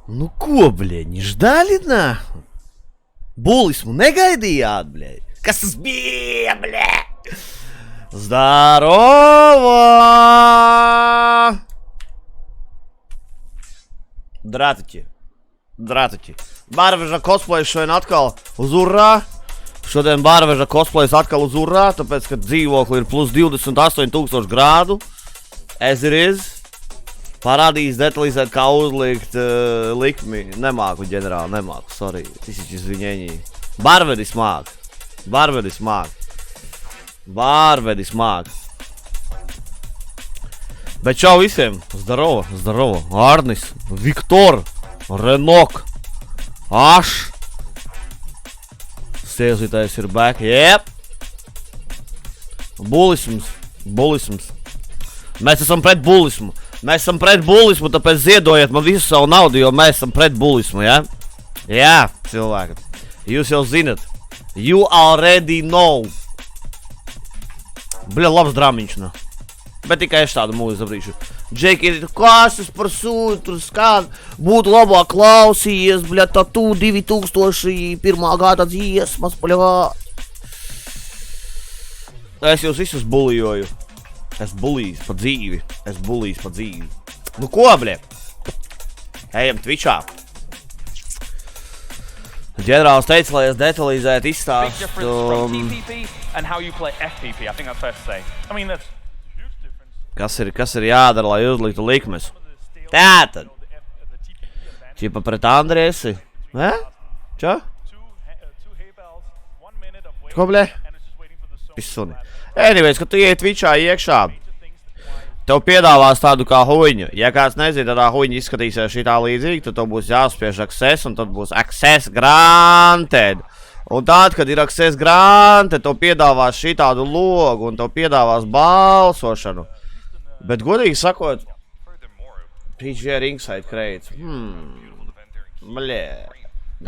Nu ko, bļeļ, не ždali, nāhu? Bulismu negaidījāt, bļeļ? Kas tas bija, bļeļ? Zdarovo! Dratuķi. Barveža cosplayu šodien atkal uz urā. Šodien Bārveža cosplays atkal uz urā, tāpēc, ka dzīvokli ir plus 28,000 grādu. As it is. Parādījis detalizēt, kā uzlikt likmi. Nemāku, ģenerāli, nemāku, sorry. Tisiķis viņeņī. Bārvedis māk. Bārvedis māk. Bārvedis māk. Bet čau visiem. Zdarova, zdarova. Arnis, Viktor, Renok, Aš. Siezītais ir back. Jep. Bulisms. Bulisms. Mēs esam pret bulismu. Mēs esam pret bulismu, tāpēc ziedojiet man visu savu naudu, jo mēs esam pret bulismu, ja? Jā, cilvēki. Jūs jau zinat. You already know. Bļa, labs dramiņš, no. Bet tikai es tādu mūzi zabrīšu. Džeki, kas es par sūtu, skād, būtu labāk klausījies, bļa, tā tu 2001. Gada dziesmas, bļa. Es jūs visus bulijoju. Es bulījis pa dzīvi. Es bulījis pa dzīvi. Nu ko, bļa? Ejam Twitchā. Ģenerāls teica, lai es detalizētu izstāstu. Kas ir jādara, lai uzliktu likmes? Tātad. Čipa pret Andriesi. Ne? Ča? Ko, bļa? Pisuni. Anyways, kad tu iet Twitchā iekšā, tev piedāvās tādu kā huņu. Ja kāds nezina, tad tā huņa izskatīsies šitā līdzīgi, tad tev būs jāspiež access, un tad būs access granted. Un tad, kad ir access granted, tev piedāvās šitādu logu, un tev piedāvās balsošanu. Bet godīgi sakot, PG Ringside kreits. Bļē.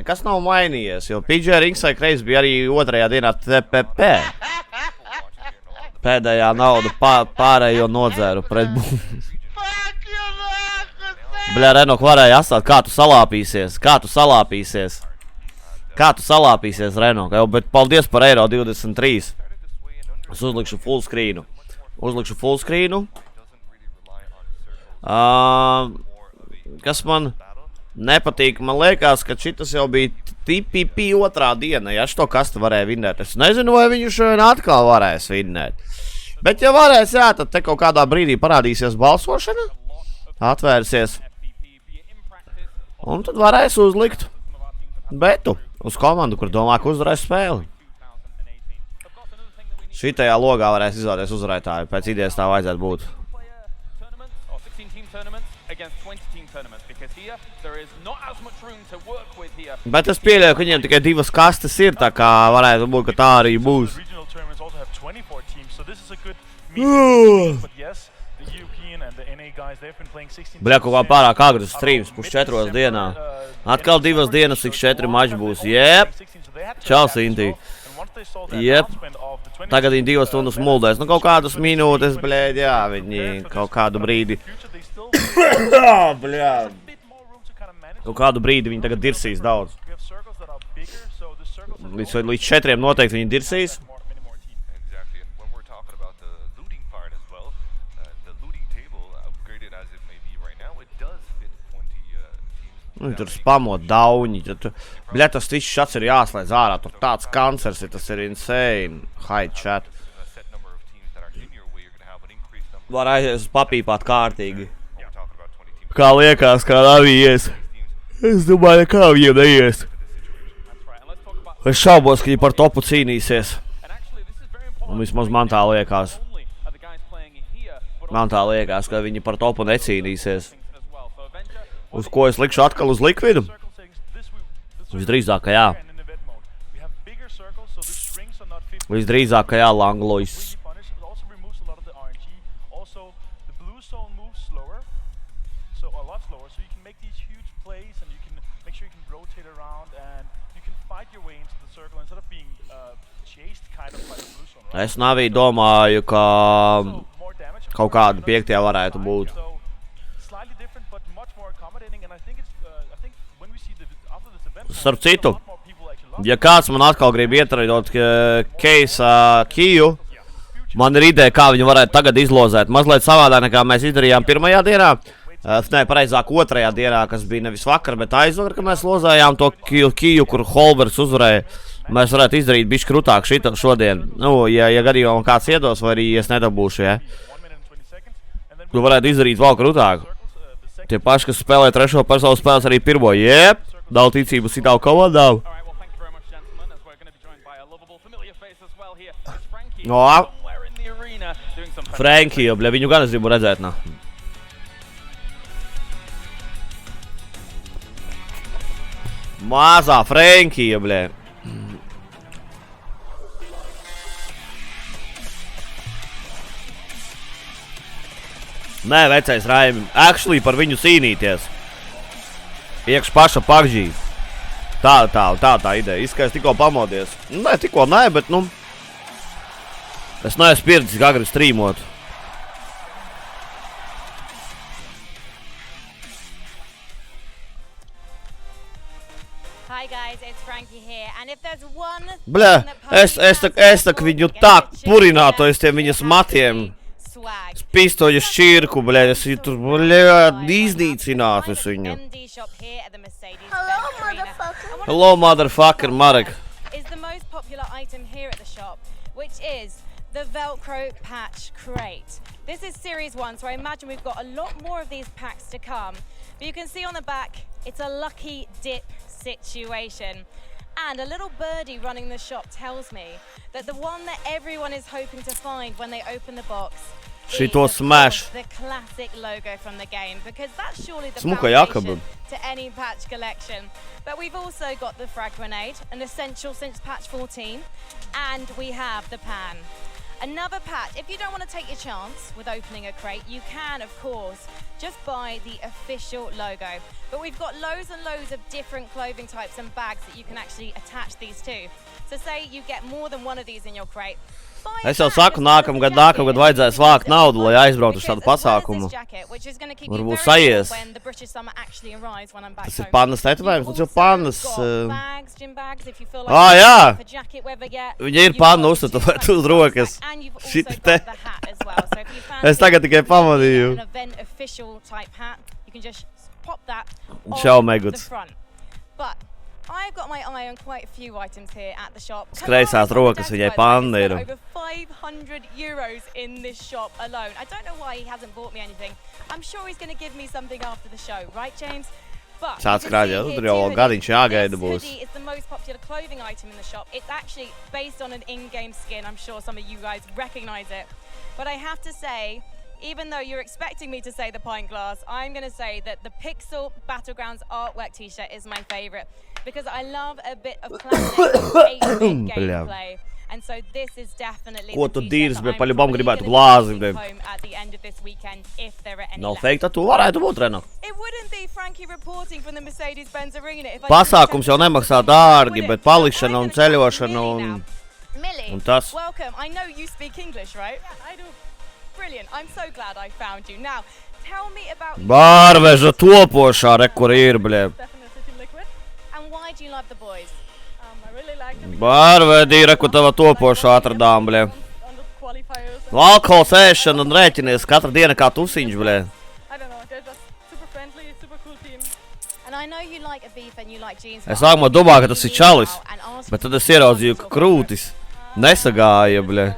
Nekas nav mainījies, jo PG Ringside kreits bija arī otrajā dienā TPP. Pēdējā naudu pārējo nodzēru pret būs. Bļā, Renok varēja atstāt, kā tu salāpīsies, kā tu salāpīsies. Kā tu salāpīsies, Renok, bet paldies par eiro 23. Es uzlikšu full screenu. Uzlikšu full screenu. Kas man nepatīk, man liekas, ka šitas jau bija TPP otrā diena, ja šo kastu varēja vinnēt. Es nezinu, vai viņu šodien atkal varēs vinnēt. Bet ja varēs, jā, tad te kaut kādā brīdī parādīsies balsošana, atvērsies. Un tad varēs uzlikt betu uz komandu, kur domā, ka uzvarēs spēli. Šitajā logā varēs izvēlēties uzvarētāju, pēc idejas tā vajadzētu būt. Bet es pieļauju, ka viņiem tikai 2 kastes ir, tā kā varētu būt, ka tā arī būs. Bļa, kaut kā pārāk agras streams, pus 4 dienā. Atkal 2 dienas, cik 4 mači būs. Jep! Čau, Sintī. Jep! Tagad viņi 2 stundas muldēs. Nu, kaut kādas minūtes, bļēd, jā, viņi kaut kādu brīdi. Bļā. Kaut kādu brīdi viņi tagad dirsīs daudz. Līdz 4 noteikti viņi dirsīs. Nu, tur spamot dauņi. Bļa, tas viss šats ir jāslēdz ārā. Tur tāds kancers ir, tas ir insane. Hide chat. Var aizies papīpāt kārtīgi. Kā liekas, kā navies. Es domāju, kā viņiem neies. Es šaubos, ka viņi par topu cīnīsies. Un vismaz man tā liekas. Man tā liekas, ka viņi par topu necīnīsies. Uz ko es likšu atkal uz likvidu? Visdrīzāk, ka jā. Visdrīzāk, ka jā, Langlois. Es navī domāju, ka kaut kādu 5. varētu būt. Starp citu, ja kāds man atkal grib ietraidot Keisa Kiju, man ir ideja, kā viņu varētu tagad izlozēt. Mazliet savādāk nekā mēs izdarījām 1. dienā. Nē, pareizāk 2. dienā, kas bija nevis vakar, bet aizvakar, ka mēs lozējām to Kiju, kur Holberts uzvarēja. Mēs varētu izdarīt bišķi krutāk šito šodien. Nu, ja gadījumā kāds iedos, vai arī es nedabūšu, ja? Tu varētu izdarīt vēl krutāk. Tie paši, kas spēlē trešo personu spēles arī pirmo. Jep, daudz ticības citāvu komandām. No, Frankija, bļa, viņu gan es gribu redzēt, nā. Mazā Frankija, bļa. Nē, vecais Raimi, actually par viņu cīnīties. Iekš paša pagžī. Tā ideja. Izskais tikko pamodies. Nē, tikko nē, bet, nu... Es neesmu pieredzis, kā gribu strīmot. Bļa, es tak viņu tā purinātu aiz tiem viņas matiem. Pistoļu šķirku, bļa, es viņu tur, bļa, iznīcinātu es viņu. Hello, motherfucker, Marek. The Velcro patch crate. This is series 1, so I imagine we've got a lot more of these packs to come. But you can see on the back, it's a lucky dip situation. And a little birdie running the shop tells me that the one that everyone is hoping to find when they open the box is the classic logo from the game, because that's surely the foundation to any patch collection. But we've also got the frag grenade, an essential since patch 14, and we have the pan. Another patch. If you don't want to take your chance with opening a crate, you can, of course, just buy the official logo. But we've got loads and loads of different clothing types and bags that you can actually attach these to. So say you get more than one of these in your crate. Es jau saku, nākamgad vajadzēs vākt naudu, lai aizbrautu uz tādu pasākumu. Varbūt sajies. Tas ir pannas tetovējums, tas jau pannas... jā! Viņa ir panna uztetovēt uz rokas. Šiti te. Es tagad tikai pamanīju. Čau, Meguts. I've got my eye on quite a few items here at the shop. Kreisās rokas viņai panna ir. Over €500 in this shop alone. I don't know why he hasn't bought me anything. I'm sure he's going to give me something after the show, right, James? But Šāds krāģis, tur jau gadiņš jāgaida būs. This hoodie is the most popular clothing item in the shop. It's actually based on an in-game skin. I'm sure some of you guys recognize it. But I have to say, even though you're expecting me to say the pint glass, I'm going to say that the Pixel Battlegrounds artwork t-shirt is my favorite, because I love a bit of classic 8-bit gameplay. And so this is definitely Ko tu dīrs, bet paļubam gribētu glāzi, bet... at the end of this weekend if there are any Nav fake tatu, varētu būt, Reno. It wouldn't be Frankie reporting from the Mercedes-Benz Arena if I... Pasākums jau nemaksā dārgi, bet palikšana un ceļošana un tas. Welcome. I know you speak English, right? Yeah, I do. Brilliant. I'm so glad I found you. Now, tell me about... Bārveža topošā, re, kur ir, bļē. And why do you love the boys? I really like them. Bārvedī, re, kur tava topošā atradām, bļē. No alkohols ēšana un rēķinies katra diena kā tusiņš, bļē. I don't know, they're just super friendly, super cool team. And I know you like a beef and you like jeans. Es sākumā domāju, ka tas ir čalis, bet tad es ieraudzīju, ka krūtis nesagāja, bļē.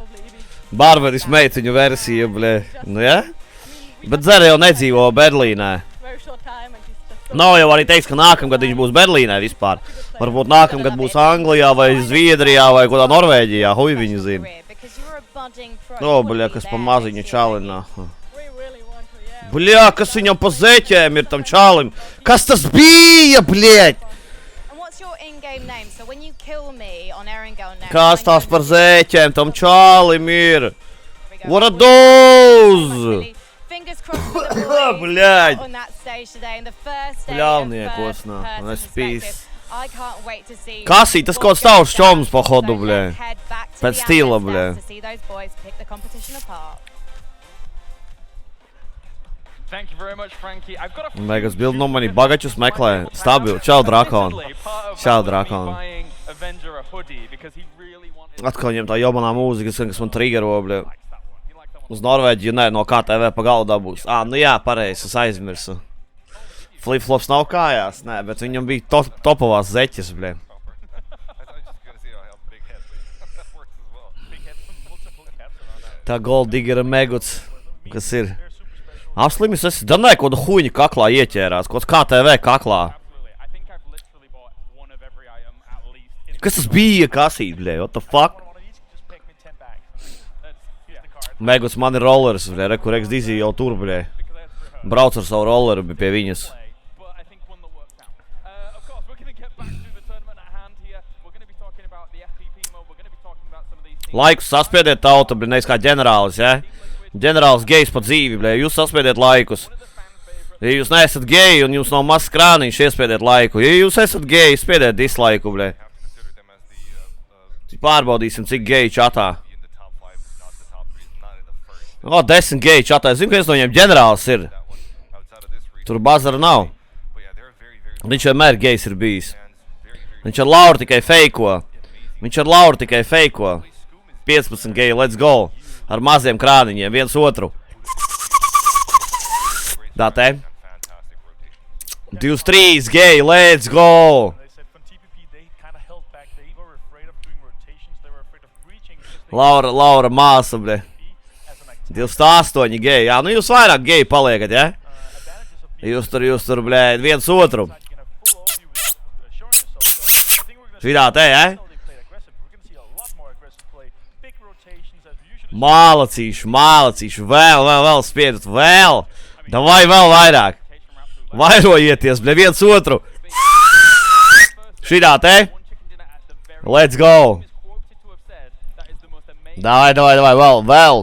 Bārvedis meiciņu versija, bļē. Nu, ja? Bet Zere jau nedzīvo Berlīnē. Nav jau arī teiks, ka nākamgad viņš būs Berlīnē vispār. Varbūt nākamgad būs Anglijā vai Zviedrijā vai kodā Norvēģijā. Hui viņu zina. No, bļā, kas pa maziņu čalinā. Bļā, kas viņam pa zeķēm ir tam čalim? Kas tas bija, bļēķ? Kas tās par zēķēm tam čālim ir? What are those? Bļāģ. Bļāvniekos, nā. Es pīs. Kasī, tas kaut stāvs čoms pa hodu, bļē. Pēc stila, bļē. Megas bildi no mani bagačus meklē. Stabili. Čau, drakon. Čau, drakon. Atkal viņam tā jobanā mūzika, kas man triggero, bļē. Uz Norvēģiju, nē, no KTV pa galdu dabūs. Nu jā, pareizi, es aizmirsu. Flip-flops nav kājās, nē, bet viņam bija topovās zeķes, bļē. Tā Goldigera Meguts, kas ir. Apslimis esi, danē, ko tu huņi kaklā ieķērās, kaut KTV kaklā. Kas tas bija kasīt, bļē, what the fuck? Meguts man ir rollers, bļē, kur ex-Dizzy jau tur, bļē. Brauc ar savu rolleru pie viņas. Laikus saspiediet tauta, bļē, nevis kā ģenerālis, ja? Ģenerālis gejs pa dzīvi, bļē, jūs saspiediet laikus. Ja jūs neesat geji un jums nav mazs krāniņš, iespiediet laiku. Ja jūs esat geji, spiediet dislaiku, bļē. Pārbaudīsim, cik geji čatā. O, 10 geji čatā. Es zinu, ka viens no viņiem ģenerālis ir. Tur bazara nav. Viņš vienmēr gejs ir bijis. Viņš ar Lauru tikai feiko. 15 geji, let's go. Ar maziem krāniņiem, viens otru. Tā te. 23 geji, let's go. Laura māsa, bre. 28 geji. Jā, nu jūs vairāk geji paliekat, ja? Jūs tur, bre, viens otru. Šitā te, ja? Mālacīšu, vēl spiedat, vēl. Davai vēl vairāk. Vairojieties, bre, viens otru. Šitā te. Let's go. Davai, vēl.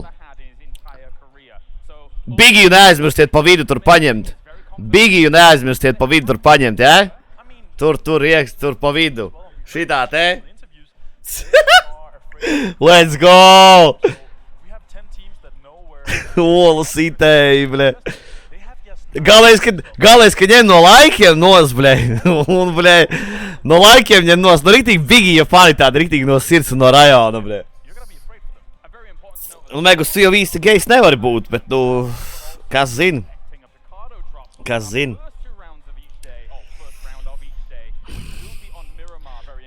Bigiju neaizmirstiet pa vidu tur paņemt. Ja? Tur pa vidu. Šitā te. Let's go. Olas itēji, ble. Galais, ka ņem no laikiem nos, ble. Un, ble, no laikiem ņem nos. No riktīgi bigija fanitāti, riktīgi no sirds un no rajona, ble. Un Megus, tu jau īsti gejs nevar būt, bet, nu, kas zin?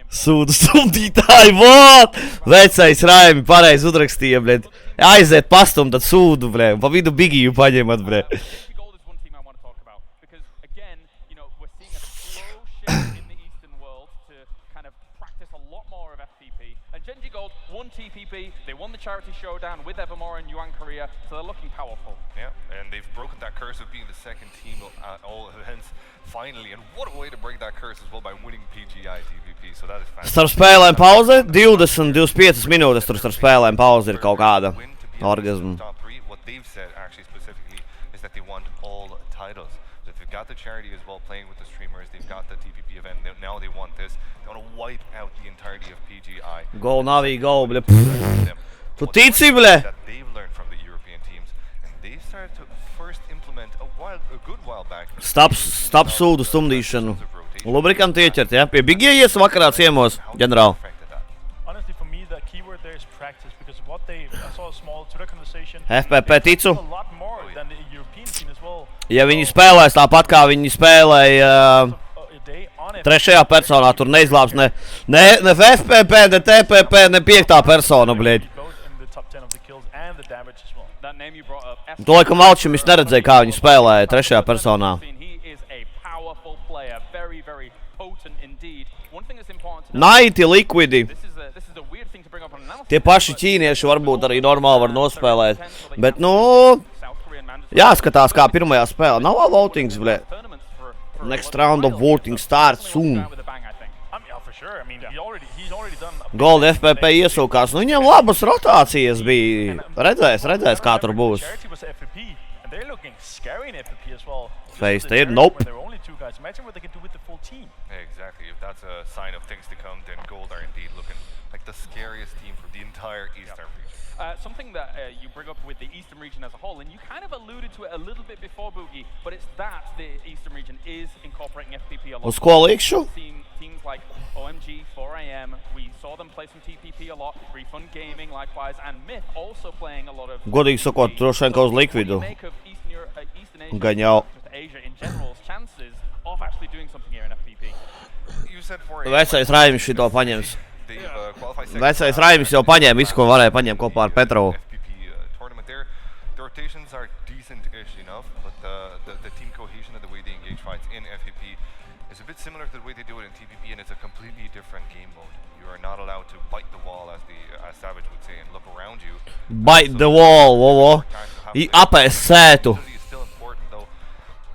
Sūdu stumdītāji, vot! Vecais Raimi pareizi udrakstīja, blēd. Aiziet pastum, tad sūdu, blēd. Pa vidu bigiju paņemat, blēd. They won the charity showdown with Evermore in Yuan, Korea, so they're looking powerful. Yeah, and they've broken that curse of being the second team at all events finally. And what a way to break that curse as well by winning PGI TVP. So that is fantastic. Starp spēlēm pauze, 20-25 minūtes tur starp spēlēm pauze ir kaut kāda orgasma. What they've said actually specifically is that they want all titles. That they've got the charity as well playing with the streamers, they've got the TVP event, now they want this. They want to wipe out the entirety of PGI. Go, Navi, go, ble. Tu tici, ble? That they've learned from the European teams, and they started to first implement a good while back. Stop sūdu stumdīšanu. Lubrikantu ieķert, ja? Pie Bigija ies vakarā ciemos, ģenerāli. Honestly, for me, the keyword there is practice, because what I saw a small Twitter conversation. FPP ticu. A lot more than the European team as well. Ja viņi spēlēs tāpat, kā viņi spēlēja trešajā personā, tur neizglābs ne FPP, ne TPP, ne piektā persona, blēd. To laikam Alčimis neredzēja, kā viņi spēlēja trešajā personā. Naiti, Liquidi. Tie paši ķīnieši varbūt arī normāli var nospēlēt. Bet, nu, jāskatās, kā pirmajā spēlē. Nav vēl votings, blē. Next round of voting starts soon. Gold FPP iesūkās. Nu, viņiem labas rotācijas bija. Redzēs, kā tur būs. Face te ir, nope. Exactly. If that's a sign of things to come, then Gold are indeed looking like the scariest team from the entire Eastern region. Something that you bring up with the Eastern region as a whole, and you kind of alluded to it a little bit before, Boogie, but it's that the Eastern region is incorporating FPP a lot. Uz ko likšu? Teams like OMG, 4AM, we saw them play some TPP a lot, Refund Gaming likewise, and Myth also playing a lot of... Godīgi sakot, droši vien, ka uz Liquidu. Gan jau. Asia in general's chances of actually doing something here in FPP. Vecais Raimis šito paņems. Vecais Raimis jau paņēma visu, ko varēja paņemt kopā ar Petrovu. The rotations are decent-ish enough, but the team cohesion and the way they engage fights in FPP is a bit similar to the way they do it in TPP, and it's a completely different game mode. You are not allowed to bite the wall, as Savage would say, and look around you. Bite the wall, vovo. Apēs sētu. It's still important, though,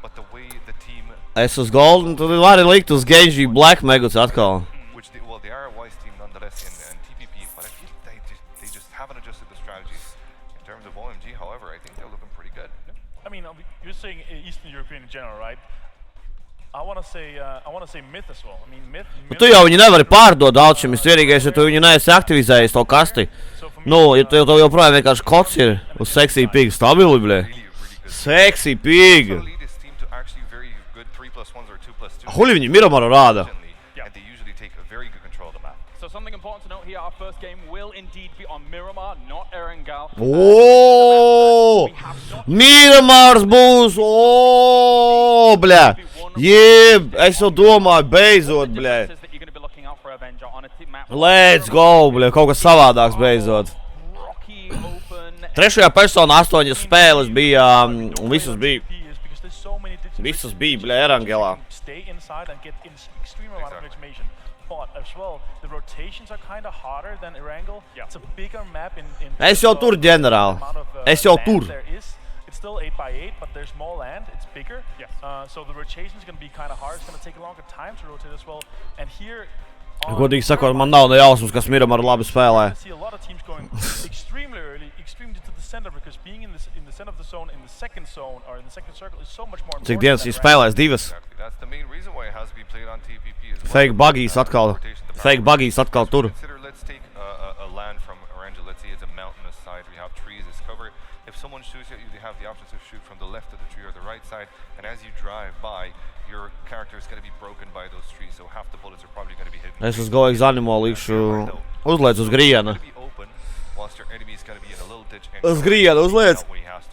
but the way the team... Es uz Golden, tad vari likt uz Genji Black Meguts atkal. Which they are a wise team nonetheless in TPP, but I feel they just haven't adjusted the strategies. In terms of OMG, however, I think they're looking pretty good. I mean, you're saying Eastern European in general, right? I want to say Myth as well. I mean, Myth Tu jau viņu nevari pārdot Alchemist, vienīgais, ja tu viņu neesi aktivizējis to kasti. Nu, ja tu joprojām vienkārši kods ir uz Sexy Pig stabili, bļē. Sexy Pig! Huli viņi Miramaru rāda. So something important to note here, our first game will indeed be on Miramar, not Erangel. Oooo! Miramars būs! Oooo, bļē! Jeb, es jau domāju, beidzot, bļē. Let's go, bļē, kaut kas savādāks beidzot. Trešajā personā 8 spēles bija, un visas bija, bļē, Erangelā. But as well, the rotations are kind of harder than Erangel. It's a bigger map in Es jau tur, ģenerāli. Es jau tur. It's still 8x8, but there's more land. It's bigger. Yes. So the rotation is going to be kind of hard. It's going to take a longer time to rotate as well. And here, Godīgi sakot, man nav ne jausmas, kas Miramaru labi spēlē. I see a lot of teams going extremely early, extremely to the center, because being in the center of the zone, in the second zone or in the second circle is so much more important. Cik dienas viņš spēlēs divas. That's the main reason why it has to be played on TPP as well. Fake buggies atkal. Fake buggies atkal tur. Let's take a land from Erangel. Let's say it's a mountainous side. We have trees, it's covered. If someone shoots at you, they have the option to shoot from the left of the tree or the right side. And as you drive by, your character is going to be broken by those trees. So half the bullets are probably going to be hidden. Es uz Goigs animo likšu uzliec uz griena. Whilst your enemy is going to be in a little ditch. Uz griena uzliec.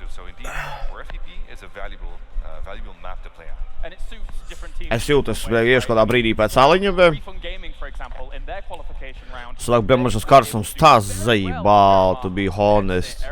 So indeed, for FPP, it's a valuable map to play on. And it suits different teams. Es jūtu, es iešu kādā brīdī pēc aliņa, bet... Slāk, bet man šis karsums tās zaibāl, to be honest.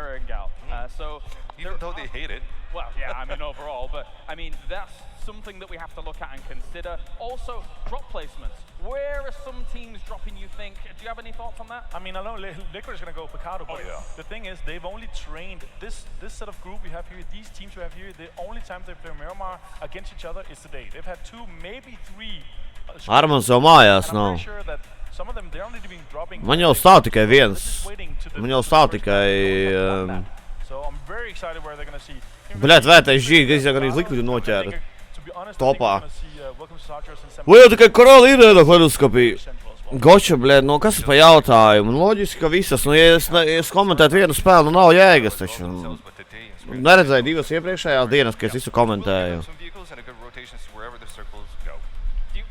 Even though they hate it. Well, yeah, I mean, overall, but, I mean, that's something that we have to look at and consider. Also, drop placements. Where are some teams dropping, you think? Do you have any thoughts on that? I mean, I know Liquid is going to go Picardo, but the thing is, they've only trained this set of group we have here, these teams we have here, the only time they play Miramar against each other is today. They've had 2, maybe 3. Armans jau mājās nav. Man jau stāv tikai viens. Man jau stāv tikai... Bļēt, vētais žīgi, es jau gan Liquidu noķēru. Topā. Vai jau tikai korali ir hledoskopī? Goča, bļēt, no kas ir pa jautājumu? Loģiski, ka visas, nu, ja es komentētu vienu spēli, nu nav jēgas taču. Neredzēju 2 iepriekšējās dienas, ka es visu komentēju.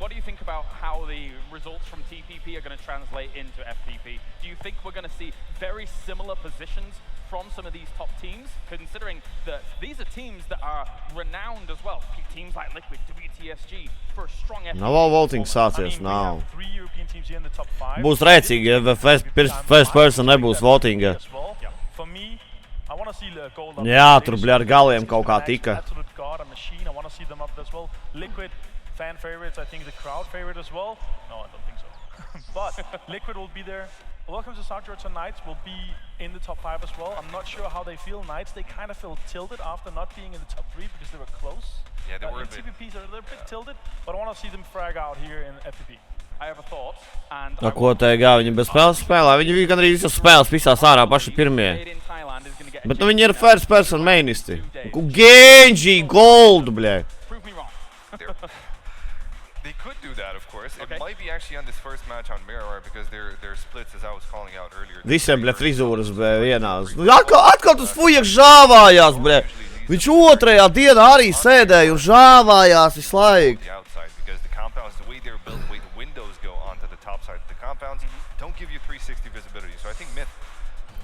What do you think about how the results from TPP are going to translate into FPP? Do you think we're going to see very similar positions from some of these top teams, considering that these are teams that are renowned as well? Teams like Liquid, WTSG, for a strong FPP. Nav vēl voting sācies, nav. 3 European teams here in the top 5. Būs rēcīgi, ja first person nebūs votinga. For me, I want to see the gold up. Jā, tur bļē ar galiem kaut kā tika. Absolute god, a machine. I want to see them up as well. Liquid fan favorites, I think the crowd favorite as well. No, I don't think so. But Liquid will be there. Welcome to South Georgia Knights will be in the top 5 as well. I'm not sure how they feel. Knights, they kind of feel tilted after not being in the top 3 because they were close. Yeah, they were a bit. TPPs are a little bit tilted, but I want to see them frag out here in FPP. I have a thought, and No, ko teigā, viņi bez spēles spēlē. Viņi gan arī visas spēles pisās ārā paši pirmie. Bet nu viņi ir first person mainisti. Genji, gold, bļē. Prove me wrong. They could do that, of course. It might be actually on this first match on Miramar because they're splits, as I was calling out earlier. Visiem, bļē, frizūras, bļē, vienās. Atkal tas fujaks žāvājās, bļē. Viņš otrajā dienā arī sēdēja un žāvājās visu laiku. The outside, because the compounds, the way they're built, the way the windows go onto the top side of the compounds, don't give you 360 visibility. So I think Myth,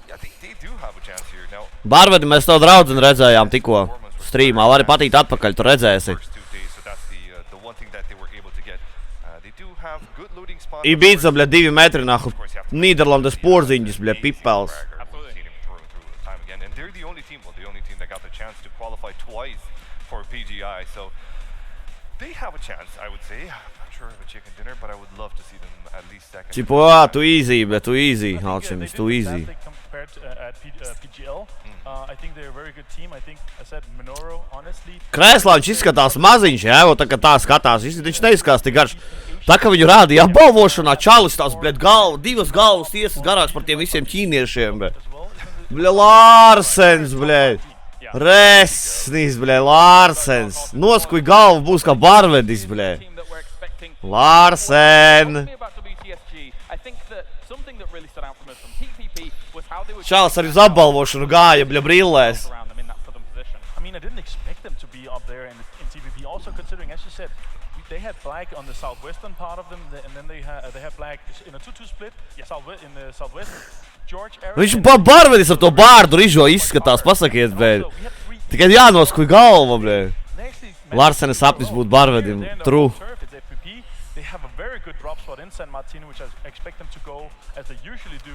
I think they do have a chance here. Now, Barvedi, mēs tev draudzeni redzējām tikko streamā. Vari patīt atpakaļ, tu redzēsi. Ibiza, bļē, 2 metri nahu. Nīderlandes porziņģis, bļē, pipels. chance to qualify twice for PGI. So they have a chance, I would say. I'm not sure of a chicken dinner, but I would love to see them at least second. Tipo, too easy, bet too easy. Alcimis, too easy. Compared to PGL, I think they're a very good team. I think, I said, Minoru, honestly. Krēslā viņš izskatās maziņš, jā, jo tā kā tā skatās, viņš neizskatās tik garš. Tā kā viņu rādīja apbalvošanā, čalis tās, bļet, divas galvas tiesas garāks par tiem visiem ķīniešiem, bļet. Bļet, Lārsens, bļet. Resnis, bļet, Lārsens. Noskuj galvu, būs kā barvedis, bļet. Lārsen. Čalis arī uz apbalvošanu gāja, bļet, brillēs. I mean, I didn't expect them to be up there in TPP. Also considering, as you said, they had black on the southwestern part of them, and then they had black in a 2-2 split. In the southwest. George. Viņš barvedis ar to bārdu rižo izskatās, pasakiet, bļet. Tikai jānoskuj galva, bļet. Lārsenes sapnis būt barvedim, true. They have a very good drop spot in San Martino, which I expect them to go as they usually do.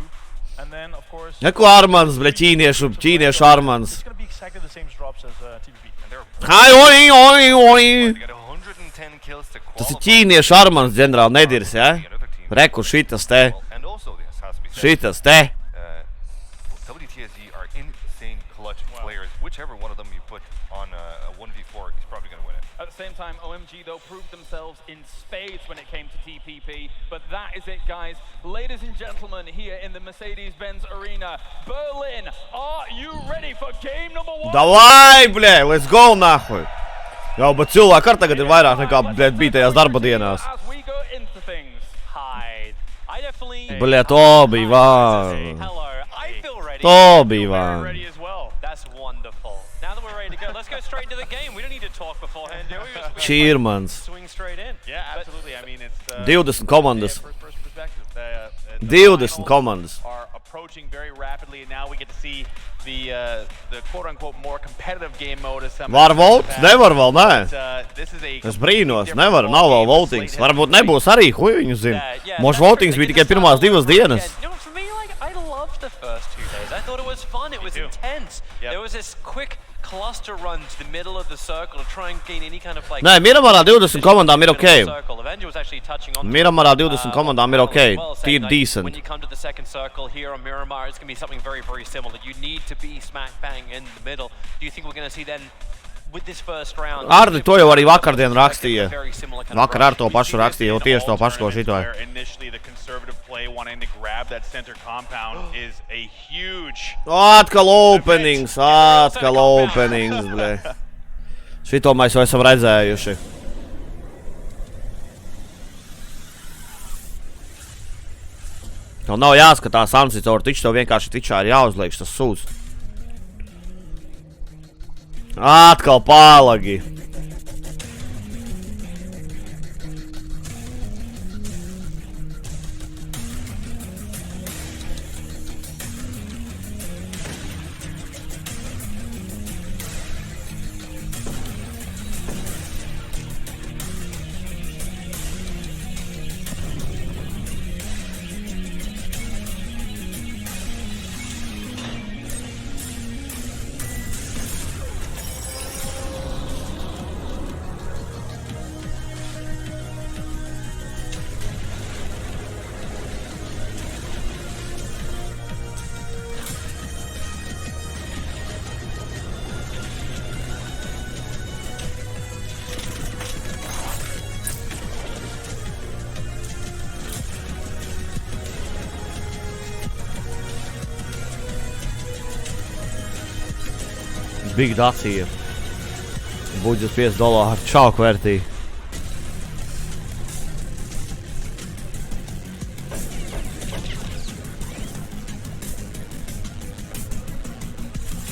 And then, of course, Neko Armans, bļet, ķīniešu Armans. It's going to be exactly the same drops as TPP. Hai, oi. Tas ir ķīniešu Armans, ģenerāli nedirs, jā? Reku, šitas te. Šitas te. WTSG are insane clutch players. Whichever one of them you put on a 1v4 is probably going to win it. At the same time, OMG, though, proved themselves in spades when it came to TPP. But that is it, guys. Ladies and gentlemen, here in the Mercedes-Benz Arena, Berlin, are you ready for game number 1? Davai, bļē, let's go, nahuj. Jau, bet cilvēki ar tagad ir vairāk nekā, bļē, bija tajās darba dienās. As we go into things. Hide. I definitely... Bļē, to bija vār. Hello, I feel ready. To bija Very vār. ready as well. That's wonderful. Now that we're ready to go, let's go straight into the game. We don't need to talk beforehand, do we? We Čīrmans. swing straight in. Yeah, absolutely. I mean, it's 20 komandas. first-person perspective. The 20 finals komandas. are approaching very rapidly, and now we get to see the quote-unquote more competitive game mode as some. Var vote? Nevar vēl, nē. This is a Es brīnos, nevar, nav vēl votings. Varbūt nebūs arī, huj viņu zina. Moš votings bija tikai pirmās 2 dienas. You know, for me, like, I loved the first 2 days. I thought it was fun. It was intense. Yep. There was this quick cluster run to the middle of the circle to try and gain any kind of like. Nē, Miramarā 20 komandām ir ok. Circle. Avenger was actually touching on. Miramarā 20 komandām ir ok. Well, Tīri saying, like, decent. When you come to the second circle here on Miramar, it's going to be something very, very similar. You need to be smack bang in the middle. Do you think we're going to see then with this first round? Ardi to jau arī vakardien rakstīja. Very similar kind of Vakar ar to pašu rakstīja, jau tieši to pašu, ko šito. Where initially the conservative play wanting to grab that center compound is a huge. Atkal openings, bļē. Šito mēs jau esam redzējuši. Tev nav jāskatās ansits caur tiču, tev vienkārši tičā ir jāuzliekš tas sūds. Atkal pālagi. Big Dacia. Budžets $5. Čau, kvērtī.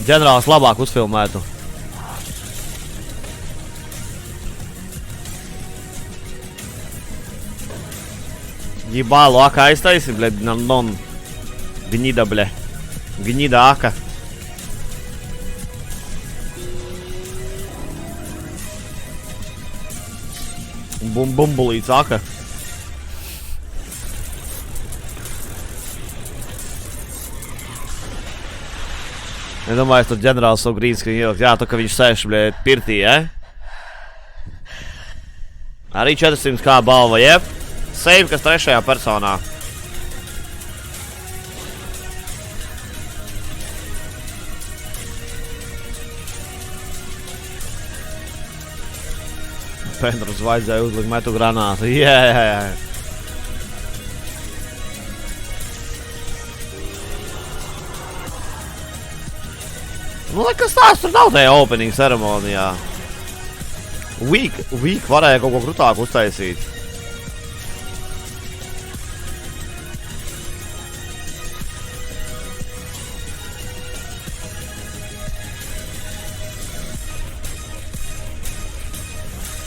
Ģenerālis labāk uzfilmētu. Jebālu aka aiztaisi, bļed, non. Gnida, bļe. Gnida aka. Bumbulīts aka. Nedomāju, tur ģenerāls savu grīnskriņu ielikt. Jā, tā, ka viņš sēž, bļēt, pirtī, Arī 400k balva, jeb? Save, kas trešajā personā. Pendrus vajadzēja uzlikt metu granātu. Yeah. Nu, nekas tās tur nav tajā opening ceremonijā. Week varēja kaut ko krutāku uztaisīt.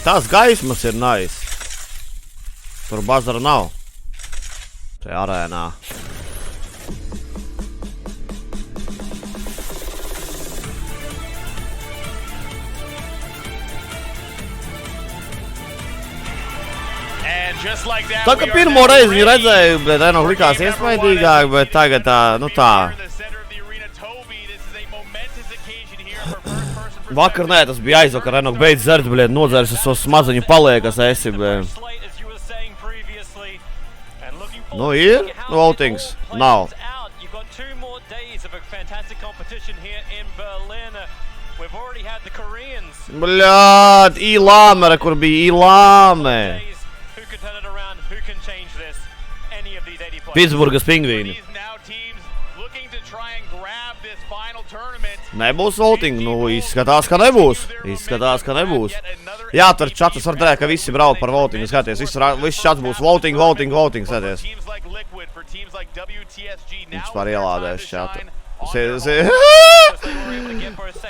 Tās gaismas ir nice. Tur bazara nav. Tajā arēnā. Tā kā pirmo reizi viņu redzēju, bet Eno likās iespaidīgāk, bet tagad tā, nu tā. Vakar nē, tas bija aizvakar, Eno beidz zert, bļēt, nodzērs es tos smazaņu paliekas esi, bļēt. Nu ir, votings, nav. Bļāt, īlāme, kur bija īlāme. Pitsburgas pingvīni. Nebūs voting, nu izskatās, ka nebūs. Izskatās, ka nebūs. Jāatver čatas, var teikt, ka visi brauc par votingu, skaties. Viss čats būs voting, skaties. Viņš pār ielādēs čatu.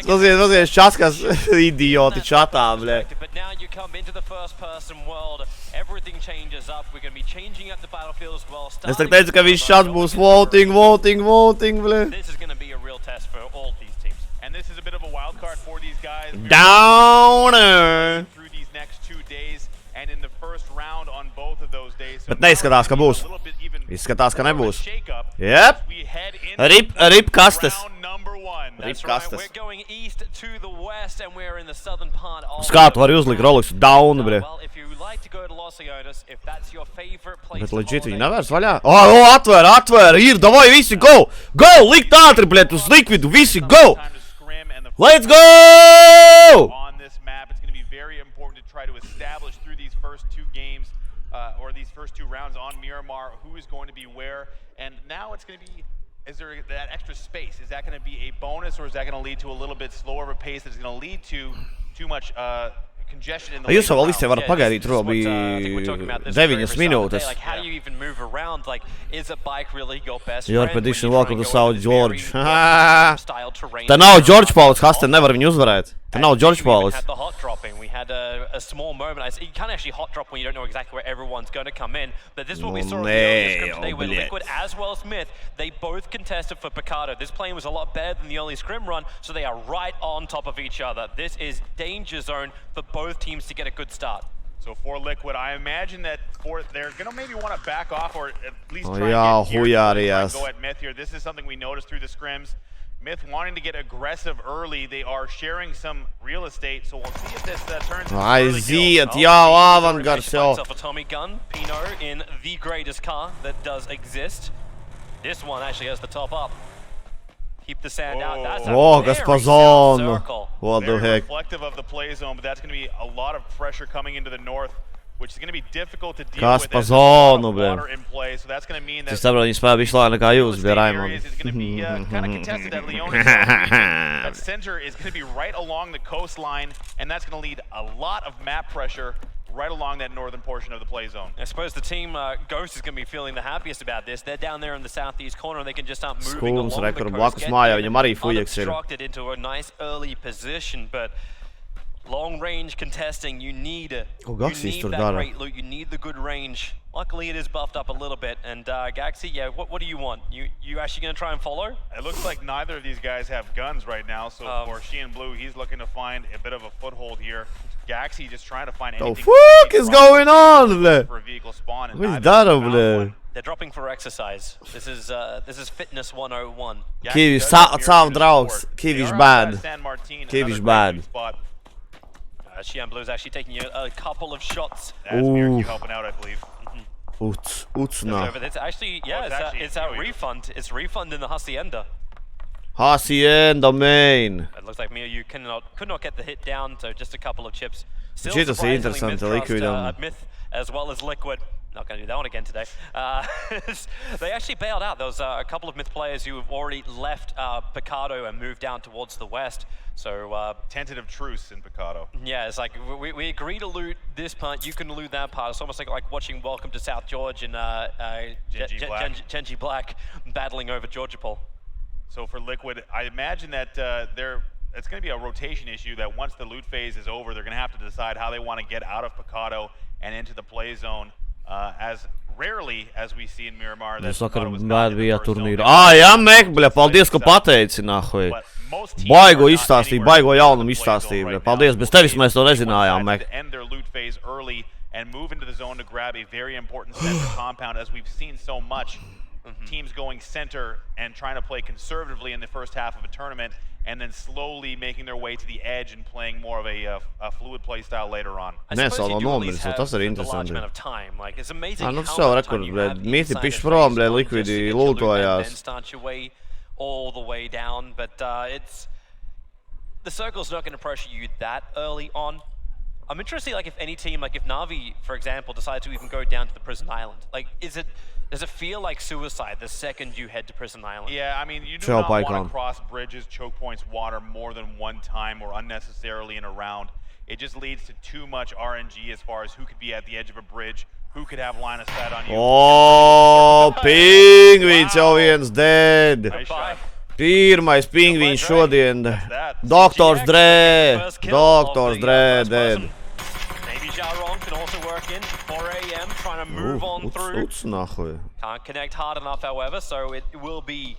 Pazies čats, kas idioti čatā, bļē. Es tak teicu, ka viņš čats būs voting, bļē. Downer! Bet neizskatās, ka būs. Izskatās, ka nebūs. Jep! Rip kastes. Rip kastes. Uz kā tu vari uzlikt Rolexu down, bre? Bet legit viņi nevērs vaļā? Atvēr, ir, davai visi, go! Go, likt ātri, bļet, uz likvidu, visi, go! Let's go! Or these first two rounds on Miramar, who is going to be where, and now it's going to be, is there that extra space? Is that going to be a bonus, or is that going to lead to a little bit slower of a pace that's going to lead to too much congestion in the Jūs vēl visi varat pagaidīt, tur bija 9 minūtes. Your prediction, welcome to South George. Tā nav George Pauls, Hasten nevar viņu uzvarēt. Tā nav George Pauls. We had a small moment. You can't actually hot drop when you don't know exactly where everyone's going to come in. But this is what we saw in the script today with Liquid as well as Smith. They both contested for Picardo. This plane was a lot better than the early scrim run, so they are right on top of each other. This is danger zone for both teams to get a good start. So for Liquid, I imagine that they're going to maybe want to back off or at least try and get go at Myth here. This is something we noticed through the scrims. Myth wanting to get aggressive early. They are sharing some real estate, so we'll see if this turns into Aiziet, jau avangars jau. A Tommy gun, Pinot in the greatest car that does exist. This one actually has the top up. Keep the sand out. That's a kas pa very zonu. sound circle. What the Very heck? reflective of the play zone, but that's going to be a lot of pressure coming into the north, which is going to be difficult to deal Kas with. pa There's a lot of zonu, bļē. water in play, so that's going to mean that Es saprotu, viņi spēlē bišķi lēni nekā jūs, bija Raimond. is going to be kind of contested. That Leone region, that center is going to be right along the coastline, and that's going to lead a lot of map pressure right along that northern portion of the play zone. I suppose the team Ghost is going to be feeling the happiest about this. They're down there in the southeast corner and they can just start moving along the rekur coast, blakus get mājā, in viņam arī fujeks ir. unobstructed into a nice early position, but long range contesting, you need Gaksīs tur that dara. great loot, you need the good range Luckily, it is buffed up a little bit. And Gaxi, yeah, what do you want? You actually going to try and follow? It looks like neither of these guys have guns right now. So for Sheehan Blue, he's looking to find a bit of a foothold here. Gaxi just trying to find anything. The fuck is going on? For a vehicle spawn. What is that over there? They're dropping for exercise. This is fitness 101. Kivi's savu draugs. Kivi's bad. Kivi's bad. Sheehan Blue is actually taking a couple of shots. That's Mirky helping out, I believe. It's actually, yeah, it's a refund. It's refund in the Hacienda. Hacienda, main. It looks like Mia, could not get the hit down, so just a couple of chips. Still Šitas ir surprisingly interesanti, Myth as well as Liquid. Not going to do that one again today. They actually bailed out. There was a couple of Myth players who have already left Picado and moved down towards the west. So tentative truce in Picado. Yeah, it's like we agree to loot this part. You can loot that part. It's almost like watching Welcome to South George and Genji Black battling over Georgia Pole. So for Liquid, I imagine that it's going to be a rotation issue that once the loot phase is over, they're going to have to decide how they want to get out of Picado and into the play zone. As rarely as we see in Miramar. Es vakar bija turnīra. Jā, Mek, bļa, paldies, ka pateici, nahuj. Baigo izstāstīju, baigo jaunumu izstāstīju, bļa. Paldies, bez tevis mēs to nezinājām, Mek. End their loot phase early and move into the zone to grab a very important center compound, as we've seen so much. Teams going center and trying to play conservatively in the first half of a tournament, and then slowly making their way to the edge and playing more of a fluid play style later on. Nē, solo nomiris, tas ir interesanti. Nu, Tas jau rekord, bļa, Mīti pišķi prom, bļa, Liquidi lūtojās. All the way down, but the circle's not going to pressure you that early on. I'm interested, like, if any team, like if Na'Vi, for example, decides to even go down to the prison island, like, does it feel like suicide the second you head to Prison Island? Yeah, I mean, you do not want to cross bridges, choke points, water more than one time or unnecessarily in a round. It just leads to too much RNG as far as who could be at the edge of a bridge, who could have line of sight on you. Oh, Pingvīns jau viens dead. Pirmais Pingvīns šodien. Doktors Dre. Doktors Dre dead. Can also work in 4 AM, trying to move on through. Can't connect hard enough, however, so it will be.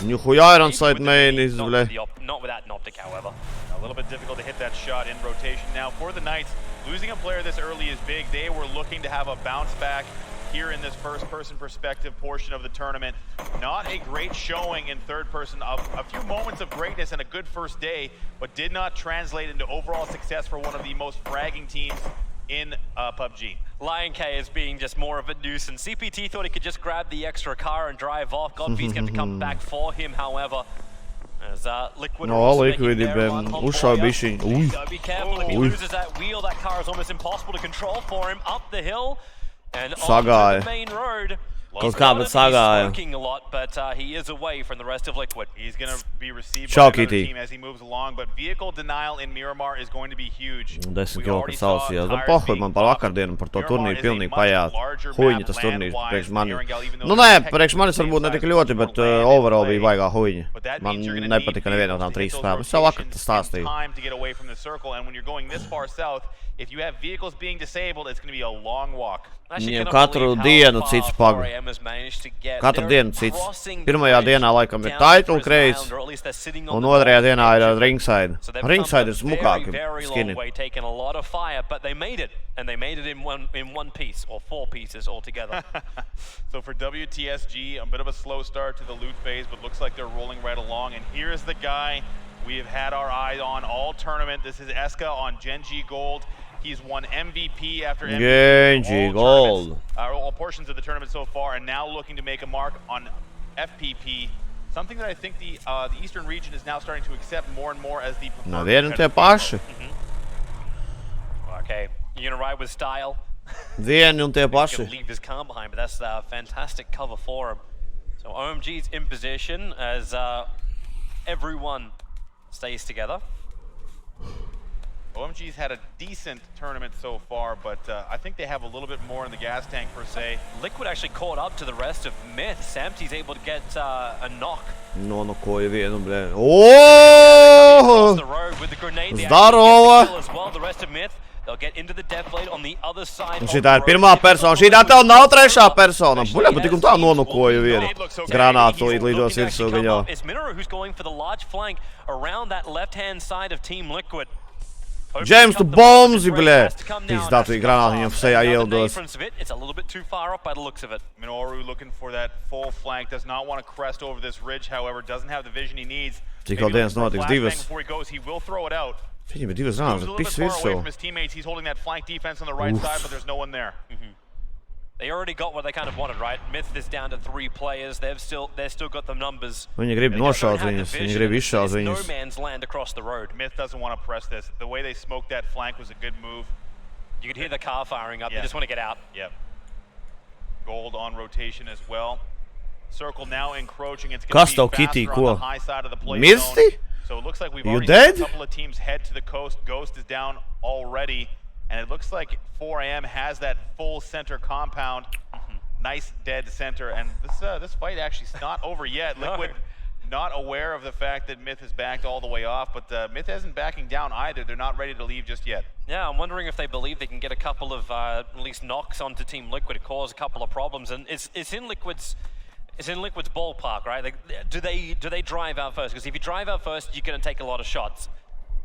Нихуя Iron Sight main is, bļa. Not with that Noptic, however. A little bit difficult to hit that shot in rotation. Now, for the Knights, losing a player this early is big. They were looking to have a bounce back here in this first-person perspective portion of the tournament. Not a great showing in third person. A few moments of greatness and a good first day, but did not translate into overall success for one of the most fragging teams in PUBG. Lion K is being just more of a nuisance. CPT thought he could just grab the extra car and drive off. Godfrey's going to come back for him, however. As Liquid Liquid uzšauj bišķiņ. Gotta be careful if he loses that wheel. That car is almost impossible to control for him. Up the hill. And Sagāja. on the main road. Kaut kā, bet sagāja. He's a lot, but he is away from the rest of Liquid. He's going to be received by another team as he moves along, but vehicle denial in Miramar is going to be huge. 10 joker sausījās. Nu, pohuj man par vakardienu, par to turnīru pilnīgi pajāt. Huiņi tas turnīrs priekš mani. Nu, nē, priekš manis varbūt ne tik ļoti, bet overall bija baigā huiņi. Man nepatika neviena no tām 3 spēlēm. Es jau vakar tas stāstīju. If you have vehicles being disabled, it's going to be a long walk. Katru dienu cits paga. Katru dienu cits. Pirmajā dienā laikam ir title crates, un otrajā dienā ir ringside. Ringside ir smukāki skini. Taken a lot of fire, but they made it, and they made it in one piece or 4 pieces altogether. So for WTSG, a bit of a slow start to the loot phase, but looks like they're rolling right along. And here's the guy we have had our eye on all tournament. This is Eska on Genji Gold. He's won MVP after MVP. Genji Gold. All portions of the tournament so far, and now looking to make a mark on FPP. Something that I think the Eastern region is now starting to accept more and more as the preferred. Okay, you're gonna ride with style. Vieni un tie He's gonna leave his car behind, but that's a fantastic cover for him. So OMG's in position as everyone stays together. OMG's had a decent tournament so far, but I think they have a little bit more in the gas tank per se. Liquid actually caught up to the rest of Myth. Samty's able to get a knock. No koju vienu, bļa. Oh! The road with the grenade. Zdarova! As well. The rest of Myth They'll get into the death blade on the other side. Un šitā ir pirmā persona, šitā tev nav trešā persona. Buļā, bet tik un tā nonukoju vienu. Granātu lidos virsū gaļā. It's Minoru who's going for the large flank around that left-hand side of Team Liquid. James, tu bombzi, blē! Pīzdāt, viņa granāti viņam sejā ieldos. It's a little bit too far up by the looks of it. Minoru looking for that full flank, does not want to crest over this ridge, however, doesn't have the vision he needs. Tikko dienas notiks divas. Before he goes, he will throw it out. Viņam ir divas granatas, bet pis virsū. His teammates, he's holding that flank defense on the right side, but there's no one there. They already got what they kind of wanted, right? Myth is down to 3 players. They've still got the numbers. Viņi grib nošaut viņus, viņi grib izšaut viņus. No man's land across the road. Myth doesn't want to press this. The way they smoked that flank was a good move. You could hear the car firing up. They just want to get out. Yep. Gold on rotation as well. Circle now encroaching. It's going to be faster on the high side of the play zone. So it looks like we've already seen a couple of teams head to the coast. Ghost is down already. And it looks like 4AM has that full center compound. Nice dead center. And this fight actually is not over yet. Liquid not aware of the fact that Myth is backed all the way off, but Myth isn't backing down either. They're not ready to leave just yet. Yeah, I'm wondering if they believe they can get a couple of at least knocks onto Team Liquid, cause a couple of problems. And it's in Liquid's ballpark, right? Like, do they drive out first? Because if you drive out first, you're going to take a lot of shots.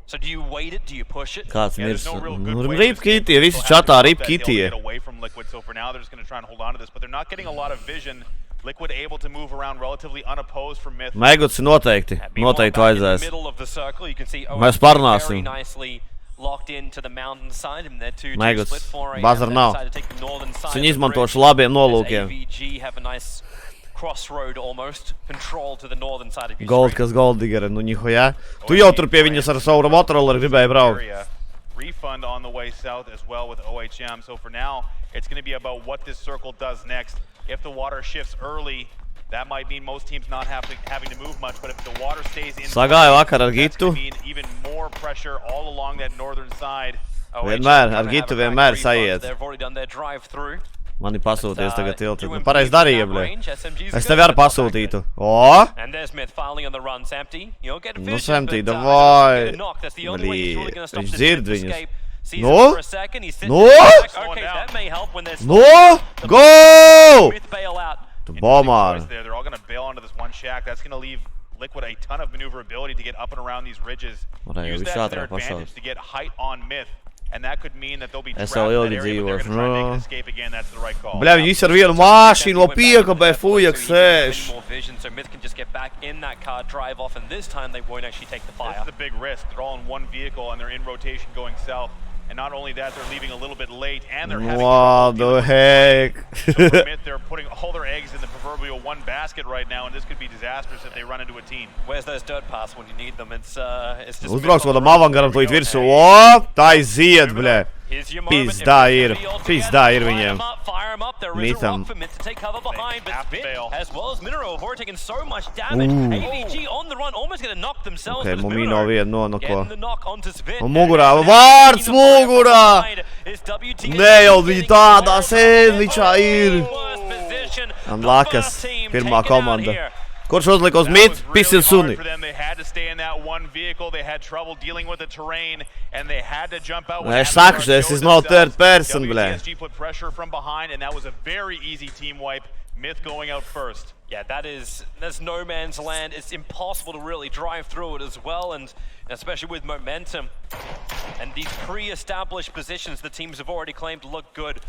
So do you wait it? Do you push it? Kāds mirs? Rip kitie, visi čatā rip kitie. Away from Liquid, so for now they're just going to try and hold on to this, but they're not getting a lot of vision. Liquid able to move around relatively unopposed from Myth. Meguts noteikti vajadzēs. Mēs parunāsim. Locked into the mountainside and they're two Meguts, split 4AM. bazar nav. Viņi izmantoši labiem nolūkiem. AVG have a nice crossroad almost, control to the northern side of your Gold, kas Goldigere, nu nihoja. Tu jau tur pie viņas ar savu Motorola gribēji braukt. Refund on the way south as well with OHM. So for now, it's going to be about what this circle does next. If the water shifts early, that might mean most teams not having to move much, but if the water stays in, Sagāju vakar ar that's Gitu. going to mean even more pressure all along that northern side. Vienmēr, ar Gitu vienmēr sajiet. They've already done their drive through. Mani pasūties tagad tilti. Nu, pareiz darīja, blē. Es tevi arī pasūtītu. O! And there's Myth finally on the run, Samty. You'll get Nu, vision, Samty, but, davai. that's the only way he's really going to stop Viņš this dzird Myth viņus. escape. Sees No! it for a second, he's sitting No! back. Okay, that may help when there's No! Go! Myth bail out. Tu bomāri. They're all going to bail onto this one shack. That's going to leave Liquid a ton of maneuverability to get up and around these ridges. Use that to their advantage to get height on Myth. And that could mean that they'll be trapped in that area, but they're going to try and make an escape again. That's the right call. Bļā, viņi visi ar vienu mašīnu no piekabē fujak sēž. More vision, so Myth can just get back in that car, drive off, and this time they won't actually take the fire. This is a big risk. They're all in one vehicle and they're in rotation going south. And not only that, they're leaving a little bit late, and they're having What the heck? So for Myth, they're putting all their eggs in the proverbial one basket right now, and this could be disastrous if they run into a team. Where's those dirt paths when you need them? It's just... Uzbrauks kādam avangaram tūlīt virsū. O! Tā iziet, bļā. Pizdā ir viņiem. Mītam. Ok, Mumino vienu nonoko. Un mugurā, vārds mugurā! Nē, jau viņi tādā sēdvičā ir. Un Lakas, pirmā komanda. Kurš uzlika uz Myth, pisil suni. Es saku, this is not third person, blē. Myth going out first. Yeah, that's no man's land. It's impossible to really drive through it as well, and especially with momentum. And these pre-established positions the teams have already claimed look good.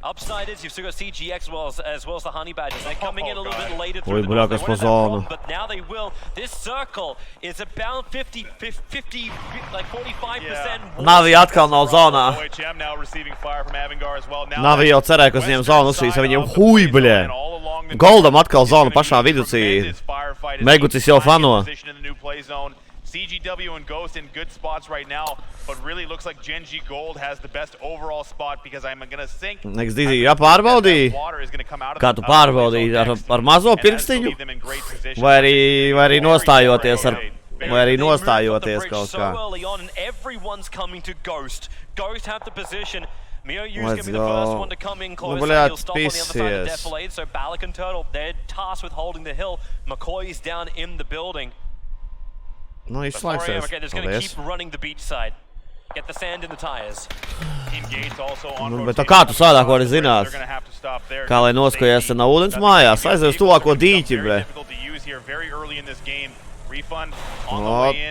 Upside is you've still got CGX as well as the Honey Badgers. They're coming in a little bit later through the north. They won't have that problem, but now they will. This circle is about 50, like 45%. Navi atkal nav zonā. OHM now receiving fire from Avangar as well. Navi jau cerēja, ka uz viņiem zonu uzsīs, viņiem huj, bļē. Goldam atkal zona pašā viducī. Megucis jau fano. CGW and Ghost in good spots right now, but really looks like Genji Gold has the best overall spot because I'm going to think Dizzy, jāpārbaudī. Kā tu pārbaudīji? Ar mazo pirkstiņu? Vai arī nostājoties kaut kā? Everyone's coming to Ghost. Ghost have the position. Miyu's going to be the Let's first go. one to come in closer. Bļāt, He'll stop on the other side of pisies. Defilade. So Balak and Turtle, they're tasked with holding the hill. McCoy's down in the building. Nu, But 4AM, izslēgsies. okay, they're just going to Paldies. keep running the beach side. Get the sand in the tires. Bet tā kā tu sādāk vari zināt? Kā lai noskojies no ūdens mājās, aizies uz tuvāko dīķi, bre.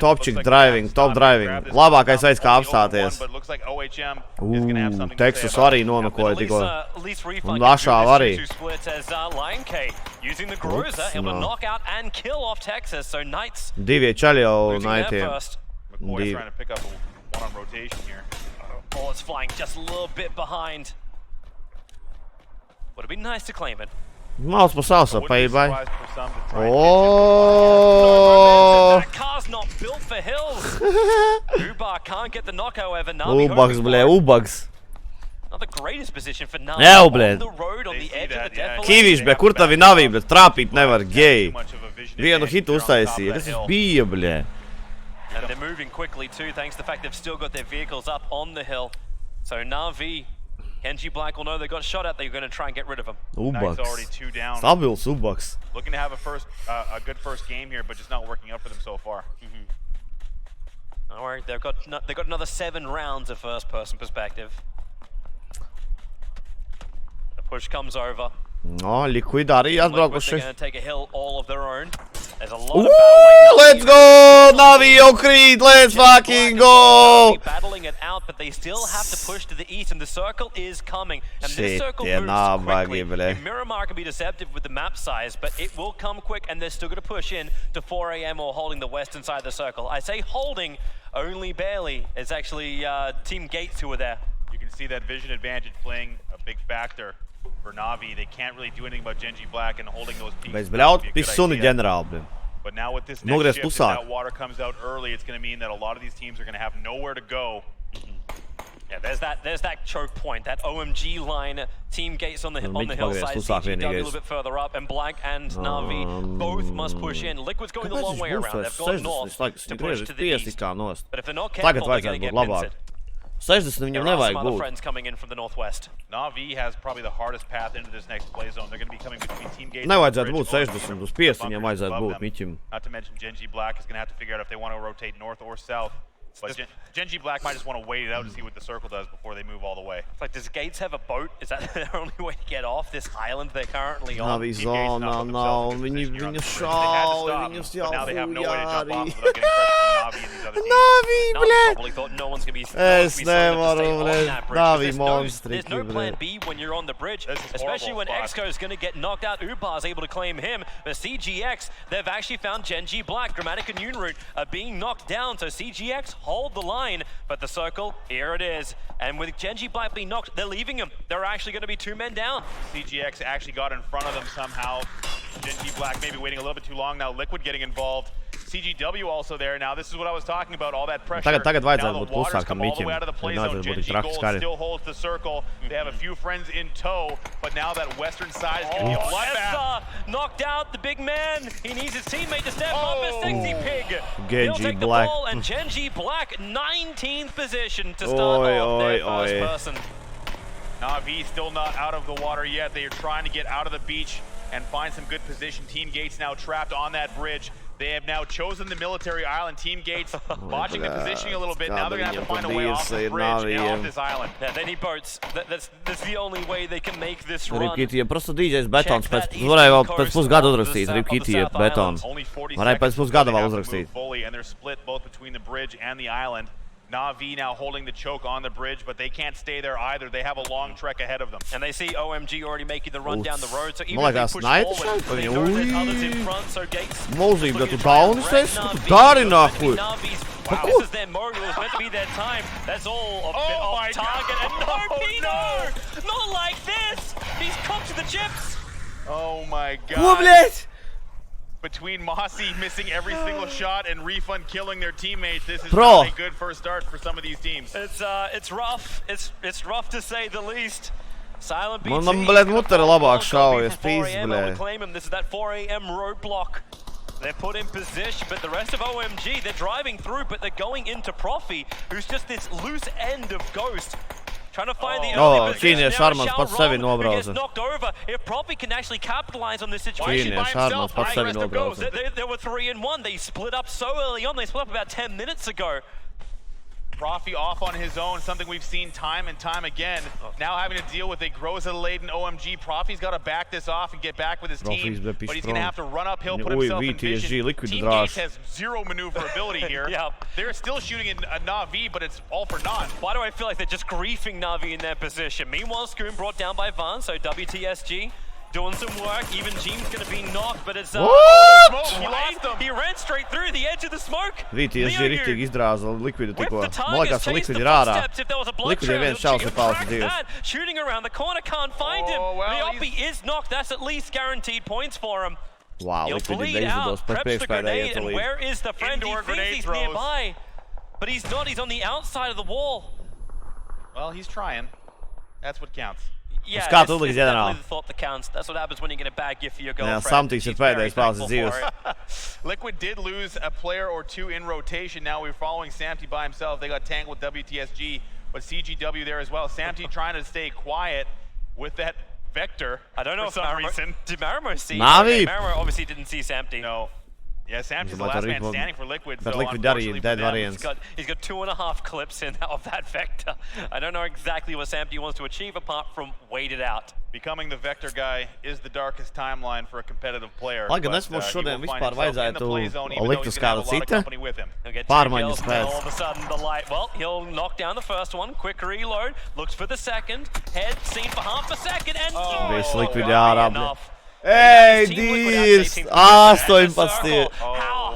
Topčik driving, top driving. Labākais veids, kā apstāties. Texas arī nomakoja tikko. Un Dašāv arī. Divie čaļi jau naitiem. Divi. Oh, it's flying just a little bit behind. Would have been nice to claim it. Mals pa salsa, paibai. Oh! That car's not built for hills. Ubar can't get the knock, however. Ubags, ble, Ubags. Not the greatest position for Navi. Jau, ble. On the road, on the edge of the death. Kiviš, ble, kur tavi Navi, ble, trāpīt nevar, gej. Vienu hitu uztaisīja, tas bija, ble. And they're moving quickly too, thanks to the fact they've still got their vehicles up on the hill. So Navi, Kenji Black will know they got shot at. They're going to try and get rid of him. Ubags. Already 2 down. Stabils Ubags. Looking to have a good first game here, but just not working out for them so far. Don't worry, they've got another 7 rounds of first-person perspective. The push comes over. No, Liquid arī atbraukuši. They're going to take a hill all of their own. There's a lot Ooh, of battle. let's go! Navi jau krīt, let's fucking go! Battling it out, but they still have to push to the east, and the circle is coming. And this circle moves quickly. Miramar can be deceptive with the map size, but it will come quick, and they're still going to push in to 4 AM or holding the western side of the circle. I say holding only barely. It's actually Team Gates who are there. You can see that vision advantage playing a big factor. For Navi, they can't really do anything about Genji Black and holding those peaks. Bez bļaut, pisuni ģenerāli, blin. But now with this next shift, if that water comes out early, it's going to mean that a lot of these teams are going to have nowhere to go. Yeah, there's that choke point, that OMG line. Team Gates on the hillside, CGW a little bit further up, and Black and Navi both must push in. Liquid's going the long way around. They've gone north to push to the east. But if they're not careful, they're going to get pinced. 60 viņam nevajag būt. Friends coming in from the northwest. Navi has probably the hardest path into this next play zone. They're going to be coming between Team Gates. Nevajadzētu būt 60 uz 5, viņam vajadzētu būt Miķim. Not to mention Genji Black is going to have to figure out if they want to rotate north or south. But Genji Black might just want to wait it out to see what the circle does before they move all the way. It's like, does Gates have a boat? Is that their only way to get off this island they're currently on? Navi zona, nav, viņi šauj, viņus jau fujāri. Navi, ble! Es nevaru, ble, Navi monstri. There's no plan B when you're on the bridge, especially when Exco's going to get knocked out. Ubar's able to claim him, but CGX, they've actually found Genji Black. Grammatic and Unroot are being knocked down, so CGX hold the line, but the circle, here it is. And with Genji Black being knocked, they're leaving him. There are actually going to be 2 men down. CGX actually got in front of them somehow. Genji Black maybe waiting a little bit too long. Now Liquid getting involved. CGW also there. Now this is what I was talking about, all that pressure. Tagad vajadzētu būt klusākam Miķim. Genji Gold still holds the circle. They have a few friends in tow, but now that western side is going to be a bloodbath. Knocked out the big man. He needs his teammate to step up as Sexy Pig. Genji He'll take Black. the ball, and Genji Black, 19th position to start off their first person. Navi still not out of the water yet. They are trying to get out of the beach and find some good position. Team Gates now trapped on that bridge. They have now chosen the military island. Team Gates watching the positioning a little bit. Now they're going to have to find a way off this bridge and off this island. Yeah, they need boats. That's the only way they can make this run. Ripkitija, просто DJs betons. Varēja vēl pēc pusgada uzrakstīt. Ripkitija, betons. Varēja pēc pusgada vēl uzrakstīt. And they're split both between the bridge and the island. Navi now holding the choke on the bridge, but they can't stay there either. They have a long trek ahead of them. And they see OMG already making the run down the road, so even if they push forward, they know there's others in front, so Gates... Mūzīgi, bet tu daunis esi? Ko tu dari, nahuj? This is their mode, it was meant to be their time. That's all a bit off target, and no, Pino! Not like this! He's cooked to the chips! Oh my god. Ko, blēd? Between Mossy missing every single shot and Refund killing their teammates, this is not a good first start for some of these teams. It's rough. It's rough to say the least. Silent BT. Man, blēd, mutara labāk šaujas, pīs, blēd. This is that 4 AM roadblock. They're put in position, but the rest of OMG, they're driving through, but they're going into Profi, who's just this loose end of Ghost. Trying to find the early position. Jānis Sārna pats sevi nobrauza. Knocked over. If Profi can actually capitalize on this situation by himself, himself, there were 3 in 1. They split up so early on. They split up about 10 minutes ago. Profi off on his own, something we've seen time and time again. Now having to deal with a Groza-laden OMG. Profi's got to back this off and get back with his team, but he's going to have to run uphill, put himself in vision. Team Gates has zero maneuverability here. They're still shooting at Na'Vi, but it's all for naught. Why do I feel like they're just griefing Na'Vi in their position? Meanwhile, Skoon brought down by Van, so WTSG doing some work. Even Jeem's going to be knocked, but it's smoke. He lost him. He ran straight through the edge of the smoke. VTSG riktīgi izdrāza Liquidu tikko. Man liekas, Liquid ir ārā. Liquid ir viens šausmas pausas dzīves. Shooting around the corner, can't find him. Leopi is knocked. That's at least guaranteed points for him. Wow, Liquid ir neizdodos pēc priekšpēdējā iet līdzi. Where is the friend? He thinks he's nearby, but he's not. He's on the outside of the wall. Well, he's trying. That's what counts. Yeah, it's definitely the thought that counts. That's what happens when you get a bad gift for your girlfriend. Samtīgs ir pēdējais pausas dzīves. Liquid did lose a player or two in rotation. Now we're following Samty by himself. They got tangled with WTSG, but CGW there as well. Samty trying to stay quiet with that Vector. I don't know for some reason. Did Marimo see? Na'Vi. Okay, Marimo obviously didn't see Samty. No. Yeah, Samty's the last man standing for Liquid, so Liquid unfortunately dead for them, variants. He's got 2.5 clips in of that Vector. I don't know exactly what Samty wants to achieve apart from wait it out. Becoming the Vector guy is the darkest timeline for a competitive player. Lai gan es mums šodien vispār vajadzētu likt uz kādu citu pārmaiņu spēc. All of a sudden the light, well, he'll knock down the first one, quick reload, looks for the second, head seen for half a second, and Viss Liquid ārā. Ej, Dievs! 18! How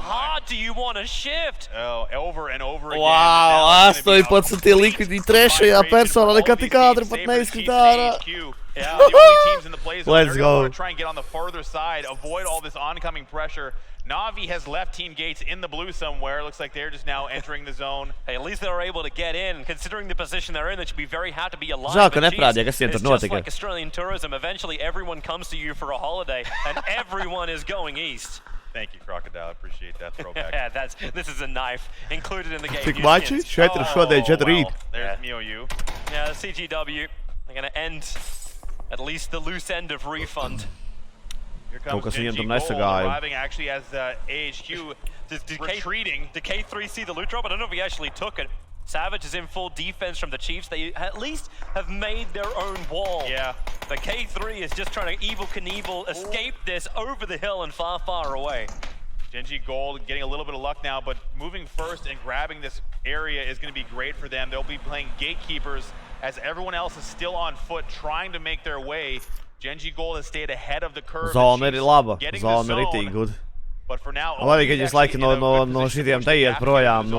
hard do you want to shift? Oh, over and over again. Wow, 18 Liquidi trešajā personā nekā tik ātri pat neizkrīt ārā. Yeah, the only teams in the play zone. Let's go. To try and get on the further side, avoid all this oncoming pressure. Na'Vi has left Team Gates in the blue somewhere. Looks like they're just now entering the zone. Hey, at least they're able to get in. Considering the position they're in, they should be very happy to be alive. Žēl, ka neprādīja, kas viņiem tur notika. It's just like Australian tourism. Eventually, everyone comes to you for a holiday, and everyone is going east. Thank you, Crocodile. Appreciate that throwback. Yeah, this is a knife included in the game. Tik mači? 4 šodien, 4 rīt. There's MiOU. Yeah, CGW. They're going to end at least the loose end of refund. Here comes Genji Gold arriving actually as AHQ retreating. Did K3 see the loot drop? I don't know if he actually took it. Savage is in full defense from the Chiefs. They at least have made their own wall. Yeah. The K3 is just trying to Evel Knievel escape this over the hill and far, far away. Genji Gold getting a little bit of luck now, but moving first and grabbing this area is going to be great for them. They'll be playing gatekeepers as everyone else is still on foot trying to make their way. Genji Gold has stayed ahead of the curve. Zona ir laba. Zona ir itī good. But for now, labi, ka jūs laiki no šitiem te iet projām,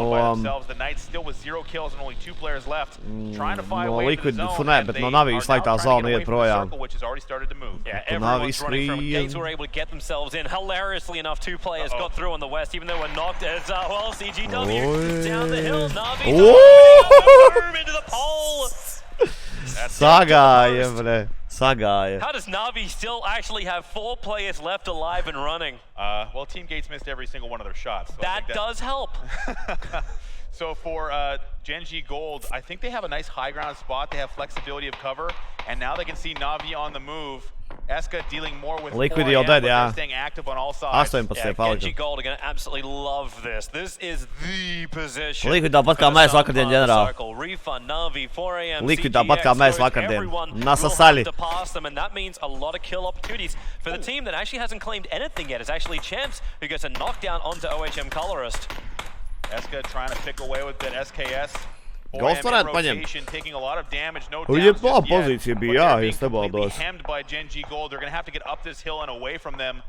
the Knights still with 0 kills and only 2 players left. Trying to find no way Liquid, to the zone, bet no Na'Vi visu laiku tā zona iet projām. Which has already started to move. Yeah, everyone's running from Gates were able to get themselves in. Hilariously enough, 2 players got through on the west, even though we're knocked as well. CGW down the hill. Na'Vi into the pole. Sagāja, bre. Sagāja. How does Na'Vi still actually have 4 players left alive and running? Well, Team Gates missed every single one of their shots. So that does help. So for Genji Gold, I think they have a nice high ground spot. They have flexibility of cover, and now they can see Na'Vi on the move. Eska dealing more with Liquid jau dead, jā. Staying active on all sides. 18 palika. Genji Gold are going to absolutely love this. This is the position. Liquid tāpat kā mēs vakardien, ģenerāli. Refund, Na'Vi, 4 AM, Liquid tāpat kā mēs vakardien. Nasasali. To pass them, and that means a lot of kill opportunities for the team that actually hasn't claimed anything yet. It's actually Champs who gets a knockdown onto OHM Colorist. Eska trying to pick away with that SKS. Ghost varētu paņemt. Taking a lot of damage, no Viņam laba pozīcija bija, jā, ja nebaldos. Hemmed by Genji Gold. They're going to have to get up this hill and away from them.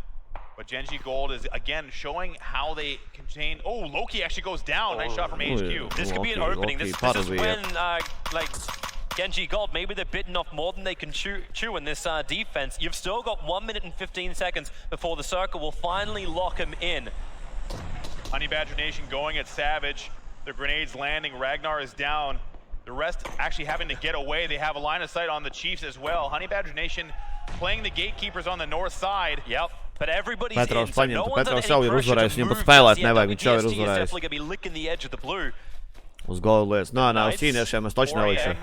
But Genji Gold is again showing how they contain. Oh, Loki actually goes down. Nice shot from HQ. This could be an opening. This is when like Genji Gold, maybe they're bitten off more than they can chew in this defense. You've still got 1 minute and 15 seconds before the circle will finally lock him in. Honey Badger Nation going at Savage. The grenades landing. Ragnar is down. The rest actually having to get away. They have a line of sight on the Chiefs as well. Honey Badger Nation playing the gatekeepers on the north side. Yep. But everybody's Petrovs in, so paņem, no one's Petrovs under jau any ir pressure uzvarējis, to viņam move pat spēlēt just yet. nevajag, viņš jau ir WTSG is uzvarējis. definitely going to be licking the edge of the blue. Uz gola lietas. Nē, uz ķīniešiem es taču nelikšu.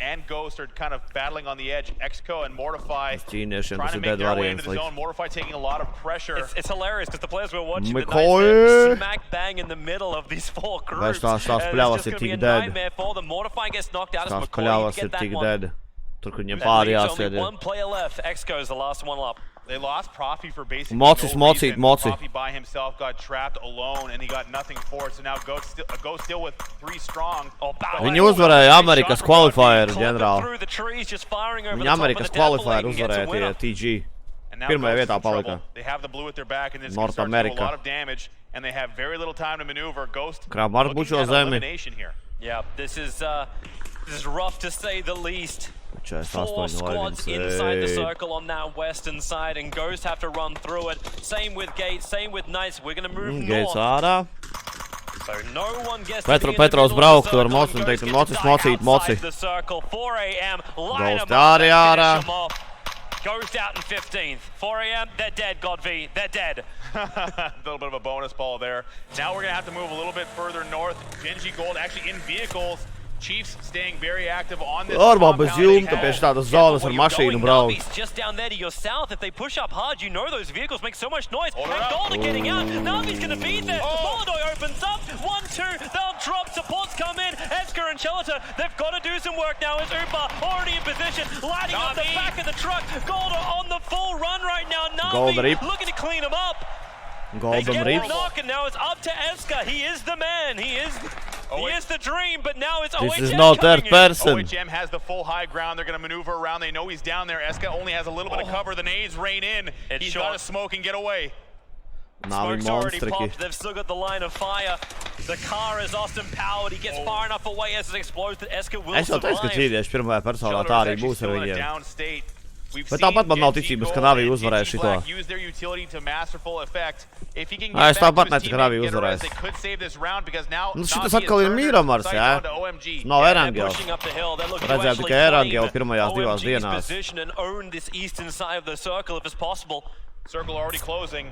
and Ghost are kind of battling on the edge. Exco and Mortify trying Ķīniešiem to make their way into the zone. Mortify taking a lot of pressure. It's hilarious because the players we're watching tonight, they're smack bang in the middle of these four groups. Tās It's pļavas just ir going to be tik a dead. nightmare for them. Mortify gets knocked out as Tās McCoy. pļavas You ir get that tik one. dead. Tur, kur viņiem That pāri leaves only jāsēd. one player left. Exco is the last one up. They lost Profi for basically Mocis, no Moci, reason. Moci. Profi by himself got trapped alone and he got nothing for it. So now Ghost still with 3 strong. Viņi uzvarēja Amerikas qualifieru, ģenerāli. Through the trees, just firing over Viņi the top Amerikas of the devil qualifieru and gets a uzvarēja winner. tie TG. And now Pirmajā Ghost is vietā in trouble. palika. They have the blue at their back and it's North going to start to do a America. lot of damage and they have very little time to maneuver. Ghost Krab var būt looking šo at zemi. elimination here. Yeah, this is rough to say the least. 4 48 squads inside the circle on that western side, and Ghost have to run through it. Same with Gates, same with Knights. We're going to move Gates north. ārā. So no one gets Petros brauk tur, Mocis un teikt, Mocis, Mocīt, Moci. The circle, 4 a.m. Ghost arī ārā. Ghost out in 15th. 4 a.m. They're dead, Godv. They're dead. A little bit of a bonus ball there. Now we're going to have to move a little bit further north. Genji Gold actually in vehicles. Chiefs staying very active on this Normāli bez jumta pie šādas zonas ar mašīnu braukt. Just down there to your south. If they push up hard, you know those vehicles make so much noise. And Gold are getting out. Navi's going to be there. Molodoi opens up. 1-2. They'll drop. Supports come in. Esker and Chelita, they've got to do some work now. As Upa already in position, lighting up the back of the truck. Gold are on the full run right now. Navi looking to clean them up. They get the knock, and now it's up to Esker. He is the man. He is the dream, but now it's OHM. This is not third person. OHM has the full high ground. They're going to maneuver around. They know he's down there. Eska only has a little bit of cover. The nades rain in. He's got to smoke and get away. Smoke's already popped. They've still got the line of fire. The car is Austin powered. He gets far enough away as it explodes that Esker will survive. Es jau teicu, ka cīnīties pirmajā personā tā arī būs ar viņiem. Bet tāpat man nav ticības, ka Navi uzvarēs šito. Es tāpat neticu, ka Navi uzvarēs. Nu šitas atkal ir Mīramars, jā? Nav Erangels. Redzēju tikai Erangelu pirmajās 2 dienās. Circle already closing.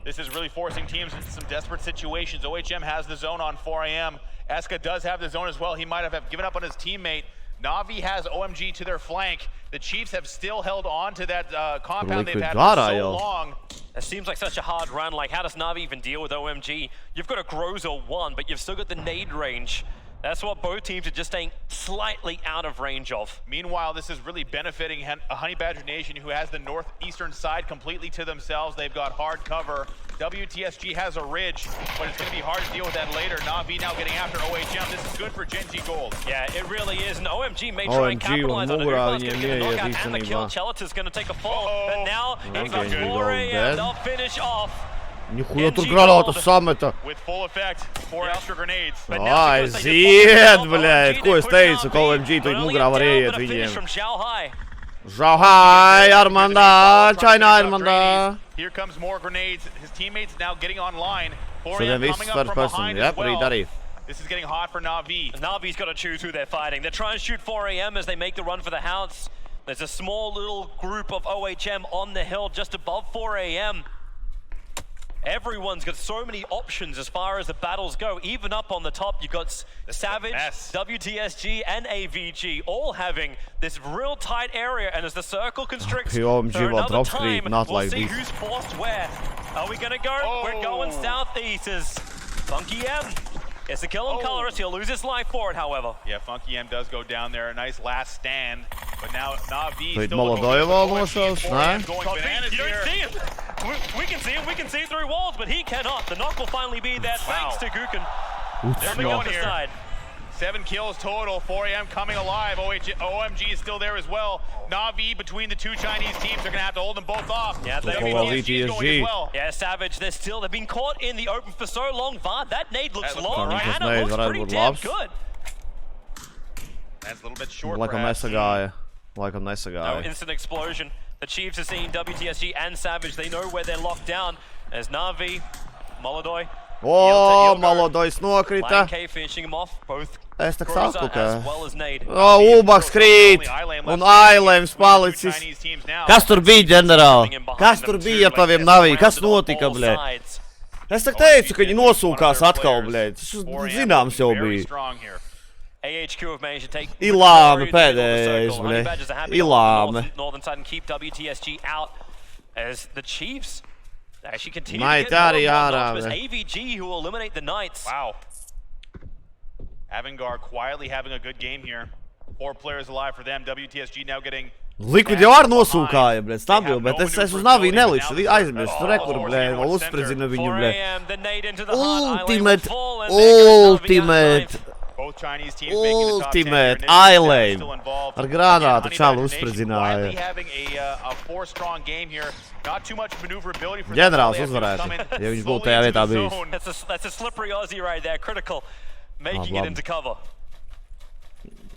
This is really forcing teams into some desperate situations. OHM has the zone on 4 a.m. Eska does have the zone as well. He might have given up on his teammate. Navi has OMG to their flank. The Chiefs have still held on to that compound they've had for so long. It seems like such a hard run. Like, how does Navi even deal with OMG? You've got a Groza 1, but you've still got the nade range. That's what both teams are just staying slightly out of range of. Meanwhile, this is really benefiting a Honey Badger Nation who has the northeastern side completely to themselves. They've got hard cover. WTSG has a ridge, but it's going to be hard to deal with that later. Navi now getting after OHM. This is good for Genji Gold. Yeah, it really is. And OMG may try and capitalize on it. Upa's going to get a knockout and the kill. Chelita's going to take a fall. But now, he's got 4 a.m. They'll finish off. Нихуя tur granātas sameta. With full effect, 4 extra grenades. Ai, zied, bļēd, ko es teicu, ka OMG tu mugurā var ieiet viņiem. Zhao-hai, Armandā, China Armandā. Here comes more grenades. His teammates now getting online. 4 So then a.m. this coming is up first from person, behind yeah, as well. pretty This is getting hot for Navi. Navi's got to choose who they're fighting. They're trying to shoot 4 a.m. as they make the run for the house. There's a small little group of OHM on the hill just above 4 a.m. Everyone's got so many options as far as the battles go. Even up on the top, you've got Savage, WTSG, and AVG all having this real tight area. And as the circle constricts for another time, we'll see who's forced where. Are we going to go? We're going southeast as Funky M. It's a kill on Colorist. He'll lose his life for it, however. Yeah, Funky M does go down there. A nice last stand. But now Navi Wait, still Molodoi almost, going bananas You don't here. see him. We can see him. We can see through walls, but he cannot. The knock will finally be there thanks to Guken. Coming on the side. 7 kills total. 4 a.m. coming alive. OMG is still there as well. Navi between the 2 Chinese teams are going to have to hold them both off. Yeah, WTSG is going as well. Yeah, Savage, they've been caught in the open for so long. Vard, that nade looks long, right? And it looks pretty damn good. That's a little bit short. Like a nesagāja. No instant explosion. The Chiefs are seeing WTSG and Savage. They know where they're locked down. There's Navi, Molodoi. Molodojs nokrita. K finishing him off, both Es tak saku, ka... as well as nade. Ulbaks krīt. Un Ailems palicis. Kas tur bija, ģenerāli? Kas tur bija ar taviem Navi? Kas notika, bļē? Es tak teicu, ka viņi nosūkās atkal, bļē. Tas zināms jau bija. AHQ have managed to take Ilāme pēdējais, bļa. Ilāme. Northern side and keep WTSG out as the Chiefs actually continue Night to get arī ārā, more. It's bļa. AVG who will eliminate the Knights. Wow. Avangar quietly having a good game here. 4 players alive for them. WTSG now getting... Liquid jau ar nosūkāja, bļa, stabili, bet es uz Navī nelikšu, aizmirstu, rekur, bļa, vēl uzspridzina viņu, bļa. Ultimate, Both Chinese teams making the top 10 Ultimate, here. I-lane. Still involved. Ar granātu Again, čalu Honey Badger Nation uzspridzināja. quietly having a 4-strong game here. Not too much maneuverability for them. Ģenerāls They have to uzvarētu, come in ja viņš slowly būtu tajā into vietā the bijis. zone. That's a slippery Aussie right there, critical, making it labi. into cover.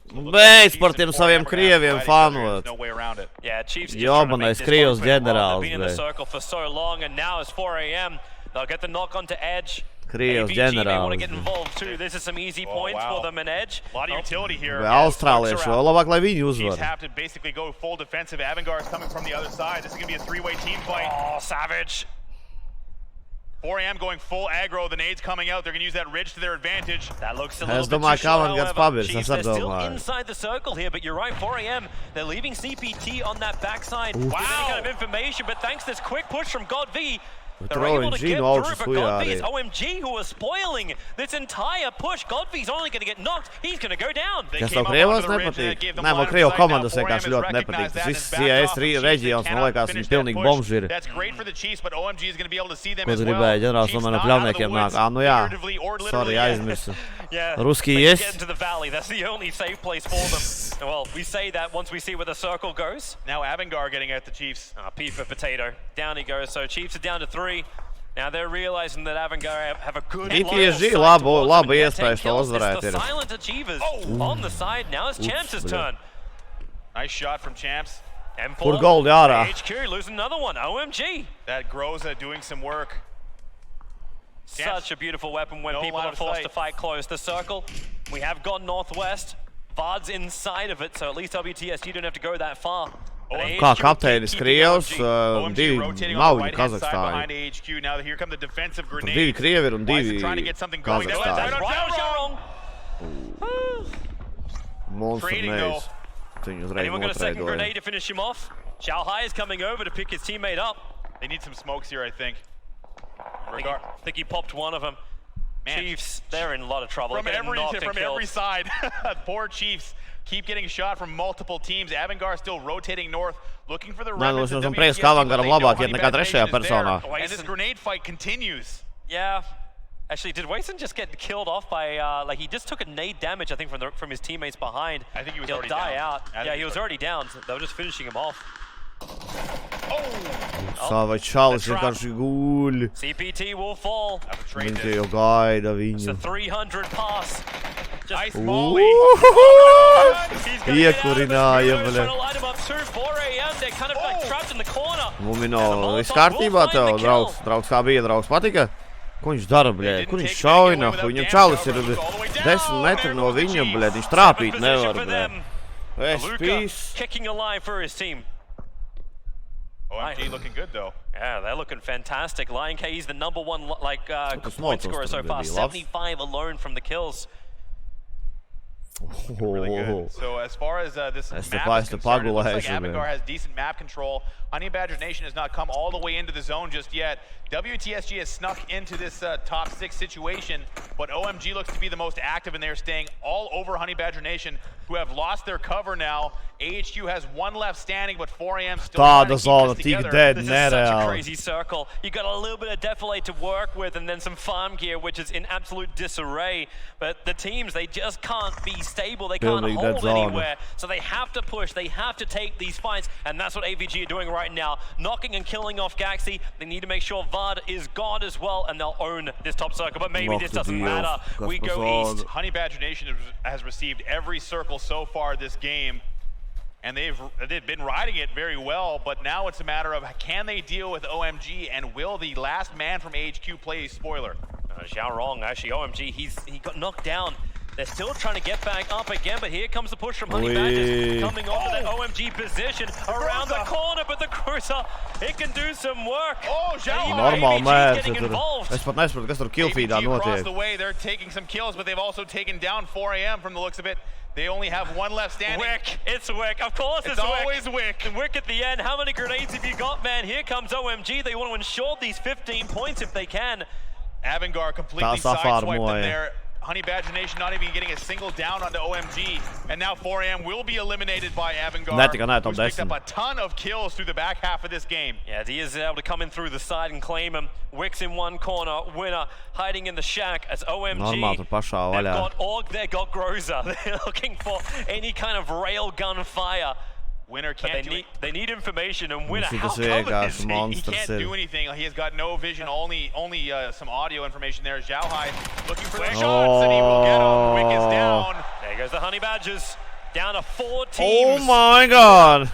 Beidz par tiem saviem krieviem fanot. No way around it. Yeah, Chiefs just trying to make Jobanais this krievs close, but ģenerāls, they've been in the bļa. circle for so long, and now it's 4 a.m. They'll get the knock onto Edge. Krievs AVG may want to ģenerāls. get involved too. This is some easy Oh, points wow. for them in Edge. A lot of utility here. Bļa, Austrālieši, vēl labāk, lai viņi Chiefs uzvar. have to basically go full defensive. Avangar is coming from the other side. This is going to be a 3-way team fight. Oh, savage. 4 a.m. going full aggro. The nades coming out. They're going to use that ridge to their advantage. That looks a Es little bit too domāju, ka short, Avangars however. pabirs, Chiefs, es they're arī still domāju. inside the circle here, but you're right, 4 a.m. They're leaving CPT on that backside with any kind of information, but thanks to this quick push from God V, they're able to OMG get no through, but augšas God V hujā is arī. OMG who are spoiling this entire push. God V's only going to get knocked. He's going to go down. They Kas came tev up Krievos onto the ridge and nepatīk? that gave them Nē, man line of Krievu sight. komandas Now 4M vienkārši has ļoti recognized nepatīk. that Tas and viss backed CIS off. The Chiefs reģions, man cannot liekas, finish viņi that pilnīgi push. bomži ir. That's great for the Chiefs, but OMG is going to be able to see them Ko as tu well. gribēji, ģenerāls, Chiefs no not maniem out of the pļaujniekiem woods, nāk? Nu jā, figuratively or sorry, literally. aizmirsu. Yeah, Ruski they yes. get into the valley. That's the only safe place for them. Well, we say that once we see where the circle goes. Now Avangar getting at the Chiefs. P for potato. Down he goes. So Chiefs are down to 3. Now they're realizing that Avangar have a good line of TTSG sight labu towards them and iespējas they're to 10 kills. uzvarēt It's the ir. silent achievers on the side. Now it's Champs' bļa. turn. Nice shot from Champs. M4. Kur goldi ārā. HQ losing another one. OMG. That Groza doing some work. Such a beautiful weapon when No people line are of forced sight. to fight close. The circle, we have gone northwest. Vard's inside of it, so at least WTSG don't have to go that far. But Kā AHQ kapteinis keep Krievs, keeping OMG. OMG divi rotating on the mauļi right-hand side behind Kazahstāņi. AHQ. Now here come the defensive Tur grenades. divi Krievi ir un Wise divi trying to get something going. That's Kazahstāņi. Right or wrong? Monster Trading, nevis. Viņu uzreiz Anyone got a second notreidoja. grenade to finish him off? Xiaohai is coming over to pick his teammate up. They need some smokes here, I think. I think he popped one of them. Man. Chiefs, they're in a lot of trouble. From Getting knocked and killed. every side. Poor Chiefs keep getting shot from multiple teams. Avangar still rotating north, looking for the Nē, nu remnants es of esmu WTSG, prieks, ka but Avangaram they know labāk iet Honey nekā Badger trešajā Nation is there. personā. And this grenade fight continues. Yeah. Actually, did Wason just get killed off by, like he just took a nade damage, I think, from his teammates behind. I think he was He'll already die down. out. I think Yeah, he he was was already down. So they were just finishing him off. Savai čalis vienkārši guļ. CPT will fall. Viņš te jau gaida It's a viņu. 300 pass. Nice molly. He's gonna get out of it. Iekurināja, Trying bļa. to light him up too. 4 a.m. They're kind of like trapped in the corner. Mumino, viss kārtībā tev, draugs. Draugs kā bija, draugs patika? Ko viņš dara, bļē? Kur viņš šauj, nahu? Viņam čalis ir 10 metri no viņa, bļē. Viņš trāpīt nevar, bļē. Es pīs. Kicking alive for his team. OMG looking good, though. Yeah, they're looking fantastic. Lion K, he's the #1 the small point scorer so toaster, far. baby, loves. 75 alone from the kills. Really good. So as far as this Es te map is paistu concerned, it looks like pagulēšu, Avangar has decent map control. Honey Badger Nation has not come all the way into the zone just yet. WTSG has snuck into this top 6 situation, but OMG looks to be the most active, and they're staying all over Honey Badger Nation, who have lost their cover now. AHQ has 1 left standing, but 4 a.m. still trying to Tāda keep zona this tik together. dead, This is such a nereāli. crazy circle. You got a little bit of defilade to work with and then some farm gear, which is in absolute disarray. But the teams, they just can't be stable. They can't Building that hold zone. anywhere. So they have to push. They have to take these fights. And that's what AVG are doing right now. Knocking and killing off Gaxi. They need to make sure Vard is gone as well, and they'll own this top circle. But maybe Lock this the doesn't deal. matter. We go Gaspazon. east. Honey Badger Nation has received every circle so far this game, and they've been riding it very well, but now it's a matter of can they deal with OMG, and will the last man from HQ play spoiler? Xiao Rong, actually, OMG, he got knocked down They're still trying to get back up again, but here comes the push from Honey Badgers coming onto that OMG position around the corner, but the Cruiser, it can do some work. Oh, Jānis Normāli mērķi tur. Es pat nesaprotu, kas tur killfeedā across notiek. the way, they're taking some kills, but they've also taken down 4 AM from the looks of it. They only have one left standing. Wick, it's Wick. Of course it's Wick. Always Wick. And Wick at the end. How many grenades have you got, man? Here comes OMG. They want to ensure these 15 points if they can. Avangar completely sideswiped them there. Honey Badger Nation not even getting a single down onto OMG. And now 4 AM will be eliminated by Avangar, who's picked up a ton of kills through the back half of this game. Yeah, he is able to come in through the side and claim him. Wick's in one corner, Winner hiding in the shack as OMG. They've got Org, they've got Groza. They're looking for any kind of railgun fire. Winner can't do it. They need information, and Winner, how covered is he? He can't do anything. He has got no vision, only some audio information there. Xiaohai looking for the shots, and he will get him. Wick is down. There goes the Honey Badgers. Down to 4 teams. Oh my god!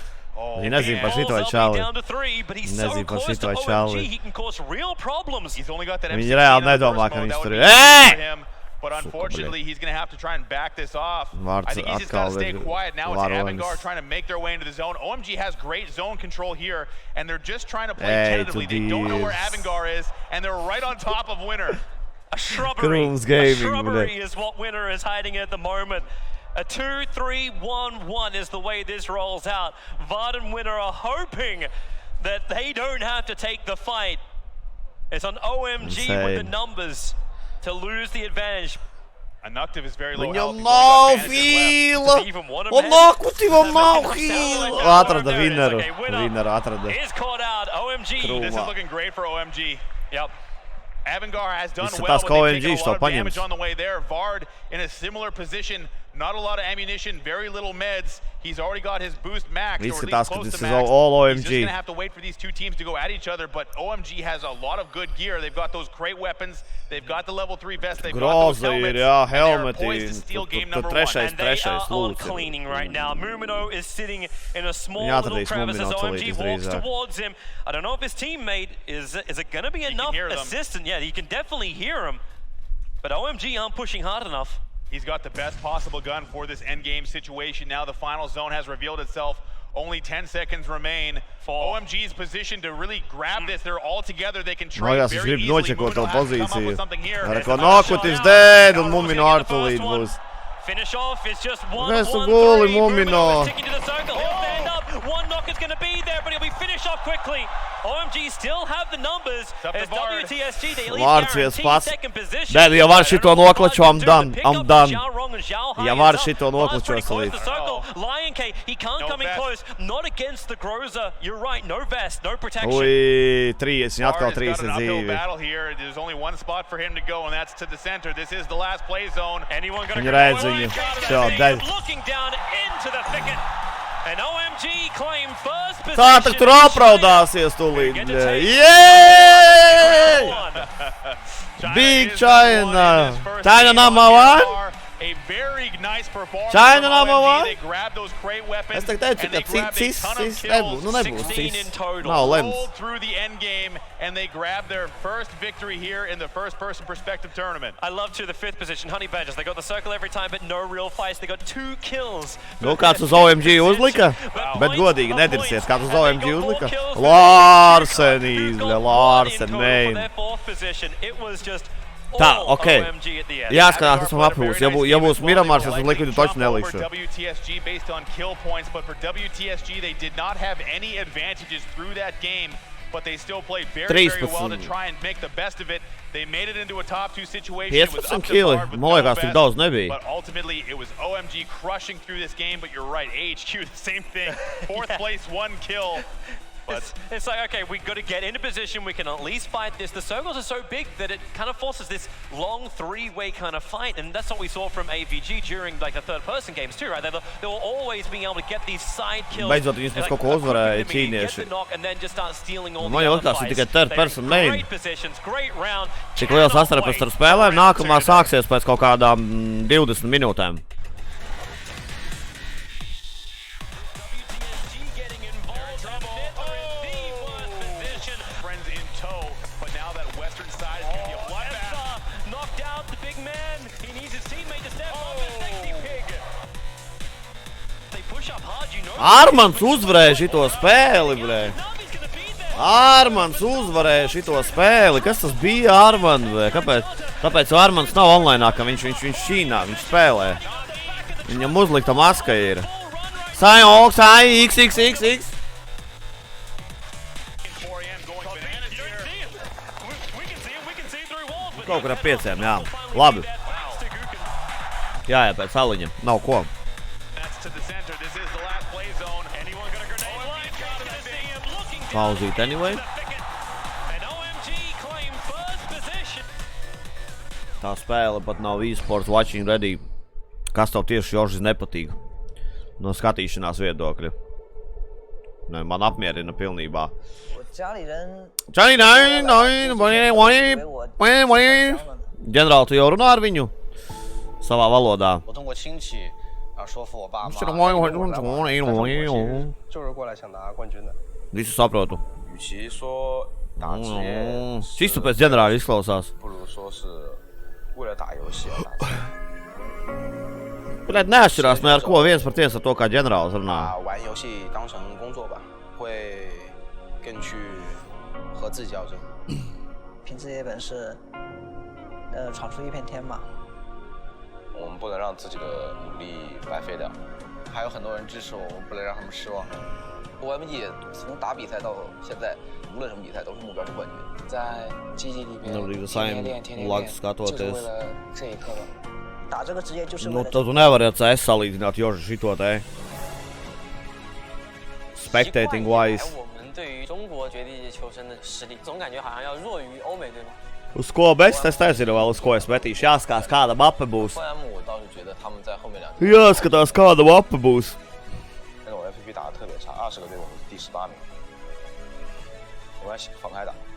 He down to 3, but he's so close to OMG, he can cause real problems. He's only got that Viņi reāli nedomā, ka viņš tur ir. But unfortunately, he's going to have to try and back this off. I think he's just got to stay quiet. Now it's Avangar trying to make their way into the zone. OMG has great zone control here, and they're just trying to play tentatively. They don't know where Avangar is, and they're right on top of Winner. A shrubbery. A shrubbery is what Winner is hiding at the moment. A 2-3-1-1 is the way this rolls out. Vard and Winner are hoping that they don't have to take the fight. It's on OMG with the numbers to lose the advantage. Anuktiv is very low Viņam health. nav heala! Un Nakutīvam nav heala! Atrada Winneru. Winneru atrada. Is caught out. OMG. This is looking great for OMG. Yep. Avangar has done well, but they've taken a lot of damage on the way there. Vard in a similar position. Not a lot of ammunition, very little meds. He's already got his boost maxed, or at least close to max. He's just going to have to wait for these two teams to go at each other, but OMG has a lot of good gear. They've got those great weapons. They've got the level 3 vest. They've got those helmets. And they're poised to steal game number 1. And they are on cleaning right now. Mumino is sitting in a small little crevice as OMG walks towards him. I don't know if his teammate, is it going to be enough assistance? Yeah, he can definitely hear him. But OMG aren't pushing hard enough. He's got the best possible gun for this endgame situation. Now the final zone has revealed itself. Only 10 seconds remain. OMG's position to really grab this. They're all together. They can trade very easily. Mumino has to come up with something here. Nakutis dead un Mumino artulīt būs. Finish off is just 1-1-3. Mumino is sticking to the circle. He'll stand up. One knock is going to be there, but he'll be finished off quickly. OMG still have the numbers. As WTSG, they at least guarantee second position. Dēļ, ja var šito noklaču, I'm done. Ja var šito noklaču salīt. Lion K, he can't come in close. Not against the Groza. You're right, no vest, no protection. Ui, 3, viņi atkal 3 ir dzīvi. Battle here. There's only one spot for him to go, and that's to the center. This is the last play zone. Anyone going to go? Looking down into the thicket. And OMG claim first position. Tā, tak tur apraudāsies tūlīt. Big China. China number 1. A very nice performance. China number 1. They grabbed those great weapons. Es teicu, ka cis nebūs cis. Nav lemts. Through the end game, and they grabbed their first victory here in the first-person perspective tournament. I love to the 5th position, Honey Badgers. They got the circle every time, but no real fights. They got 2 kills. Nu, kāds uz OMG uzlika, bet godīgi nedirsies, kāds uz OMG uzlika. Larsen, Larsen, man. It was just tā, ok. Jāskatās, tas man aprūs. Ja būs Miramars, es uz Liquidu taču nelikšu. WTSG based on kill points, but for WTSG, they did not have any advantages through that game, but they still played very well to try and make the best of it. They made it into a top 2 situation. It was up to Vard with no best, but ultimately it was OMG crushing through this game, but you're right, AHQ, the same thing. 4th place, 1 kill. But it's like, okay, we've got to get into position. We can at least fight this. The circles are so big that it kind of forces this long 3-way kind of fight. And that's what we saw from AVG during like the third-person games too, right? They were always being able to get these side kills. Beidzot, viņus mēs kaut ko uzvarēja ķīnieši. Man jau likās, ka tikai third-person main. Cik liels astarpes starp spēlēm, nākamā sāksies pēc kaut kādām 20 minūtēm. Armans uzvarēja šito spēli, blē. Armans uzvarēja šito spēli. Kas tas bija Arman, blē? Kāpēc Armans nav online, ka viņš Ķīnā, viņš spēlē. Viņam uzlikta maska ir. X. Kaut kur ap 5, jā. Labi. Jā, pēc saliņa. Nav ko. Pauzīt anyway. Tā spēle pat nav e-sports watching ready. Kas tev tieši Jožis nepatīk? No skatīšanās viedokļa. Ne, man apmierina pilnībā. Ģenerāli, tu jau runā ar viņu? Savā valodā. Visu saprotu. Šis tu pēc ģenerāļa izklausās. Bet neatšķirās ne ar ko viens par tiesa ar to, kā ģenerālis runā.我们不能让自己的努力白费掉，还有很多人支持我们，不能让他们失望。OMG 从打比赛到现在，无论什么比赛都是目标是冠军，在积极里边天天练，就是为了这一刻吧。打这个职业就是为了。Nu, tu nevari CS salīdzināt Joži šito te. Spectating wise. 我们对于中国绝地求生的实力，总感觉好像要弱于欧美，对吗？ Uz ko best? Es nezinu vēl, uz ko es metīšu. Jāskatās, kāda mape būs. Jāskatās, kāda mape būs.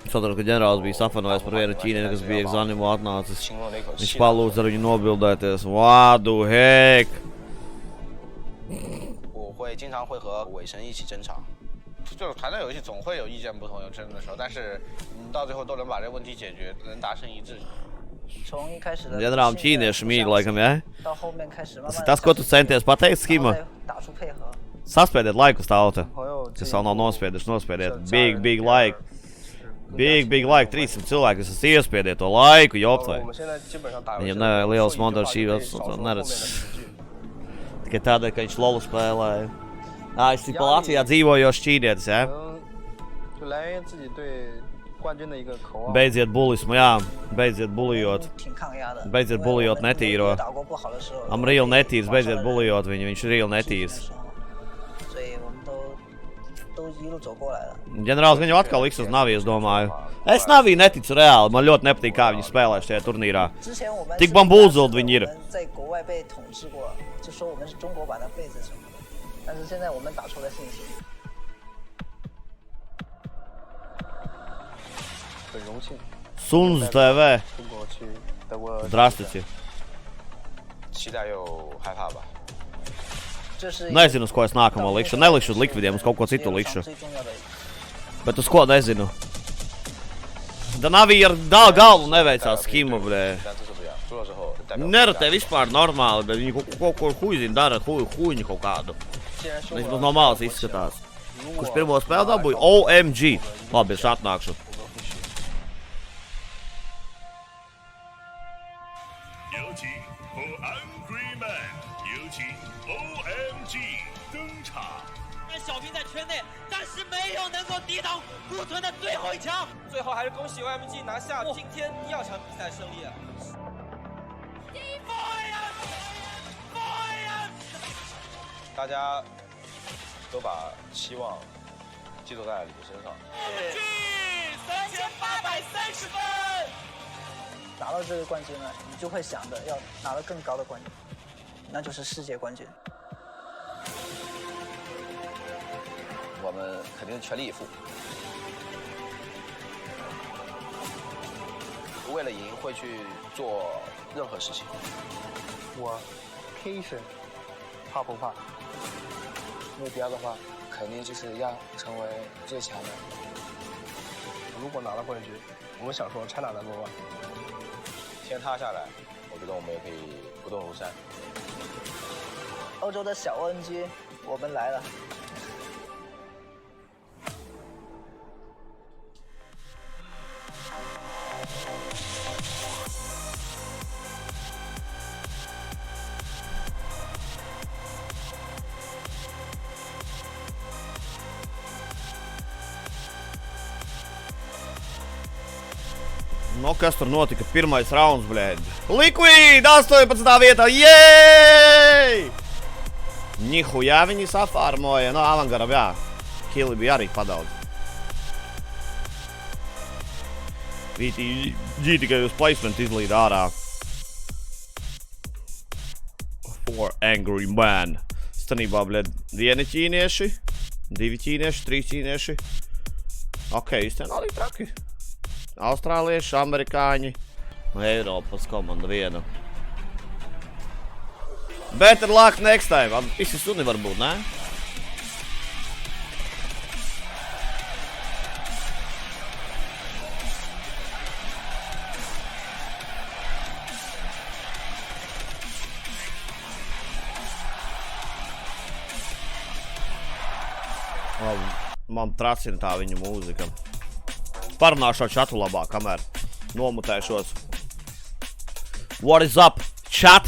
Saprotu, ka ģenerālis bija safanojis par vienu ķīnieti, kas bija Exanimo atnācis. Viņš palūdz ar viņu nobildēties. What the heck? 我会经常会和伟神一起争吵。 就是团队游戏总会有意见不同、有争的时候，但是到最后都能把这个问题解决，能达成一致。从一开始的 ģenerālim ķīnieši mīg, laikam, jā? 到后面开始慢慢 Tas, ko tu centies pateikt, Skima? 打出配合。 Saspiediet laiku uz tauta. Kas vēl nav nospieduši, nospiediet. Big like. Big like. 300 cilvēki, kas iespiediet to laiku, joptvai. Viņam nevajag liels montāžs šī neredz. Tikai tādēļ, ka viņš lolu spēlēja. Viņš ir Latvijā dzīvojošs ķīnietis, jā? Beidziet bulismu, jā. Beidziet bulijot. Beidziet bulijot netīro. Real netīrs, beidziet bulijot viņu. Viņš ir real netīrs. Ģenerālis gan jau atkal liks uz Naviju, es domāju. Es Naviju neticu reāli. Man ļoti nepatīk, kā viņi spēlē šajā turnīrā. Tik bambūzuldi viņi ir. 但是现在我们打出了信心。很荣幸。UldonsTV。Здравствуйте。期待又害怕吧。Nezinu, uz ko es nākamo likšu. Nelikšu uz likvidiem, uz kaut ko citu likšu. Bet uz ko nezinu. Da Navija ar galvu neveicās Skimu, blē. Nerotē vispār normāli, bet viņi kaut ko huizinu dara, huiņu kaut kādu. Vismaz no malas izskatās. Kurš pirmo spēli dabūja? OMG. Labi, es atnākšu.小兵在圈内，但是没有能够抵挡顾存的最后一枪。最后还是恭喜 OMG 拿下今天第2场比赛胜利。大家都把期望寄托在你的身上。3830分，拿到这个冠军了，你就会想着要拿到更高的冠军，那就是世界冠军。我们肯定是全力以赴，为了赢会去做任何事情。我 Cation 怕不怕？目标的话，肯定就是要成为最强的。如果拿了冠军，我们想说 China number one。天塌下来，我觉得我们也可以不动如山。欧洲的小 ONG 我们来了。 Nu, kas tur notika? Pirmais rauns, blēd. Liquid! 18. vietā! Jēj! Nihujā viņi safārmoja. No, avangaram, jā. Kili bija arī padaudz. Vītī tikai uz placement izlīd ārā. 4 angry man. Stanībā, blēd, 1 ķīnieši, 2 ķīnieši, 3 ķīnieši. Ok, īstenībā nav arī traki. Austrālieši, amerikāņi, Eiropas komanda viena. Better luck next time. Visi suni var būt, ne? Man tracina tā viņu mūzika. Parunāšu ar čatu labāk, kamēr nomutēšos. What is up, chat?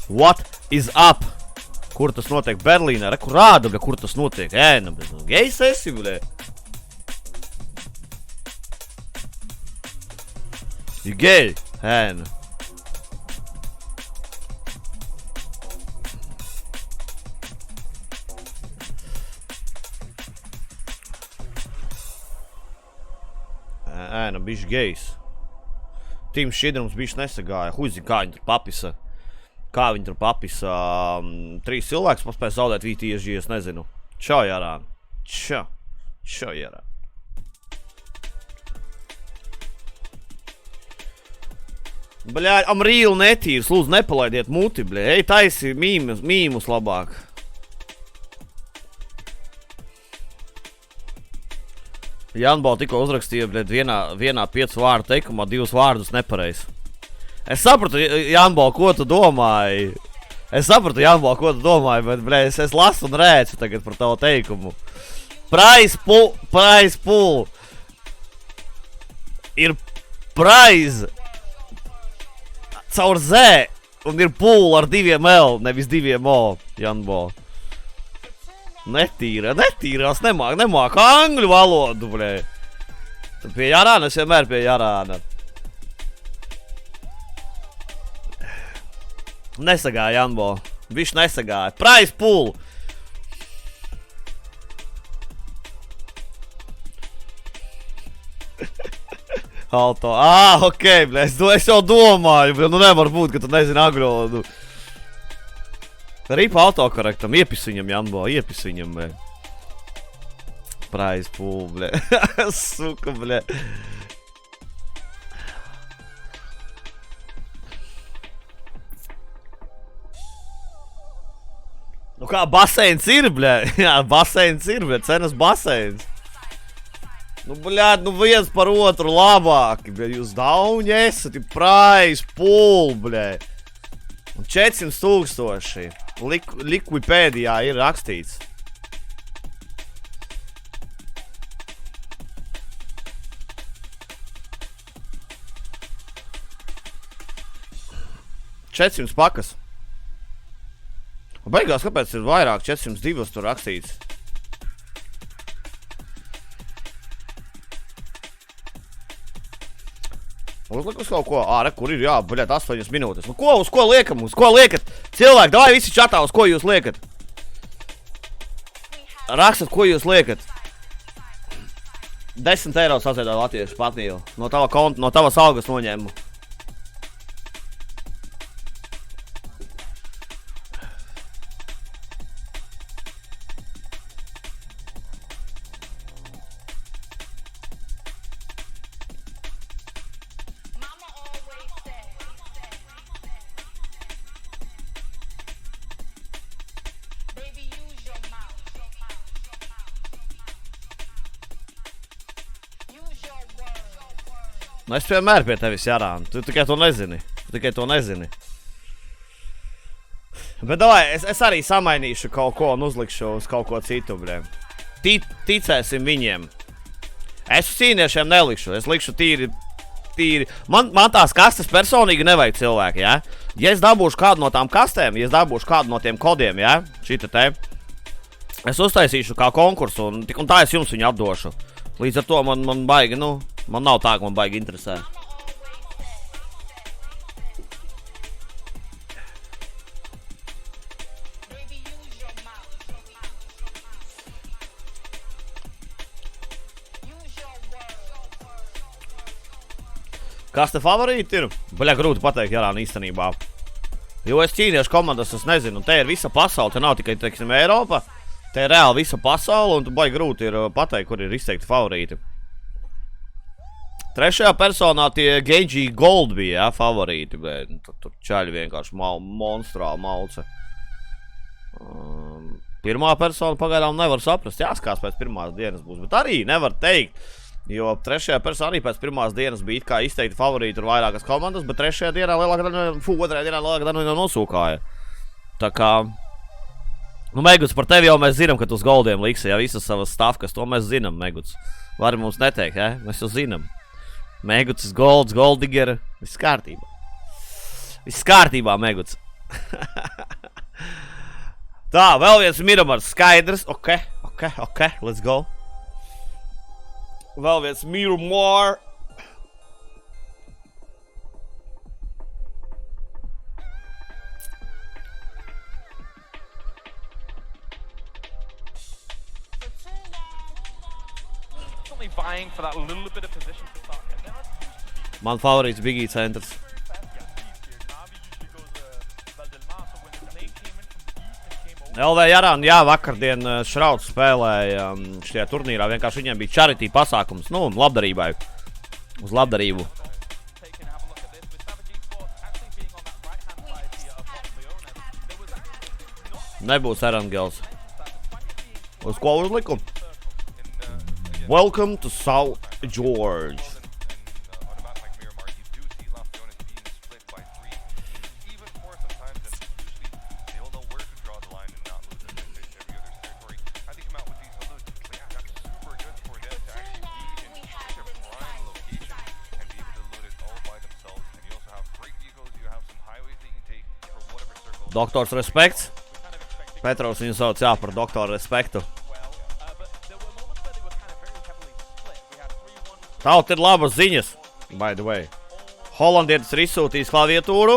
What is up? Kur tas notiek Berlīnē? Reku rāda, kur tas notiek? Nu, gejs esi, bļē. You gay? Nu. Nu, bišķi gejs. Tīms šķidrums bišķi nesagāja. Huzi, kā viņi tur papisa. Kā viņi tur papisa. 3 cilvēkus paspēja zaudēt vītieži, es nezinu. Čau, Jārān. Čau, Jārān. Bļā, Amrīli netīrs. Lūdzu, nepalaidiet muti, bļā. Ej, taisi mīmus labāk. Janbal tikko uzrakstīja, bļed, vienā 5 vārdu teikumā 2 vārdus nepareiz. Es sapratu, Janbal, ko tu domāji. Bet, bļed, es lasu un rēcu tagad par tavu teikumu. Price pool. Ir prize caur Z un ir pool ar 2 L, nevis 2 O, Janbal. Netīrās, nemāk angļu valodu, blē. Tad pie Jārāna, es vienmēr pie Jārāna. Nesagāja, Janbo. Viņš nesagāja. Price pool. Alto. Ok, blē, es jau domāju, blē, nu nevar būt, ka tu nezini angļu valodu. Ripa autokorektam, iepis viņam, Janbo, iepis viņam, bļē. Price pool, bļē. Suka, bļē. Nu kā, baseins ir, bļē. Jā, baseins ir, bļē, cenas baseins. Nu, bļē, nu viens par otru labāki, bļē. Jūs dauņi esat, price pool, bļē. Un 400,000. Likvipēdijā ir rakstīts. $400 pakas. Beigās, kāpēc ir vairāk 402 tur rakstīts? Uzlikus kaut ko? Re, kur ir? Jā, bļēt, 8 minūtes. Nu, ko, uz ko liekam? Uz ko liekat? Cilvēki, davai visi čatā, uz ko jūs liekat? Rakstat, ko jūs liekat? 10 eiro saziedā latviešu patnīlu. No tava konta, no tavas algas noņēmu. Nu, es vienmēr pie tevis, Jārān. Tu tikai to nezini. Bet davai, es arī samainīšu kaut ko un uzlikšu uz kaut ko citu, bļē. Ticēsim viņiem. Es uz cīniešiem nelikšu, es likšu tīri. Man tās kastes personīgi nevajag cilvēki, ja? Ja es dabūšu kādu no tām kastēm, ja es dabūšu kādu no tiem kodiem, ja? Šita te. Es uztaisīšu kā konkursu un tā es jums viņu atdošu. Līdz ar to man baigi, man nav tā, ka man baigi interesē. Kas te favorīti ir? Baļā grūti pateikt, Jārāna, īstenībā. Jo es ķīniešu komandas, es nezinu, te ir visa pasaule, te nav tikai, teiksim, Eiropa. Te ir reāli visa pasaule, un tu baigi grūti ir pateikt, kur ir izteikti favorīti. Trešajā personā tie Geji Gold bija, ja, favorīti, bet tur čaļi vienkārši monstruāli malce. Pirmā persona pagaidām nevar saprast, jāskās pēc pirmās dienas būs, bet arī nevar teikt. Jo trešajā personā arī pēc pirmās dienas bija kā izteikti favorīti un vairākas komandas, bet trešajā dienā otrajā dienā lielākā daļa no nosūkāja. Tā kā, Meguts, par tevi jau mēs zinām, ka tu uz goldiem liksi, ja, visas savas stafkas, to mēs zinām, Meguts. Vari mums neteikt, ja, mēs jau zinām. Meguts, golds, goldigera, viss kārtībā. Viss kārtībā, Meguts. Tā, vēl viens Miramars skaidrs, ok, let's go. Vēl viens Miramar. Man favorīts Biggie centrs. LV Jārāna, jā, vakardien Šrauds spēlēja šajā turnīrā, vienkārši viņiem bija charity pasākums, labdarībai, uz labdarību. Nebūs Erangels. Uz ko uzliku? Welcome to South George. Doktors Respekts. Petrovs viņu sauc, jā, par doktoru Respektu. Taut ir labas ziņas, by the way. Holandietis ir izsūtījis klaviatūru.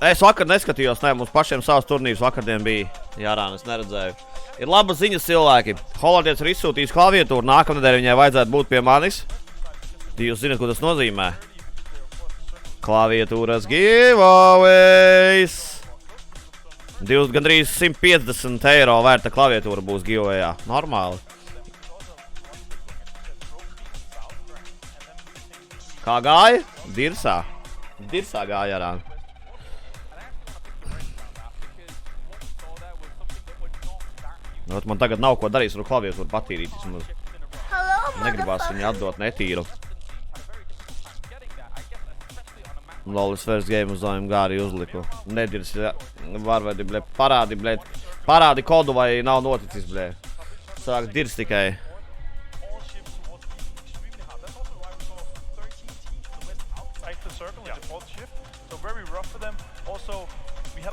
Es vakar neskatījos, mums pašiem savas turnīrus vakardien bija. Jārāna, es neredzēju. Ir labas ziņas, cilvēki. Holandietis ir izsūtījis klaviatūru, nākamnedēļ viņai vajadzētu būt pie manis. Jūs zināt, ko tas nozīmē. Klaviatūras giveaways. Gandrīz 150 eiro vērta klaviatūra būs giveawayā. Normāli. Kā gāja? Dirsā. Dirsā gāja arā. Man tagad nav ko darīt, ar klaviatūru patīrīt. Negribās viņu atdot netīru. Lolis first game uz OMG arī uzliku. Nedirs, varvedi, blē, parādi kodu vai nav noticis, blē. Sāk dirs tikai.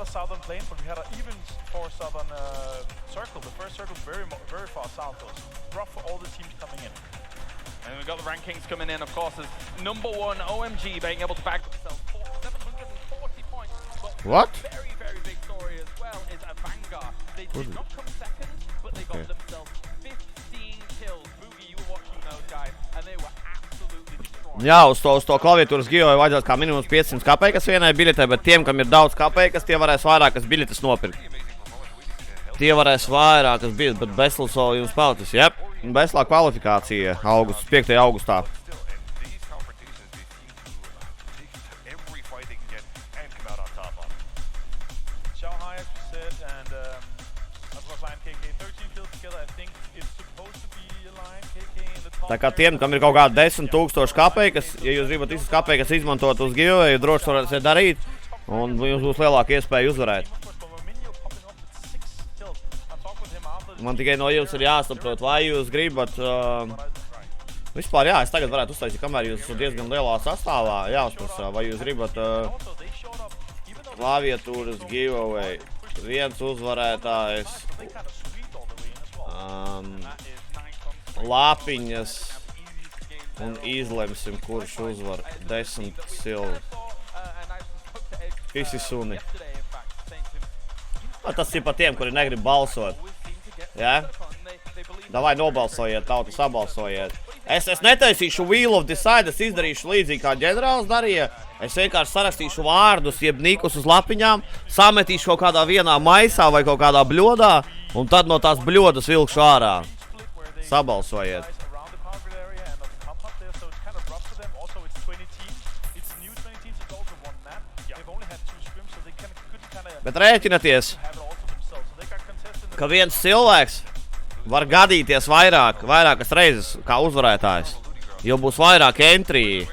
Southern plane, but we had an even for southern circle. The first circle very far south, though. Rough for all the teams coming in. And we've got the rankings coming in, of course, as number one OMG being able to bag themselves 740 points. But what? Very, very big story as well is a Vanguard. They did not come second, but they got themselves 15 kills. Boogie, you were watching those guys, and they were absolutely destroyed. Jā, uz to klaviatūras giveaway vajadzētu kā minimums 500 kapeikas vienai biļetē, bet tiem, kam ir daudz kapeikas, tie varēs vairākas biļetes nopirkt. Tie varēs vairākas biļetes, bet Besluso jums palicis, jeb. Beslā kvalifikācija 5. augustā. Tā kā tiem, kam ir kaut kādi 10 000 kapeikas, ja jūs gribat visas kapeikas izmantot uz giveaway, droši varēsiet darīt. Un jums būs lielāka iespēja uzvarēt. Man tikai no jums ir jāsaprot, vai jūs gribat... Vispār, jā, es tagad varētu uztaisīt, kamēr jūs diezgan lielā sastāvā jāuzprasā, vai jūs gribat klaviatūras giveaway, viens uzvarētājs, lapiņas un izlemsim, kurš uzvar 10 silvas. Visi suni. Tas ir pa tiem, kuri negrib balsot. Ja? Davai nobalsojiet, tauta sabalsojiet. Es netaisīšu Wheel of Decide, es izdarīšu līdzīgi kā ģenerāls darīja. Es vienkārši sarakstīšu vārdus, jeb nikus uz lapiņām, sametīšu kaut kādā vienā maisā vai kaut kādā bļodā, un tad no tās bļodas vilkšu ārā. Sabalsojiet. Bet rēķinaties, ka viens cilvēks var gadīties vairākas reizes kā uzvarētājs, jo būs vairāk entry.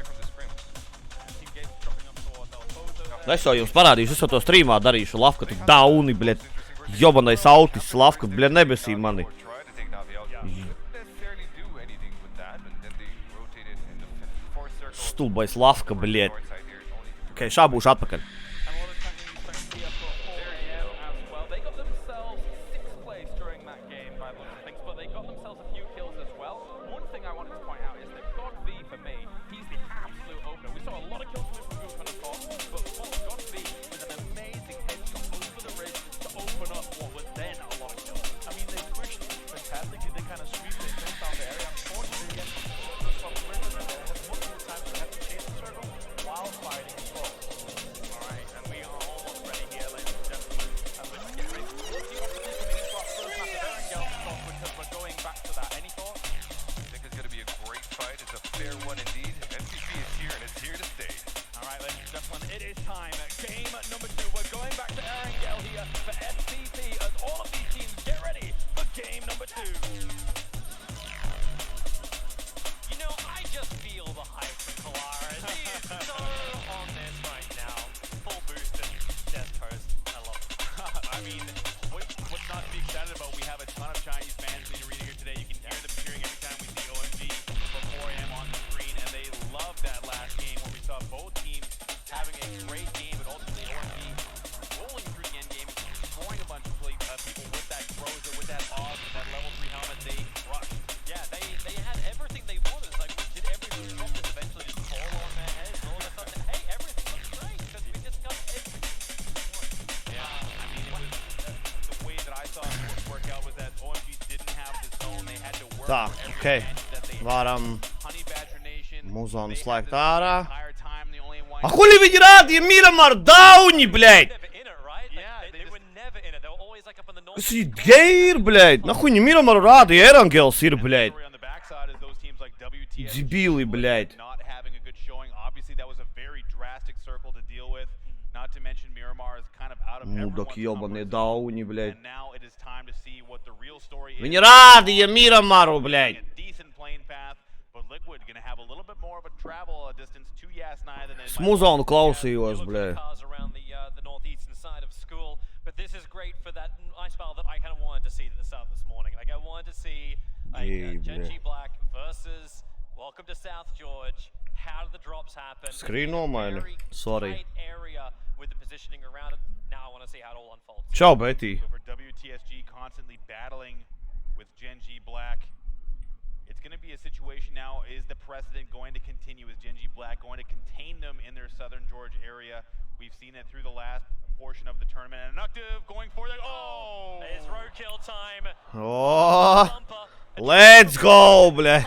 Es jau jums parādīšu, es jau to streamā darīšu, Lavka, tu dauni, bļet, jobanais autis, Lavka, bļet, nebesī mani. Stulbais Lavka, bļet. Ok, šā būšu atpakaļ. Tā, ok. Varam muzonu slēgt ārā. Хули viņi rādīja Miramaru dauņi, bļeit! Es ir geir, bļeit! Nahuj viņi Miramaru rādīja, Erangels ir, bļeit! Debili, bļeit! Mudaki jobanie dauņi, bļeit! Viņi rādīja Miramaru, bļeit! Es muzonu klausījos, bļeit! Screen nomaini. Sorry. Čau, Betī. It's going to be a situation now, is the precedent going to continue? Is Gen G Black going to contain them in their southern Georgia area? We've seen it through the last portion of the tournament. And Nuctive going for the... Oh! It's roadkill time. Oh! Let's go, bля! I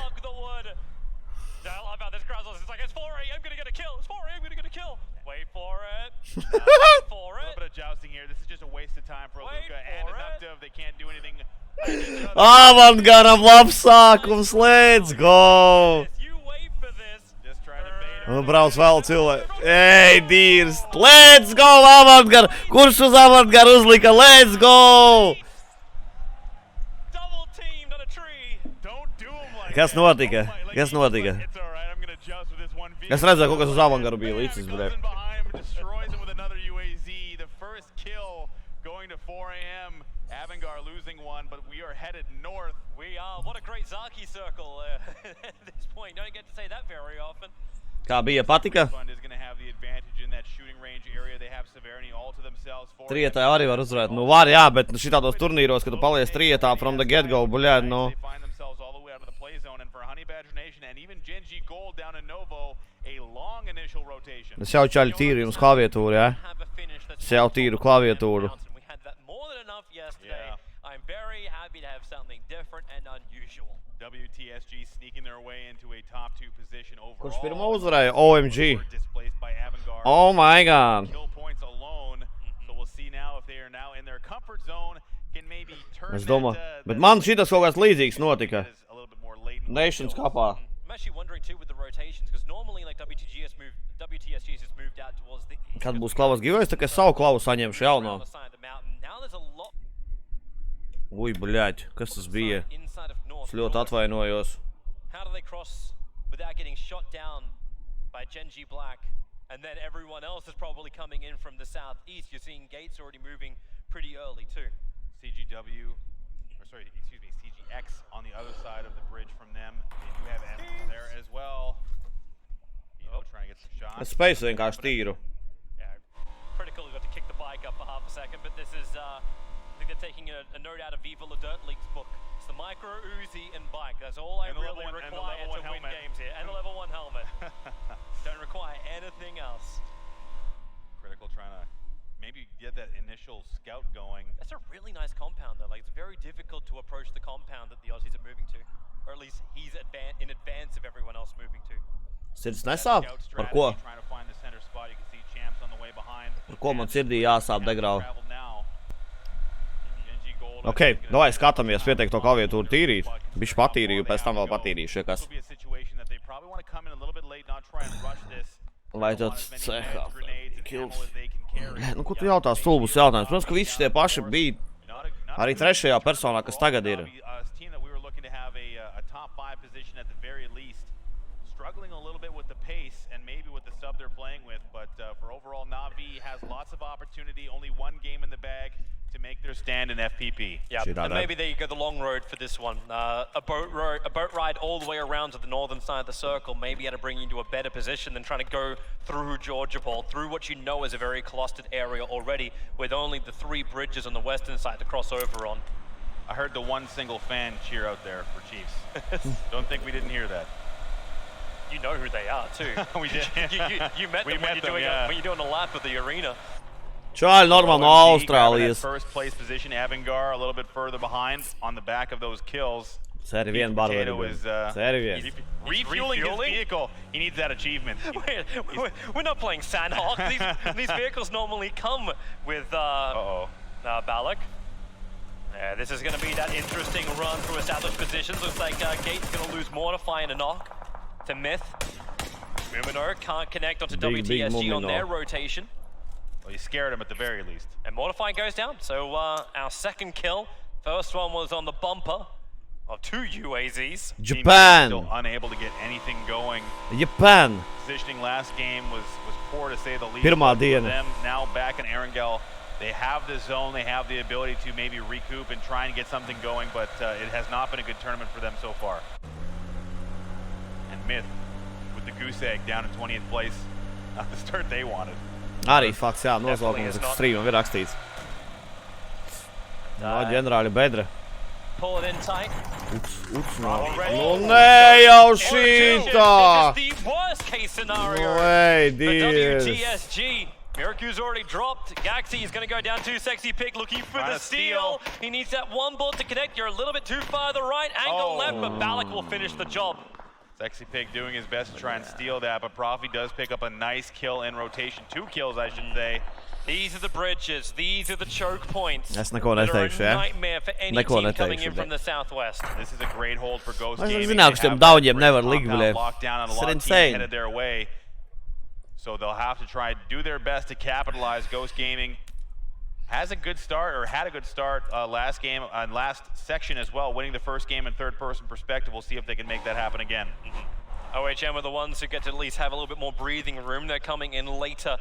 love how this crowd is like, it's 4A, I'm going to get a kill. It's 4A, I'm going to get a kill. Wait for it. Wait for it. A little bit of jousting here. This is just a waste of time for Luka and Nuctive. They can't do anything. Avantgaram labs sākums, let's go! Un brauc vēl cilvēki. Ej, dīrs! Let's go, Avantgar! Kurš uz Avantgar uzlika? Let's go! Kas notika? Kas notika? Es redzēju, kaut kas uz Avantgaru bija līdzis, bļē. to 4 a.m. Avangar losing one, but we are headed north. We are. What a great Zaki circle at this point. Don't get to say that very often. Kā bija, patika? Trietai arī var uzvarēt. Nu var, jā, bet šitādos turnīros, kad tu paliec trietā from the get-go, buļēd, nu. Es jau čaļu tīru jums klavietūru, jā? Es jau tīru klavietūru. I'm very happy to have something different and unusual. WTSG sneaking their way into a top 2 position overall. Kurš pirmo uzvarēja? OMG. Oh my god. Kill points alone. So we'll see now if they are now in their comfort zone. Can maybe turn Es domāju, bet man šitas kaut kāds līdzīgs notika. Nations Kopā. I'm actually wondering too with the rotations because normally like WTSG has moved out towards the Kad būs klavas givējs, tā kā savu klavu saņemšu jauno. Now there's a lot. Ui, bļaļ, kas tas bija? Es ļoti atvainojos. How do they cross without getting shot down by Genji Black? And then everyone else is probably coming in from the southeast. You're seeing gates already moving pretty early too. CGX on the other side of the bridge from them. They do have enemies there as well. Trying to get some shots. Es spēju vienkārši tīru. Yeah, critical. Got to kick the bike up for half a second, but this is I think they're taking a note out of Viva La Dirt League's book. It's the micro Uzi and bike. That's all I really require to win games here. And the level 1 helmet. Don't require anything else. Critical trying to maybe get that initial scout going. That's a really nice compound though. Like it's very difficult to approach the compound that the Aussies are moving to. Or at least he's in advance of everyone else moving to. Sirds nesāp? Par ko? Par ko man sirdī jāsāp degrauj? Ok, davai skatāmies, pietiek to klavietūru tīrīt. Bišķi patīrīju, pēc tam vēl patīrīšu, kas. Lai tāds cehā. Kils. Nu, ko tu jautā stulbus jautājums? Protams, ka visi tie paši bija arī trešajā personā, kas tagad ir. Struggling a little bit with the pace and maybe with the sub they're playing with, but for overall, Na'Vi has lots of opportunity, only one game in the bag to make their stand in FPP. Yeah, and maybe there you go, the long road for this one. A boat ride all the way around to the northern side of the circle, maybe to bring you into a better position than trying to go through Georgia Ball, through what you know is a very clustered area already, with only the 3 bridges on the western side to cross over on. I heard the one single fan cheer out there for Chiefs. Don't think we didn't hear that. You know who they are too. We did. you met them when you're doing a lap of the arena. Čāļi normāli no Austrālijas. First place position, Avangar a little bit further behind on the back of those kills. Seri vien barveri. Seri vien. Refueling his vehicle. He needs that achievement. We're not playing Sandhawk. These vehicles normally come with Balak. Yeah, this is going to be that interesting run through established positions. Looks like Gate's going to lose Mortify and a knock to Myth. Mumino can't connect onto WTSG on their rotation. Well, he scared him at the very least. And Mortify goes down. So our second kill. First one was on the bumper of 2 UAZs. Japan. Still unable to get anything going. Japan. Positioning last game was poor to say the least. Pirmā Diena. Them now back in Erangel. They have the zone, they have the ability to maybe recoup and try and get something going, but it has not been a good tournament for them so far. And Myth with the goose egg down in 20th place. Not the start they wanted. Arī fakts, jā, nosaukums streamam ir rakstīts. No, ģenerāļa bedra. Pull it in tight. Ups, no. Nu, nē, jau šītā! This is the worst case scenario No way, for WTSG. Miracu's already dropped. Gaxi is going to go down to Sexy Pig looking for the steal. He needs that one bullet to connect. You're a little bit too far to the right, angle left, but Balak will finish the job. Sexy Pig doing his best to try and steal that, but Profi does pick up a nice kill in rotation. 2 kills, I should say. These are the bridges. These are the choke points. Es neko neteikšu, ja? Nightmare for any team coming in from the southwest. This is a great hold for Ghost Gaming. Es zināju, ka šiem dauņiem nevar likt, bļē. Tas ir insane. Headed their way. So they'll have to try to do their best to capitalize. Ghost Gaming has a good start, or had a good start last game, last section as well, winning the first game in third-person perspective. We'll see if they can make that happen again. OHM are the ones who get to at least have a little bit more breathing room. They're coming in later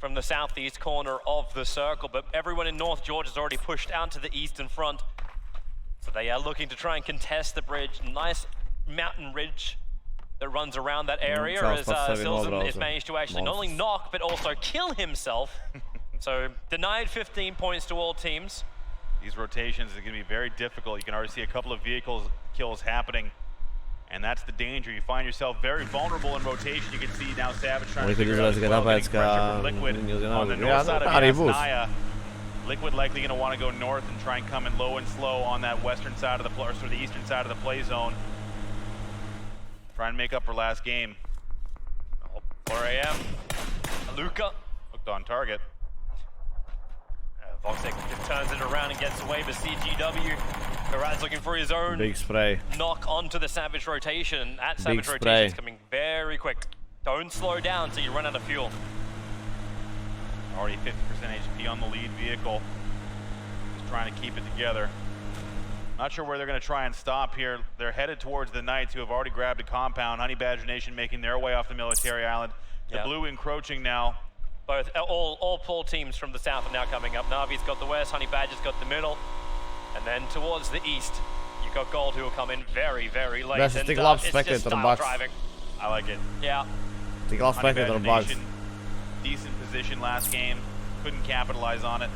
from the southeast corner of the circle, but everyone in North Georgia has already pushed out to the eastern front. So they are looking to try and contest the bridge. Nice mountain ridge that runs around that area as Silzen is managed to actually not only knock, but also kill himself. So denied 15 points to all teams. These rotations are going to be very difficult. You can already see a couple of vehicles kills happening. And that's the danger. You find yourself very vulnerable in rotation. You can see now Savage trying to figure out as well, getting pressure from Liquid on the north side of Naya. Liquid likely going to want to go north and try and come in low and slow on that western side of the play, or the eastern side of the play zone. Try and make up for last game. 4 a.m. Luca hooked on target. Voxic turns it around and gets away, but CGW, Karad's looking for his own big spray knock onto the Savage rotation. That Savage rotation is coming very quick. Don't slow down till you run out of fuel. Already 50% HP on the lead vehicle. Just trying to keep it together. Not sure where they're going to try and stop here. They're headed towards the Knights, who have already grabbed a compound. Honey Badger Nation making their way off the military island. The blue encroaching now. Both, all 4 teams from the south are now coming up. Navi's got the west, Honey Badger's got the middle. And then towards the east, you've got Gold, who will come in very, very late. Best stick love spectator box. I like it. Yeah. Stick love spectator box. Decent position last game. Couldn't capitalize on it.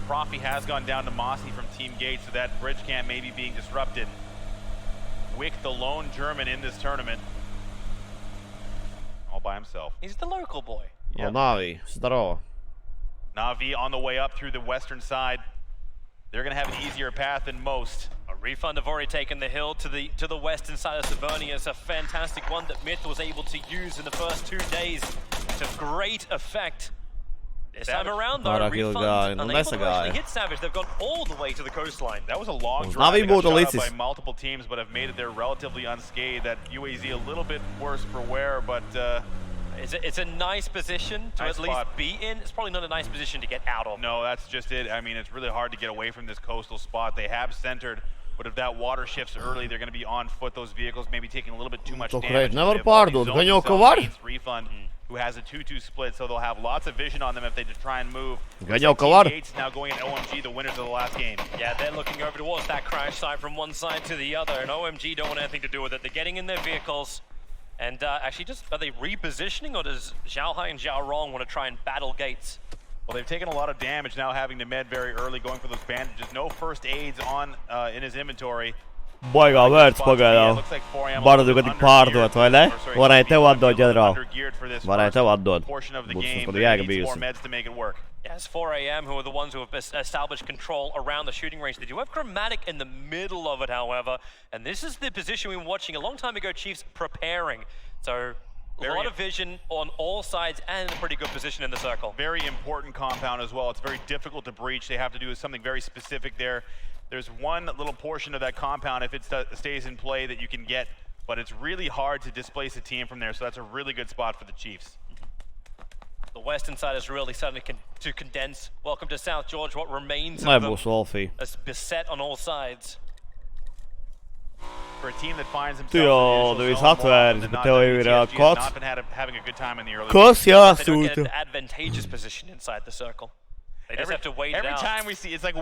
Profi has gone down to Mossy from Team Gate, so that bridge camp may be being disrupted. Wick, the lone German in this tournament. All by himself. He's the local boy. Yeah. Navi, здорово. Navi on the way up through the western side. They're going to have an easier path than most. A Refund have already taken the hill to the western side of Severnia. It's a fantastic one that Myth was able to use in the first 2 days to great effect. This time around, though, Refund unable to actually hit Savage. They've gone all the way to the coastline. That was a long drive. They got shot by multiple teams, but have made it there relatively unscathed. That UAZ a little bit worse for wear, but it's a nice position to at least be in. It's probably not a nice position to get out of. No, that's just it. I mean, it's really hard to get away from this coastal spot. They have centered, but if that water shifts early, they're going to be on foot. Those vehicles maybe taking a little bit too much damage. Refund, who has a 2-2 split, so they'll have lots of vision on them if they just try and move. Gates now going at OMG, the winners of the last game. Yeah, they're looking over towards that crash site from one side to the other, and OMG don't want anything to do with it. They're getting in their vehicles. And actually, are they repositioning, or does Zhao Hai and Zhao Rong want to try and battle Gates? Well, they've taken a lot of damage now, having to med very early, going for those bandages. No first aids on in his inventory. Boiga vērts pagaidām. Varu tu gadi pārdot, vai ne? Varēja tev atdot, ģenerāl. Varēja tev atdot. Būs mums pat jēga bijusi. Yes, 4 a.m. who are the ones who have established control around the shooting range. They do have Chromatic in the middle of it, however. And this is the position we were watching a long time ago, Chiefs preparing. So a lot of vision on all sides and a pretty good position in the circle. Very important compound as well. It's very difficult to breach. They have to do something very specific there. There's one little portion of that compound, if it stays in play, that you can get, but it's really hard to displace a team from there, so that's a really good spot for the Chiefs. The western side is really starting to condense. Welcome to South George, what remains of them is beset on all sides. For a team that finds themselves in having a good time in the early They're in an advantageous position inside the circle. They just have to wait it out. Every time we see, it's like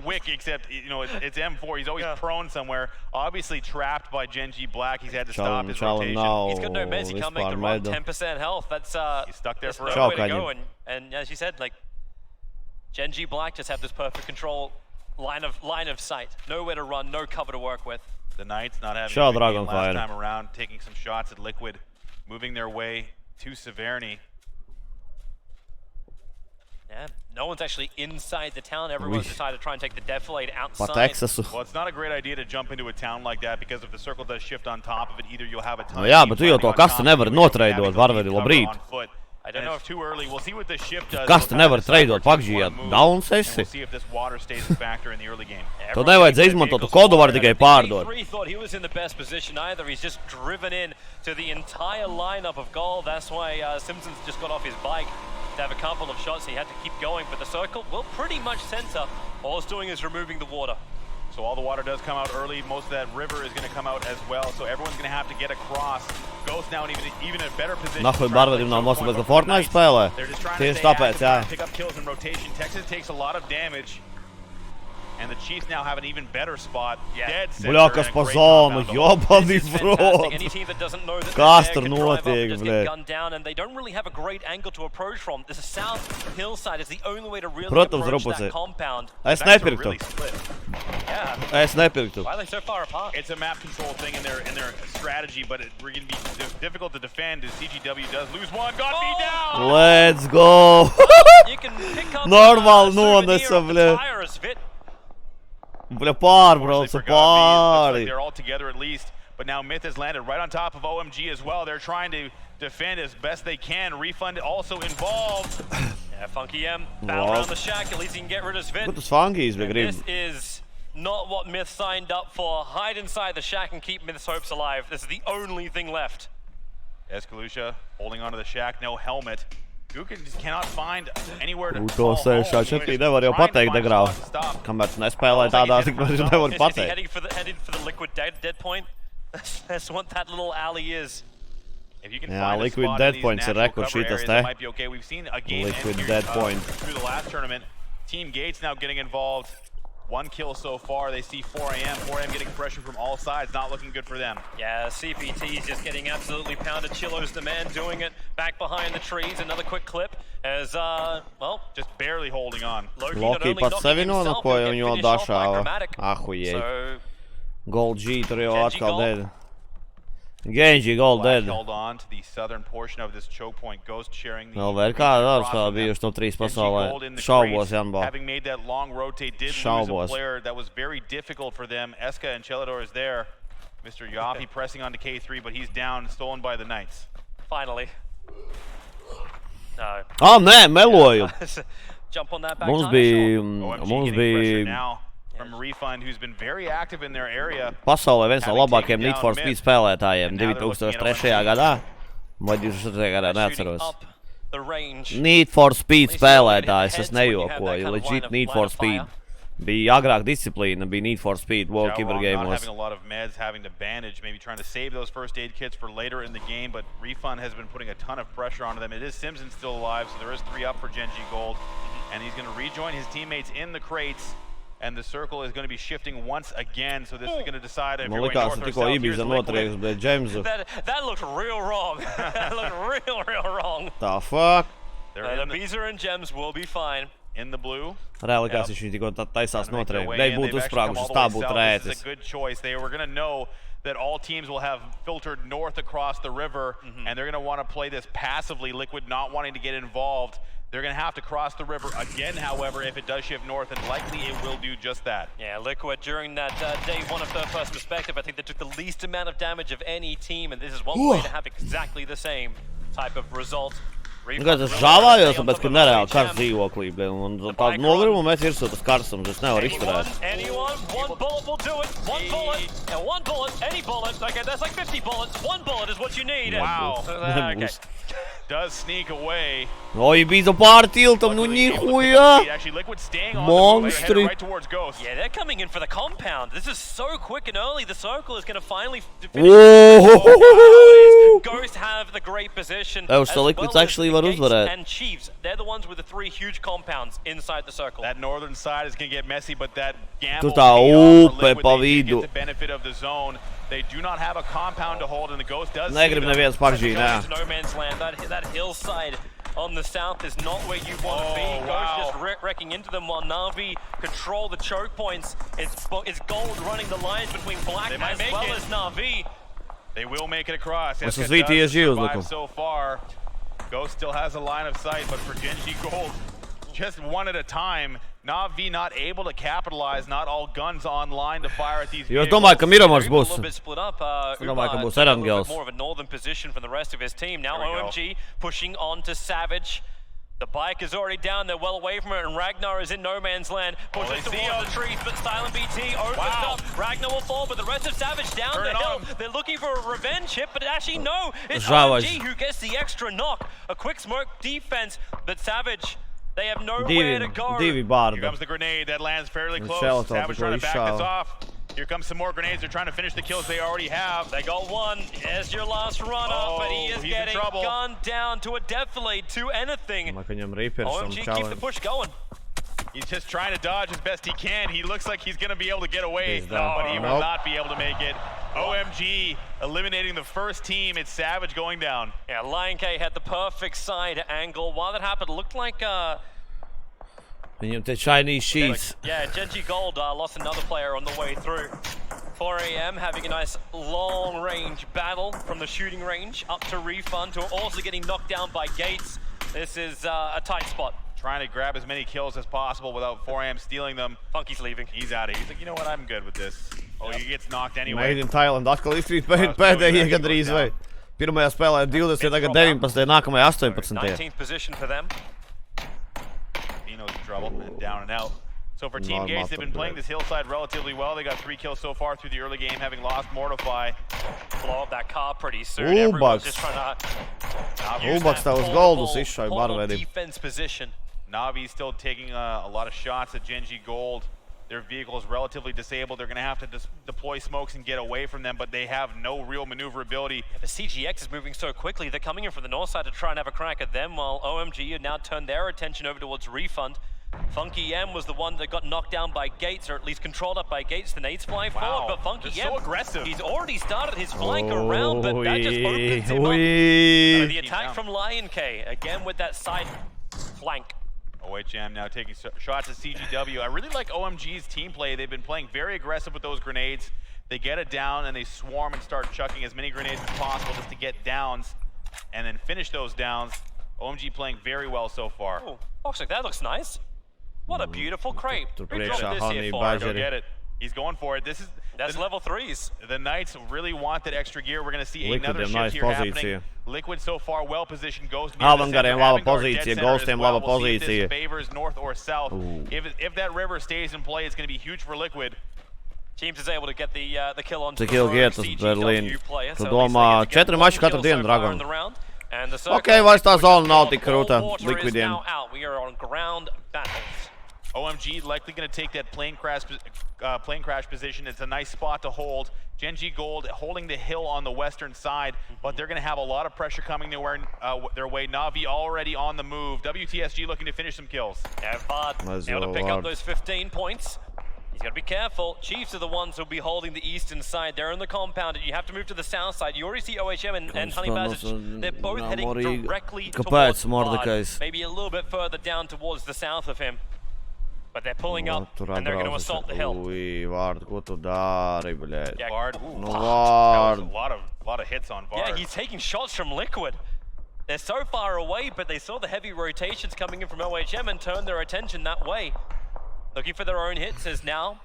Wick, except it's M4. He's always prone somewhere. Obviously trapped by Genji Black. He's had to stop his rotation. He's got no meds. He can't make the run. 10% health. That's he's stuck there for no way to go. And as you said, like Genji Black just have this perfect control line of sight. Nowhere to run, no cover to work with. The Knights not having a good game last time around, taking some shots at Liquid, moving their way to Severny. Yeah, no one's actually inside the town. Everyone's decided to try and take the defilade outside. Well, it's not a great idea to jump into a town like that because if the circle does shift on top of it, either you'll have a ton jā, bet tu jau to kastu nevari notreidot, varvedi labrīt. I don't know if too early. We'll see what the shift does. Kastu nevari treidot, pagži, ja down esi. We'll see if this water stays a factor in the early game. To nevajadzēja izmantot, tu kodu vari tikai pārdot. He thought he was in the best position either. He's just driven in to the entire lineup of goal. That's why Simpson's just got off his bike to have a couple of shots. He had to keep going, but the circle will pretty much center. All it's doing is removing the water. So all the water does come out early. Most of that river is going to come out as well. So everyone's going to have to get across. Ghost now in even a better position. Nahuj barvedim nav mostabēc, ka Fortnite spēlē. Tieši tāpēc, jā. Pick up kills in rotation. Texas takes a lot of damage. And the Chiefs now have an even better spot. Dead center. Bļā, kas pa zonu, jobani vrot. Kas tur notiek, bļē? Protams, rupusē. Es nepirktu. Es nepirktu. It's a map control thing in their strategy, but we're going to be difficult to defend as CGW does lose one. Got me down! Let's go! Normāli nonesa, bļē. Bļa, pārbrauca pāri. They're all together at least, but now Myth has landed right on top of OMG as well. They're trying to defend as best they can. Refund also involved. Yeah, Funky M found around the shack. At least he can get rid of Svit. Ko tas Funkijs bija grib? This is not what Myth signed up for. Hide inside the shack and keep Myth's hopes alive. This is the only thing left. Escalucia holding onto the shack, no helmet. Gukin just cannot find anywhere to To 6-4 nevar jau pateikt, degrāv. Kamēr tu nespēlē tādā, tik mēs nevar pateikt. Is he heading for the liquid dead point? That's what that little alley is. If you can Jā, find liquid dead points ir rekords šitas te. might be okay. We've seen a game Liquid dead point. through the last tournament. Team Gates now getting involved. 1 kill so far. They see 4AM. 4AM getting pressure from all sides. Not looking good for them. Yeah, CPT's just getting absolutely pounded. Chillo's the man doing it. Back behind the trees. Another quick clip as, well, just barely holding on. Loki pat sevi nonakoja un jau dašāva. Ahujej. Gold G tur jau atkal dead. Genji Gold dead. Held on to the southern portion of this choke point. Ghost sharing the Vēl vēl kāda darbspēle bijuši top 3 pasaulē. Šaubos, Janbal. Having made that long rotate, did lose a player that was very difficult for them. Eska and Chelador is there. Mr. Yapi pressing on to K3, but he's down, stolen by the Knights. Finally. No. Nē, meloju. Jump on that back Mums bija now from Refund, who's been very active in their area. Pasaulē viens no labākajiem Need for Speed spēlētājiem 2003. gadā. Vai 2004. gadā, neatceros. Need for Speed spēlētājs, es nejokoju. Legit Need for Speed. Bija agrāk disciplīna, bija Need for Speed, World Keeper Game'os. Having a lot of meds, having to bandage, maybe trying to save those first aid kits for later in the game, but Refund has been putting a ton of pressure onto them. It is Simpson still alive, so there is 3 up for Genji Gold, and he's going to rejoin his teammates in the crates. And the circle is going to be shifting once again, so this is going to decide if you're going north or south. Here's Liquid. That looked real wrong. That looked real wrong. The fuck? The Beezer and Gems will be fine. In the blue. Reāli likās, viņš tikko taisās notriekt. Dei būtu uzsprāgušas, tā būtu rēcis. This is a good choice. They were going to know that all teams will have filtered north across the river, and they're going to want to play this passively. Liquid not wanting to get involved. They're going to have to cross the river again, however, if it does shift north, and likely it will do just that. Yeah, Liquid, during that day 1 of third-person perspective, I think they took the least amount of damage of any team, and this is one way to have exactly the same type of result. Es žāvājos, tāpēc, ka nereāli karsts dzīvoklī, un tādu nogrimu mēs virsū tas karstums, es nevaru izturēt. Anyone, 1 bullet will do it. 1 bullet, and 1 bullet, any bullet. Okay, that's like 50 bullets. 1 bullet is what you need. Wow. Okay. Does sneak away. Oi, bija pāri tiltam, nu nihuja! Actually, Liquid staying on Monstri. the right towards Ghost. Yeah, they're coming in for the compound. This is so quick and early. The circle is going to finally finish. Ghost have the great position. Oh, so Liquid's actually var uzvarēt. And Chiefs, they're the ones with the 3 huge compounds inside the circle. That northern side is going to get messy, but that gamble Tur tā upe pa vidu. the benefit of the zone. They do not have a compound to hold, and the Ghost does. Negrib neviens pakžī, nē. No man's land. That hillside on the south is not where you want to be. Ghost just wrecking into them while Na'Vi control the choke points. It's Gold running the lines between Black as well as Na'Vi. They will make it across. This is VTSU, look. So far, Ghost still has a line of sight, but for Genji Gold, just 1 at a time. Na'Vi not able to capitalize, not all guns online to fire at these vehicles. Jo domāju, ka Miramars A būs. little bit split up. Domāju, ka būs a little Erangels. bit more of a northern position from the rest of his team. Now OMG pushing on to Savage. The bike is already down. They're well away from it, and Ragnar is in no man's land. Pushes towards the trees, but Silent BT opens up. Ragnar will fall, but the rest of Savage down the hill. They're looking for a revenge hit, but actually no. It's OMG who gets the extra knock. A quick smoke defense, but Savage, They have nowhere to go. Here comes the grenade that lands fairly close. Savage trying to back this off. Here comes some more grenades. They're trying to finish the kills they already have. They got one. There's your last run-up, but he is getting gunned down to a defilade to anything. OMG keeps the push going. He's just trying to dodge as best he can. He looks like he's going to be able to get away, but he will not be able to make it. OMG eliminating the first team. It's Savage going down. Yeah, Lion K had the perfect side angle. While that happened, it looked like the Chinese sheets. Yeah, Genji Gold lost another player on the way through. 4 AM having a nice long-range battle from the shooting range up to Refund, who are also getting knocked down by Gates. This is a tight spot. Trying to grab as many kills as possible without 4 AM stealing them. Funky's leaving. He's out of here. He's like, you know what, I'm good with this. Oh, he gets knocked anyway. Made in Thailand. Atkal izkrīt pēdējie gandrīz vai. Pirmajā spēlē 20, tagad 19, nākamajā 18. 19th position for them. Pino's in trouble and down and out. So for Team Gates, they've been playing this hillside relatively well. They got 3 kills so far through the early game, having lost Mortify. Blow up that car pretty soon. Everyone's just trying to use that portable defense position. Navi's still taking a lot of shots at Genji Gold. Their vehicle is relatively disabled. They're going to have to deploy smokes and get away from them, but they have no real maneuverability. Yeah, the CGX is moving so quickly. They're coming in from the north side to try and have a crack at them, while OMG have now turned their attention over towards Refund. Funky M was the one that got knocked down by Gates, or at least controlled up by Gates. The nades fly forward, but Funky M, so aggressive. He's already started his flank around, but that just opens him up. The attack from Lion K, again with that side flank. OHM now taking shots at CGW. I really like OMG's team play. They've been playing very aggressive with those grenades. They get it down and they swarm and start chucking as many grenades as possible just to get downs and then finish those downs. OMG playing very well so far. Oh, looks like that looks nice. What a beautiful crepe. Who dropped this here for? Go get it. He's going for it. That's level 3s. The Knights really want that extra gear. We're going to see another shift here happening. Liquid so far well positioned. Ghost Avangariem laba pozīcija, Ghostiem laba pozīcija. Favors north or south. If that river stays in play, it's going to be huge for Liquid. Teams is able to get the kill on Cik ilgi iet uz Berlīnu? Tu domā 4 mači katru dienu, Dragon. Ok, vairs tā zona nav tik krūta Liquidiem. We are on ground battles. OMG likely going to take that plane crash position. It's a nice spot to hold. Genji Gold holding the hill on the western side, but they're going to have a lot of pressure coming their way. Na'Vi already on the move. WTSG looking to finish some kills. Yeah, Vard able to pick up those 15 points. He's got to be careful. Chiefs are the ones who'll be holding the eastern side. They're in the compound, and you have to move to the south side. You already see OHM and Honey Badger. They're both heading directly towards Vard. Maybe a little bit further down towards the south of him. But they're pulling up, and they're going to assault the hill. Vard, ko tu dari, bļēd? Yeah, Vard. Vard. That was a lot of hits on Vard. Yeah, he's taking shots from Liquid. They're so far away, but they saw the heavy rotations coming in from OHM and turned their attention that way. Looking for their own hits as now.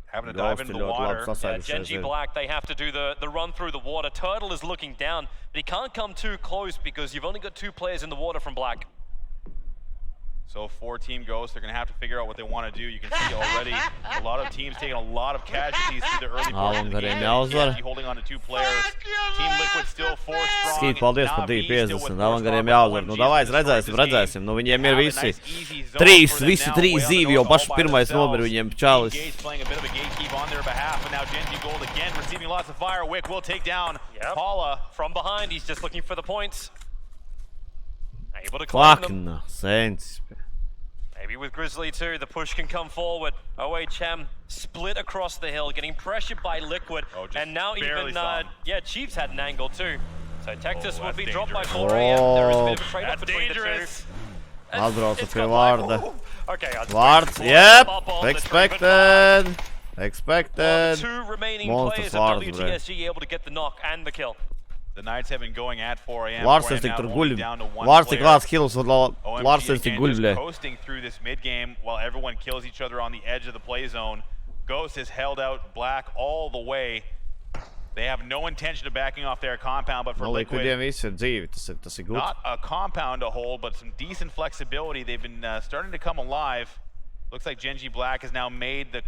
Having to dive into the water. Yeah, Genji Black, they have to do the run through the water. Turtle is looking down, but he can't come too close because you've only got 2 players in the water from Black. So for Team Ghost, they're going to have to figure out what they want to do. You can see already a lot of teams taking a lot of casualties through the early portion of the game. Holding on to 2 players. Team Liquid still 4 strong. Skīt, paldies par 250. Avangariem jāuzvar. Nu, davai, redzēsim. Nu, viņiem ir visi 3 zīvi, jo paši pirmais nomir viņiem čalis. Playing a bit of a gatekeep on their behalf, and now Genji Gold again receiving lots of fire. Wick will take down Paula. From behind, he's just looking for the points. Able to climb them. Maybe with Grizzly too, the push can come forward. OHM split across the hill, getting pressured by Liquid. And now even, Chiefs had an angle too. So Texas will be dropped by 4 AM. There is a bit of a trade-off between the two. Atbrauca pie Vārda. Okay, Vārds, yep, expected. 2 remaining players of WTSG able to get the knock and the kill. The Knights have been going at 4 AM. Lārsens tik tur guļ. Vārds tik lāds kills, un Lārsens tik guļ, bļē. Coasting through this mid-game while everyone kills each other on the edge of the play zone. Ghost has held out Black all the way. They have no intention of backing off their compound, but for Liquid, not a compound to hold, but some decent flexibility. They've been starting to come alive. Looks like Genji Black has now made the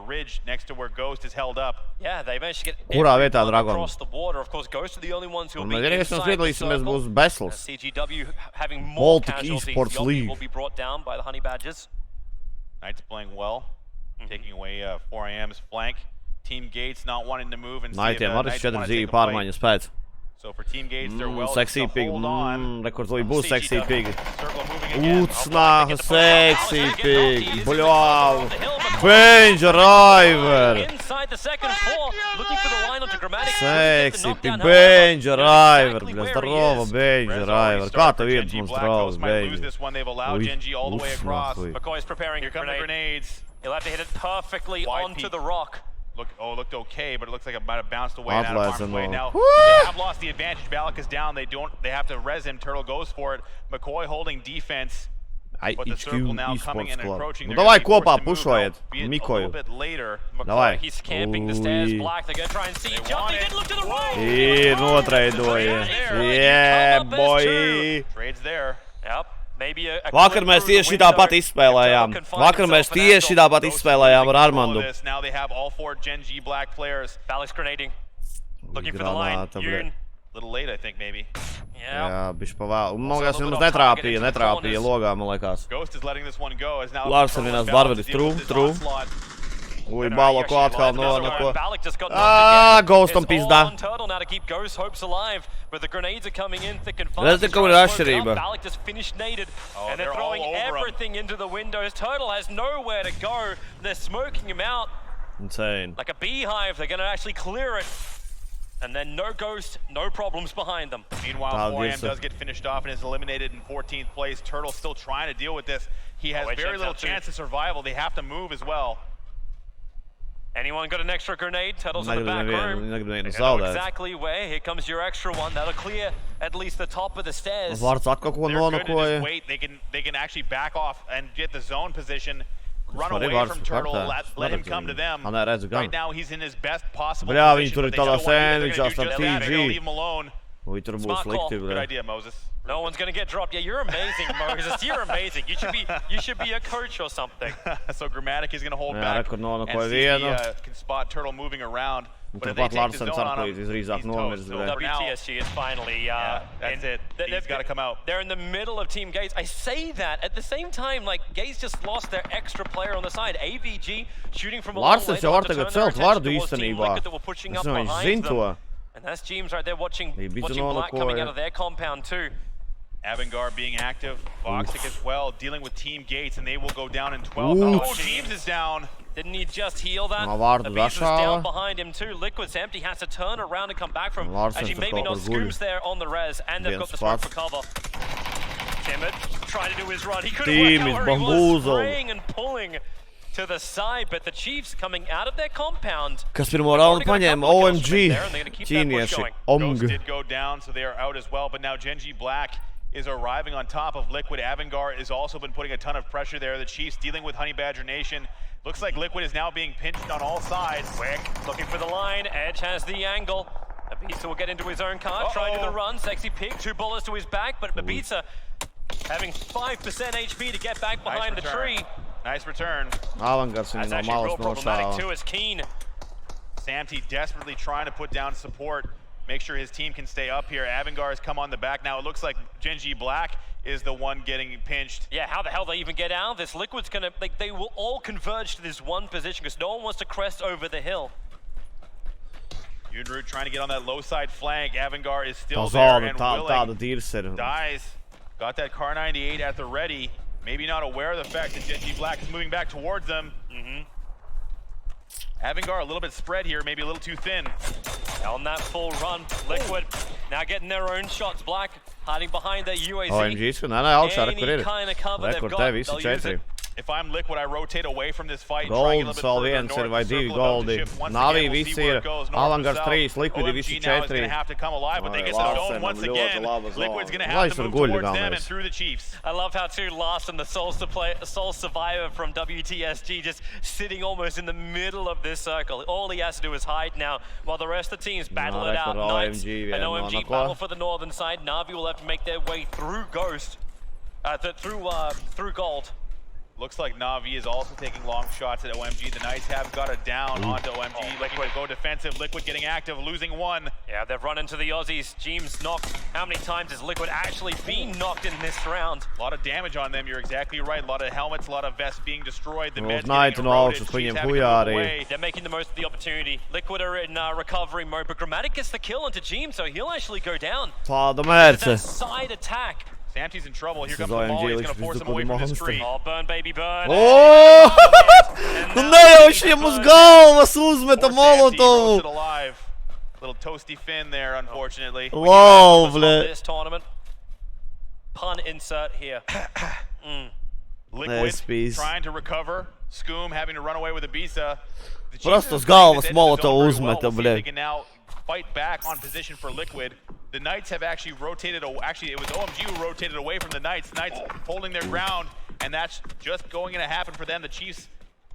ridge next to where Ghost is held up. Yeah, they managed to get Kurā vietā Dragon? across the border. Of course, Ghost are the only ones who will be Vienīgais inside mēs the piedalīsimies circle. būs Besls. CGW having more Baltic casualties. Esports Yogi League. will be brought down by the Honey Badgers. Knights playing well, taking away 4IM's flank. Team Gates not wanting to move and see if Naitiem arī Knights want to 4 take dzīvi a fight. pārmaiņas pēc. So for Team Gates, they're well Sexy to pig. hold on. Rekords līdz būs sexy pig. Circle moving again. Ucnā, sexy pig. Bļāv. Bench driver. Inside the second floor, looking for the line onto Grammatic. Sexy pig. Bench driver. Bļā, zdarova bench driver. Kā tev iet mums drauz, bench? They've allowed Genji all the way across. McCoy's preparing Here a come the grenade. grenades. He'll have to hit it perfectly Wide onto peak. the rock. Looked okay, but it looks like it might have bounced away and out of harm's way. Now Woo! they have lost the advantage. Balak is down. They have to res him. Turtle goes for it. McCoy holding defense. But the circle now coming in and approaching. Nu, davai kopā pušojiet, Mikoju. Davai. He's camping the stairs. Black, they're going to try and see. Jumping in, look to the right. Notreidoja. Yeah, boy. Trades there. Yep. Vakar mēs tieši tāpat izspēlējām. Vakar mēs tieši tāpat izspēlējām ar Armandu. Now they have all 4 Genji Black players. Balak's grenading. Looking for the line. Yoon. A little late, I think, maybe. Jā, bišķi pavēl. Man liekas, nemaz netrāpīja logā, man liekas. Ghost is letting this one go. Larsen vienās barveris. True. Ui, Balo ko atkal no ko. Ghostam pizdā. Redz, ka ir atšķirība. Balak just finished naded, and they're throwing everything into the windows. Turtle has nowhere to go. They're smoking him out. Insane. Like a beehive, they're going to actually clear it. And then no Ghost, no problems behind them. Meanwhile, 4AM does get finished off and is eliminated in 14th place. Turtle's still trying to deal with this. He has very little chance of survival. They have to move as well. Anyone got an extra grenade? Turtle's in the back room. They know exactly where. Here comes your extra one. That'll clear at least the top of the stairs. They're good to just wait. They can actually back off and get the zone position. Run away from Turtle, let him come to them. Right now he's in his best possible position, but they still want to do just that. They're gonna leave him alone. Smart call. Good idea, Moses. No one's gonna get dropped. Yeah, you're amazing, Moses. You're amazing. You should be a coach or something. So Grammatic is gonna hold back and see if he can spot Turtle moving around. But if they take the zone on him, he's toast. So WTSG is finally that's it. He's got to come out. They're in the middle of Team Gates. I say that at the same time, like Gates just lost their extra player on the side. AVG shooting from a long way. Var tagad celt vardu īstenībā. Es nezinu, viņš zin to. And that's James right there watching Black coming out of their compound too. Avangar being active, Voxic as well, dealing with Team Gates, and they will go down in 12. Oh, James is down. Didn't he just heal that? The Beast is down behind him too. Liquid's empty, has to turn around and come back from. Actually, maybe not. Scooms there on the res, and they've got the smoke for cover. Timid trying to do his run. He couldn't work out where he was, spraying and pulling to the side, but the Chiefs coming out of their compound. Kas pirmo raundu paņēma OMG. Ķīnieši. Ghost did go down, so they are out as well, but now Genji Black is arriving on top of Liquid. Avangar has also been putting a ton of pressure there. The Chiefs dealing with Honey Badger Nation. Looks like Liquid is now being pinched on all sides. Quick, looking for the line. Edge has the angle. Ibiza will get into his own car, trying to do the run. Sexy Pig, 2 bullets to his back, but Ibiza having 5% HP to get back behind the tree. Nice return. That's actually real problematic too, as Keen. Samty desperately trying to put down support. Make sure his team can stay up here. Avangar has come on the back. Now it looks like Genji Black is the one getting pinched. Yeah, how the hell they even get out of this? Liquid's gonna, like, they will all converge to this one position because no one wants to crest over the hill. Yunru trying to get on that low side flank. Avangar is still there and willing. Dies. Got that Car 98 at the ready. Maybe not aware of the fact that Genji Black is moving back towards them. Avangar a little bit spread here, maybe a little too thin. On that full run, Liquid now getting their own shots. Black hiding behind their UAZ. Any kind of cover they've got, they'll use it. If I'm Liquid, I rotate away from this fight. Golds vēl viens ir vai 2 goldi. Navī visi ir. Avangars 3, Liquidi visi 4. Lai tur guļ galvenais. I love how too Last and the Soul Survivor from WTSG just sitting almost in the middle of this circle. All he has to do is hide now while the rest of the teams battle it out. Knights and OMG battle for the northern side. Na'Vi will have to make their way through Ghost, through Gold. Looks like Na'Vi is also taking long shots at OMG. The Knights have got it down onto OMG. Liquid go defensive. Liquid getting active, losing one. Yeah, they've run into the Aussies. James knocked. How many times has Liquid actually been knocked in this round? A lot of damage on them. You're exactly right. A lot of helmets, a lot of vests being destroyed. The meds Knight getting and all, eroded. just Chiefs swinging having to move away. They're making the most of the opportunity. Liquid are in recovery mode, but Grammatic gets the kill onto James, so he'll actually go down. Tāda mērce. Side attack. Samty's in trouble. Here comes the Molly. He's going to force him away from this tree. Oh, burn, baby, burn. O! Nu ne jau šiem uz galvas uzmeta molotovu. Little toasty fin there, unfortunately. Lovely. This tournament. Pun insert here. Liquid trying to recover. Scoom having to run away with Ibiza. Просто uz galvas molotovu uzmeta, They bļa. can now fight back on position for Liquid. The Knights have actually rotated. Actually, it was OMG who rotated away from the Knights. Knights holding their ground, and that's just going to happen for them. The Chiefs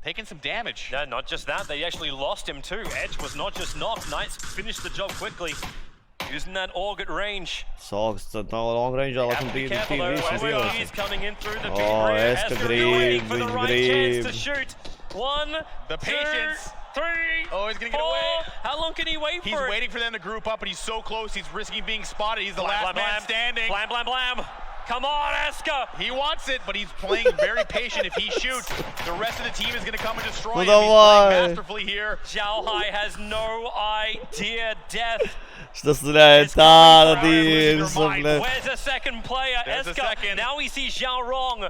taking some damage. No, not just that. They actually lost him too. Edge was not just knocked. Knights finished the job quickly. Using that AUG at range. Sāks, tad tā long range, laikam Be tīri careful though. visi He's coming in through the big Oh, rear. es te Esca gribu, waiting for the viņš right chance grib. to shoot. One, The patience. 2, 3. Oh, he's gonna get 4. away. How long can he wait He's for it? waiting for them to group up, but he's so close. He's risking being spotted. He's the Blam, last blam, man blam. standing. Blam, blam, blam. Come on, Esca. He wants it, but he's playing very patient. If he shoots, the rest of the team is going to come and destroy him. He's playing masterfully here. Xiaohai has no idea. Death. Što stvarēja tāda dīvsa, bļa. Where's the second player? There's Esca. the second. Now he sees Zhao Rong.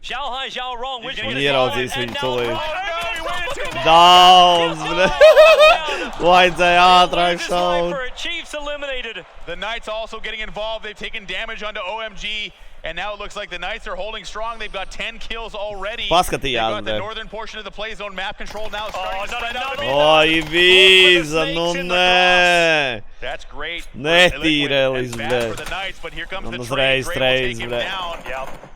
Xiaohai, Zhao Rong. Which one is ieraudzīs it? viņu And tūlīt. now Rong. He waited too long. Daudz, bļa. Vajadzēja ātrāk Loses šaut. life for it. Chiefs eliminated. The Knights also getting involved. They've taken damage onto OMG. And now it looks like the Knights are holding strong. They've got 10 kills already. Paskatījās, They've got the bļa. northern portion of the play zone map control now starting to not spread out. enough. O, Ibiza, nu nē. That's great. Netīrēlis, And bad bļa. for the Knights, but here comes the Un trade. uzreiz Gray will take trades, him bļa. down. Yep.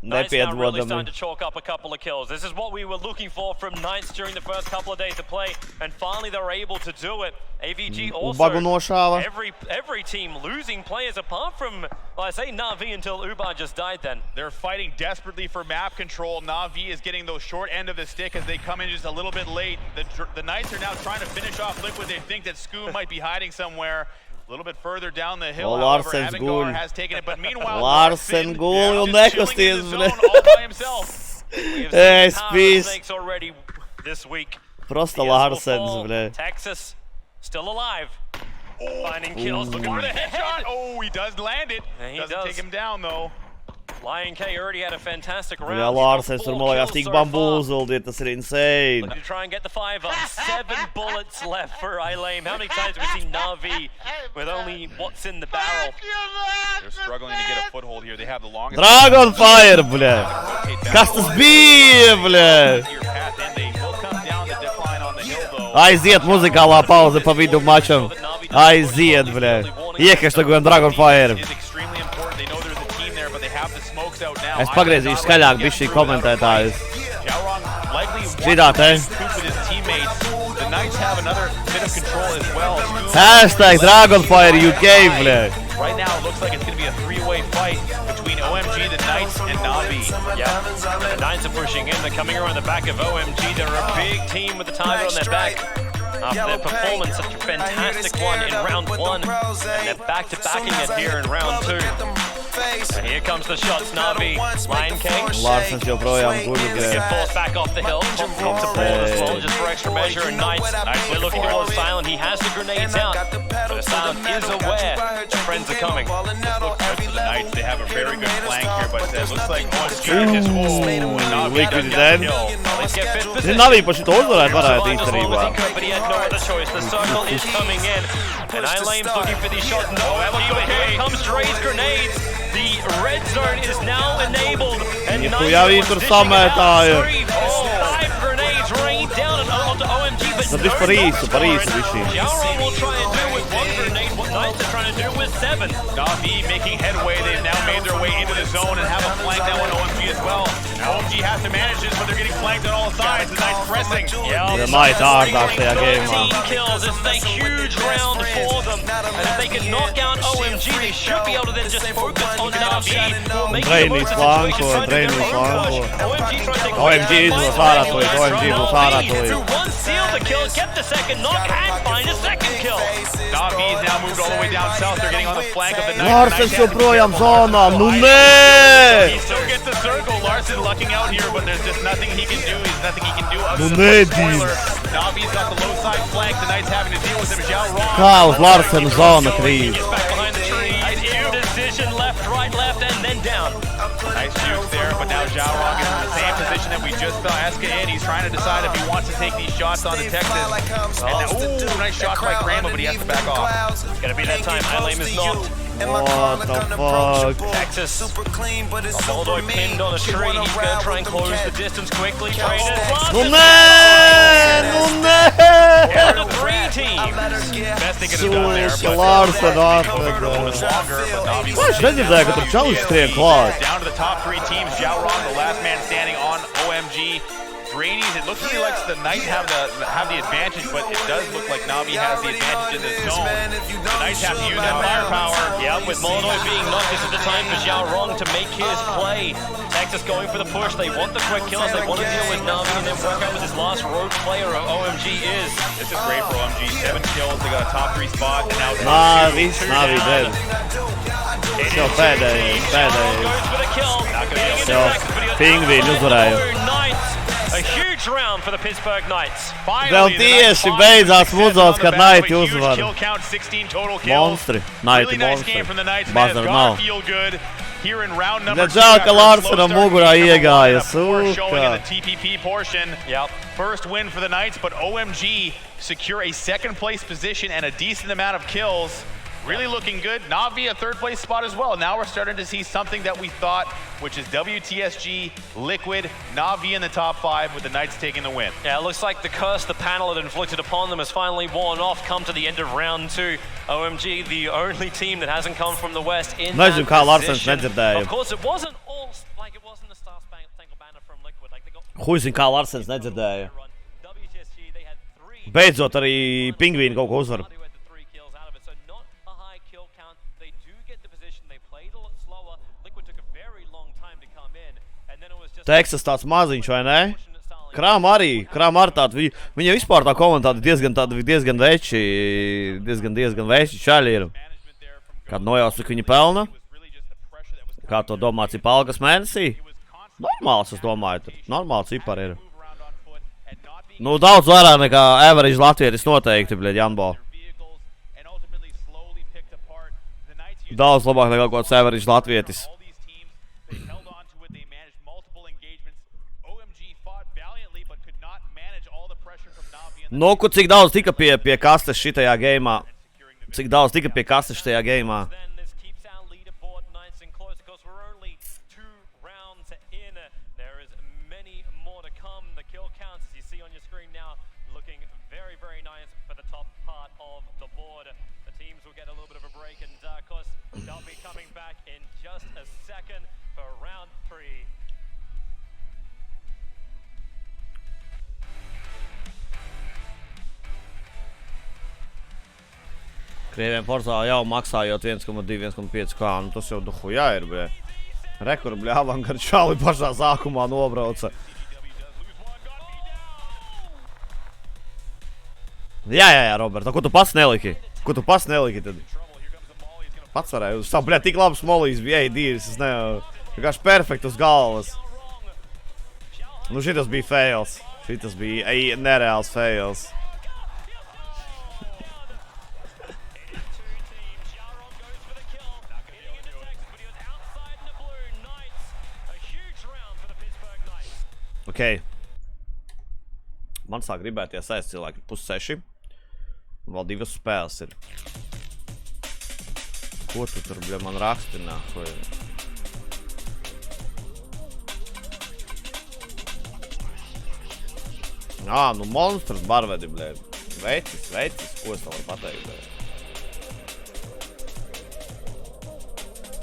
Knights now really starting Nepiedodami. to chalk up a couple of kills. This is what we were looking for from Knights during the first couple of days of play, and finally they were able to do it. AVG also, Ubagu nošāva. every team losing players apart from, well, I say Na'Vi until Uba just died then. They're fighting desperately for map control. Na'Vi is getting the short end of the stick as they come in just a little bit late. The Knights are now trying to finish off Liquid. They think that Scoom might be hiding somewhere. A little bit further down the hill, Oh, however, Larsen's Avangar guļ. has taken it. But meanwhile, Larsen guļ un just chilling nekusties, in the bļa. zone all by himself. We have Es seen power pīs. snakes already this week. Prosta Yes, Larsens, will fall. bļa. Texas still alive. Finding kills, looking for the Headshot. headshot. Oh, he does land it. Yeah, he Doesn't does. take him down, though. Lion K already had a fantastic round. Jā, He's got Larsens tur 4 man liekas kills tik so far. bambūzuldi, tas ir insane. Looking to try and get the 5 up. 7 bullets left for Ilame. How many times have we seen Na'Vi with only what's in the barrel? They're struggling to get a foothold here. They have the longest. Dragonfire, bļa. Kas tas bija, bļa? Your path in. They will come down the dip line on the hill, though. Aiziet muzikālā pauze pa vidu mačam. Aiziet, bļa. Iekašta gan Dragonfire. Is extremely important. They know there's a team there, but they have the smokes out now. Es pagriezīšu skaļāk bišķi komentētājus. Xiaorong likely wants Šitā te. to scoop with his teammates. The Knights have another bit of control as well. Hashtag Dragonfire UK, bļa. Right now, it looks like it's going to be a 3-way fight between OMG, the Knights, and Na'Vi. Yeah, the Knights are pushing in. They're coming around the back of OMG. They're a big team with the target on their back. After their performance, such a fantastic one in round 1, and they're back to backing it here in round 2. And here comes the shots, Na'Vi, Lion K. Larsens joprojām guļ, Get bļa. forced back off the hill. Top drops the ball as well, just for extra measure. And Knights, they're looking towards Silent. He has the grenades out, but Silent is aware the friends are coming. Look good for the Knights. They have a very good flank here, but it looks like OMG just Liquid then. Let's get fit Zini, position. Na'Vi pa šito uzvarēt varētu Survived as long īstenībā. as he could, but he had no other choice. The circle is coming in, and Ilame's looking for these shots. No, here comes Dre's grenades. The red zone is now enabled, and Nihuja viņi tur samētāja. 5 grenades rained down onto OMG, but Tad viņš par īsu bišķi. Xiaorong will try and do with 1 grenade what Knights are trying to do with 7. Na'Vi making headway. They've now made their way into the zone and have a flank now on OMG as well. OMG has to manage this, but they're getting flanked on all sides. The Knights pressing. Yeah, Mait ārdāk tajā gameā. 13 kills. This is a huge round for them. And if they can knock out OMG, they should be able to then just focus on Na'Vi. Drainī flanko, drainī flanko. OMG izlos ārā tuīt, OMG izlos ārā tuīt. One seal the kill, get the second knock, and find a second kill. Na'Vi's now moved all the way down south. They're getting on the flank of the Knights. Larsens joprojām zonā, nu nē! He still gets the circle. Larson lucking out here, but there's just nothing he can do. There's nothing he can do. Nu nē, dīz. Na'Vi's got the low side flank. The Knights having to deal with him. Zhao Rong. Kā uz Larsenu zona krīt. Gets back behind the trees, indecision, left, and then down. Nice juke there, but now Zhao Rong is in the same position that we just saw Eska in. He's trying to decide if he wants to take these shots on the Texas. And now, ooh, nice shot by Grandma, but he has to back off. It's gonna be that time. Lame is knocked. What the fuck? Texas. Moldoy pinned on a tree. He's gonna try and close the distance quickly. Traders. Nu nē! Nu nē! Down to 3 teams. Best they could have done there, but Larsenu longer, atvedē. but Na'Vi. Ko es nedzirdēju, ka tur čalis skrien klāt? Down to the top 3 teams. Zhao Rong, the last man standing on OMG. Drainies, it looks like he lets the Knights have the advantage, but it does look like Na'Vi has the advantage in this zone. The Knights have to use that firepower. Yeah, with Moldoy being knocked, this is the time for Zhao Rong to make his play. Texas going for the push. They want the quick kills. They want to deal with Na'Vi and then work out with this last rogue player of OMG is. This is great for OMG. 7 kills. They got a top 3 spot. And now Na'Vi dead. Jau pēdējais. Jau pingvīni uzvarēja. A huge round for the Pittsburgh Knights. Vēl tieši beidzās muzots, kad Knighti uzvar. Monstri. Knighti monstri. Bazar nav. Redzēju, ka Larsenam mugurā iegāja. Sūka. First win for the Knights, but OMG secure a second place position and a decent amount of kills. Really looking good. Na'Vi a third place spot as well. Now we're starting to see something that we thought, which is WTSG, Liquid, Na'Vi in the top 5 with the Knights taking the win. Yeah, it looks like the curse the panel had inflicted upon them has finally worn off, come to the end of round 2. OMG, the only team that hasn't come from the West in that position. Of course, it wasn't all like it wasn't the Star Spangled Banner from Liquid. Like they got Huizin kā Larsens nedzirdēja. Beidzot arī pingvīni kaut ko uzvar. Teksas tāds maziņš, vai ne? Krām arī tāda, viņa vispār tā komanda diezgan veči čaļi ir. Kādu nojaustu, ka viņi pelna? Kā to domā, cip algas mēnesī? Normāls, es domāju, tur. Normāls cipari ir. Nu, daudz vairāk nekā average latvietis noteikti, bļed, Janbo. Daudz labāk nekā kāds average latvietis. Nu, cik daudz tika pie kastes šitajā geimā? Cik daudz tika pie kastes šitajā geimā? Krieviem Forzā jau maksājot 1,2–1,5 kā, nu tas jau duhujā ir, bļē. Rekur, bļē, avangard šāli pašā sākumā nobrauca. Jā, Robert, ko tu pats neliki? Ko tu pats neliki tad? Pats varēja, uz savu, bļē, tik labs molīs bija, ej, dīris, es nevaru, vienkārši perfekt uz galvas. Nu, šitas bija fails. Šitas bija nereāls fails. Ok. Man sāk gribēties aiz cilvēki 5:30. Un vēl 2 spēles ir. Ko tu tur, bļa, man rakstinā? Ko ir? Nu monstrs barvedi, bļa. Vecis, ko es tev varu pateikt, bļa.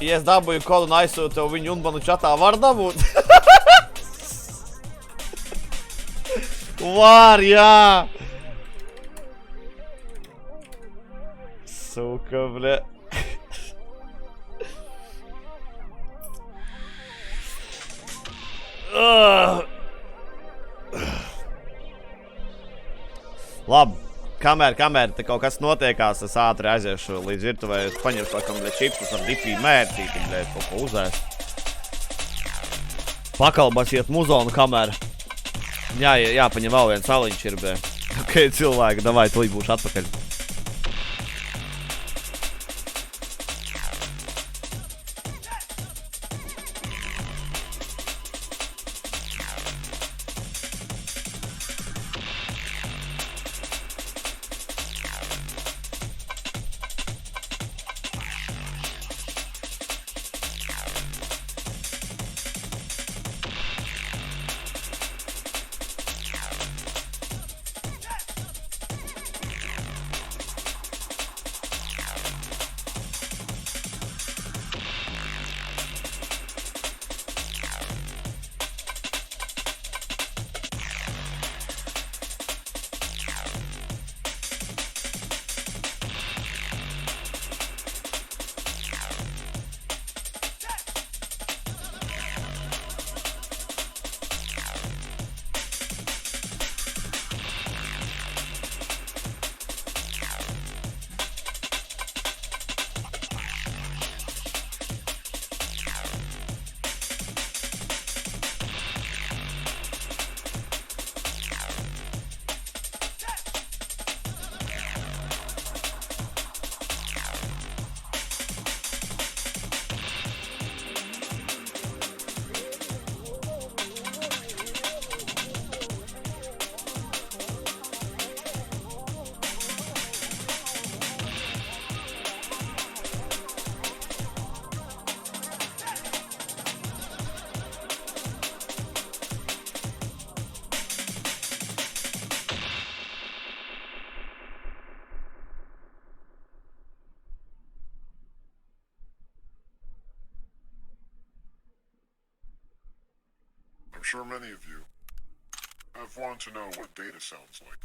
Ja es dabūju kodu un aizsūtu tev viņu un manu čatā var dabūt? Var, jā! Suka, bļa. Labi, kamēr te kaut kas notiekās, es ātri aiziešu līdz virtuvē, es paņemšu laikam, bļa, čipsus ar dipī mērcīti, bļa, kaut ko uzēst. Pakalbasiet muzonu kamēr. Jāpaņem vēl viens saliņš ir, bļa. Ok, cilvēki, davai, tūlīt būšu atpakaļ. I'm sure many of you have wanted to know what data sounds like.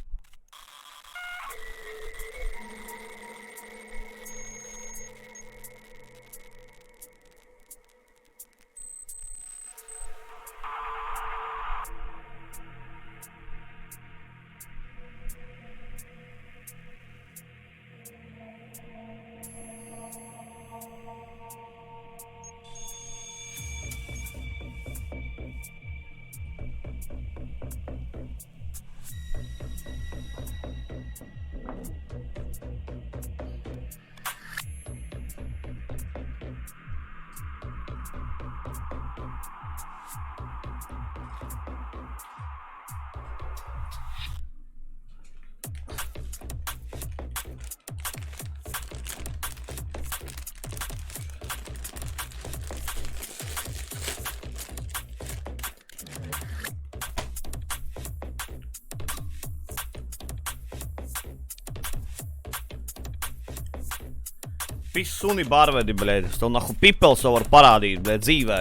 Viss suni barvedi, bļēd. Es tev nahu pipels jau var parādīt, bļēd, dzīvē.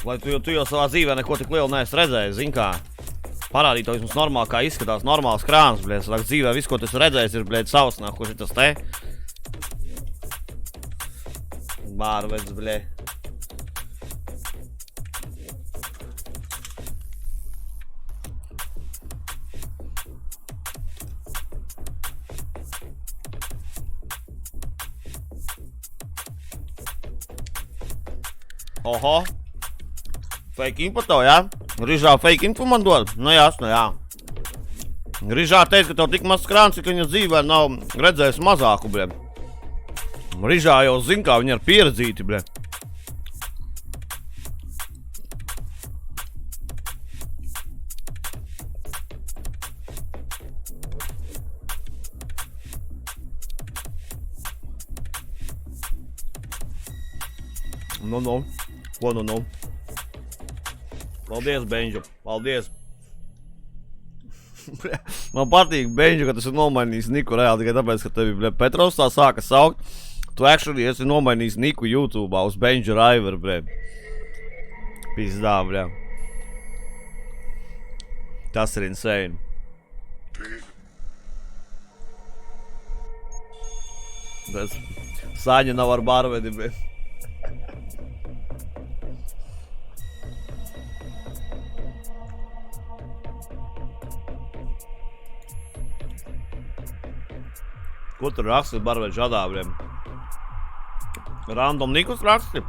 Lai tu jau savā dzīvē neko tik lielu neesi redzējis, zin kā. Parādīt to vismaz normāli, kā izskatās normāls krāns, bļēd. Sadāk dzīvē viss, ko tu esi redzējis, ir, bļēd, savs, nahu, šitas te. Barvedis, bļēd. Oho. Fake info tev, jā? Rižā fake info man dod? Nu jāsnu, jā. Rižā teica, ka tev tik maz krāns, ka viņa dzīvē nav redzējis mazāku, bļē. Rižā jau zin, kā viņa ir pieredzīti, bļē. Nu. Ko nu? Paldies, Benžu. Paldies. Man patīk, Benžu, ka tu esi nomainījis niku reāli tikai tāpēc, ka tevi Petrovs tā sāka saukt. Tu actually esi nomainījis niku YouTube'ā uz Benžu Raiver, bre. Pizdā, bre. Tas ir insane. Tāpēc Saņa nav ar bārvedi, bet... Ko tur raksti barvedi žadābriem? Random nikus raksti?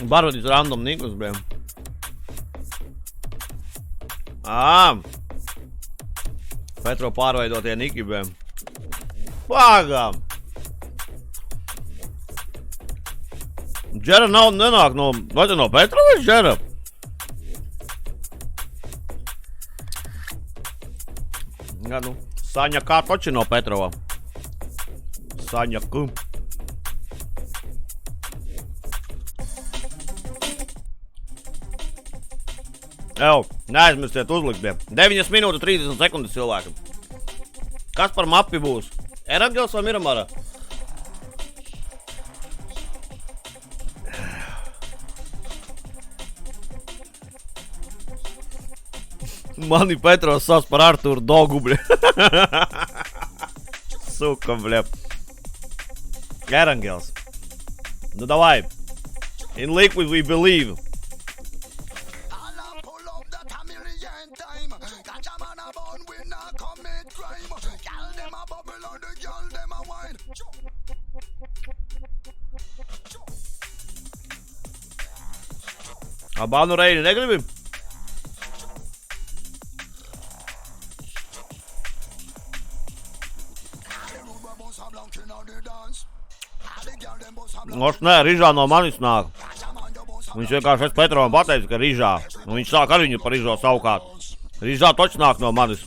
Barvedis random nikus, briem. Petro pārveidotie niki, briem. Pagām! Džera nav nenāk no... Vai te no Petra vai Džera? Jā, nu. Saņa kā toči no Petrova. Saņa ku. Ew, neaizmirstiet uzlikt, bie. 9 minūtes 30 sekundes cilvēkam. Kas par mapi būs? Erangels vai Miramara? Mani Petros sauc par Arturu Dogu, bļa. Suka, bļa. Erangels. Nu, davai. In liquid we believe. Abānu Reini negribi? Oš, nē, Rižā no manis nāk. Viņš vienkārši es Petrovam pateicu, ka Rižā. Un viņš sāk arī viņu par Rižo savukārt. Rižā toč nāk no manis.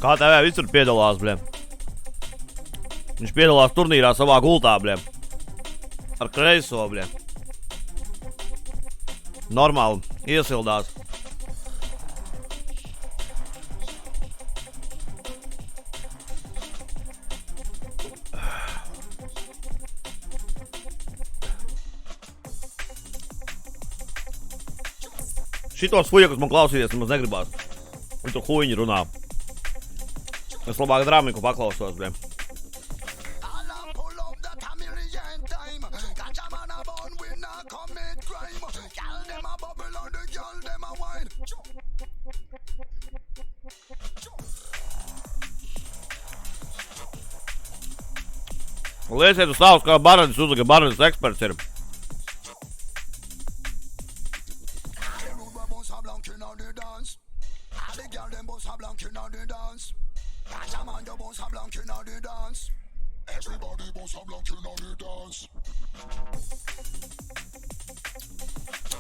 Kā TV visur piedalās, bļa. Viņš piedalās turnīrā savā gultā, bļa. Ar kreiso, bļa. Normāli, iesildās. Šitos fujakus man klausīties, nemaz negribās. Viņi tur huiņi runā. Es labāk drāmiku paklausos, bļa. Lieciet uz savus, kā Baradis uzlika, Baradis eksperts ir.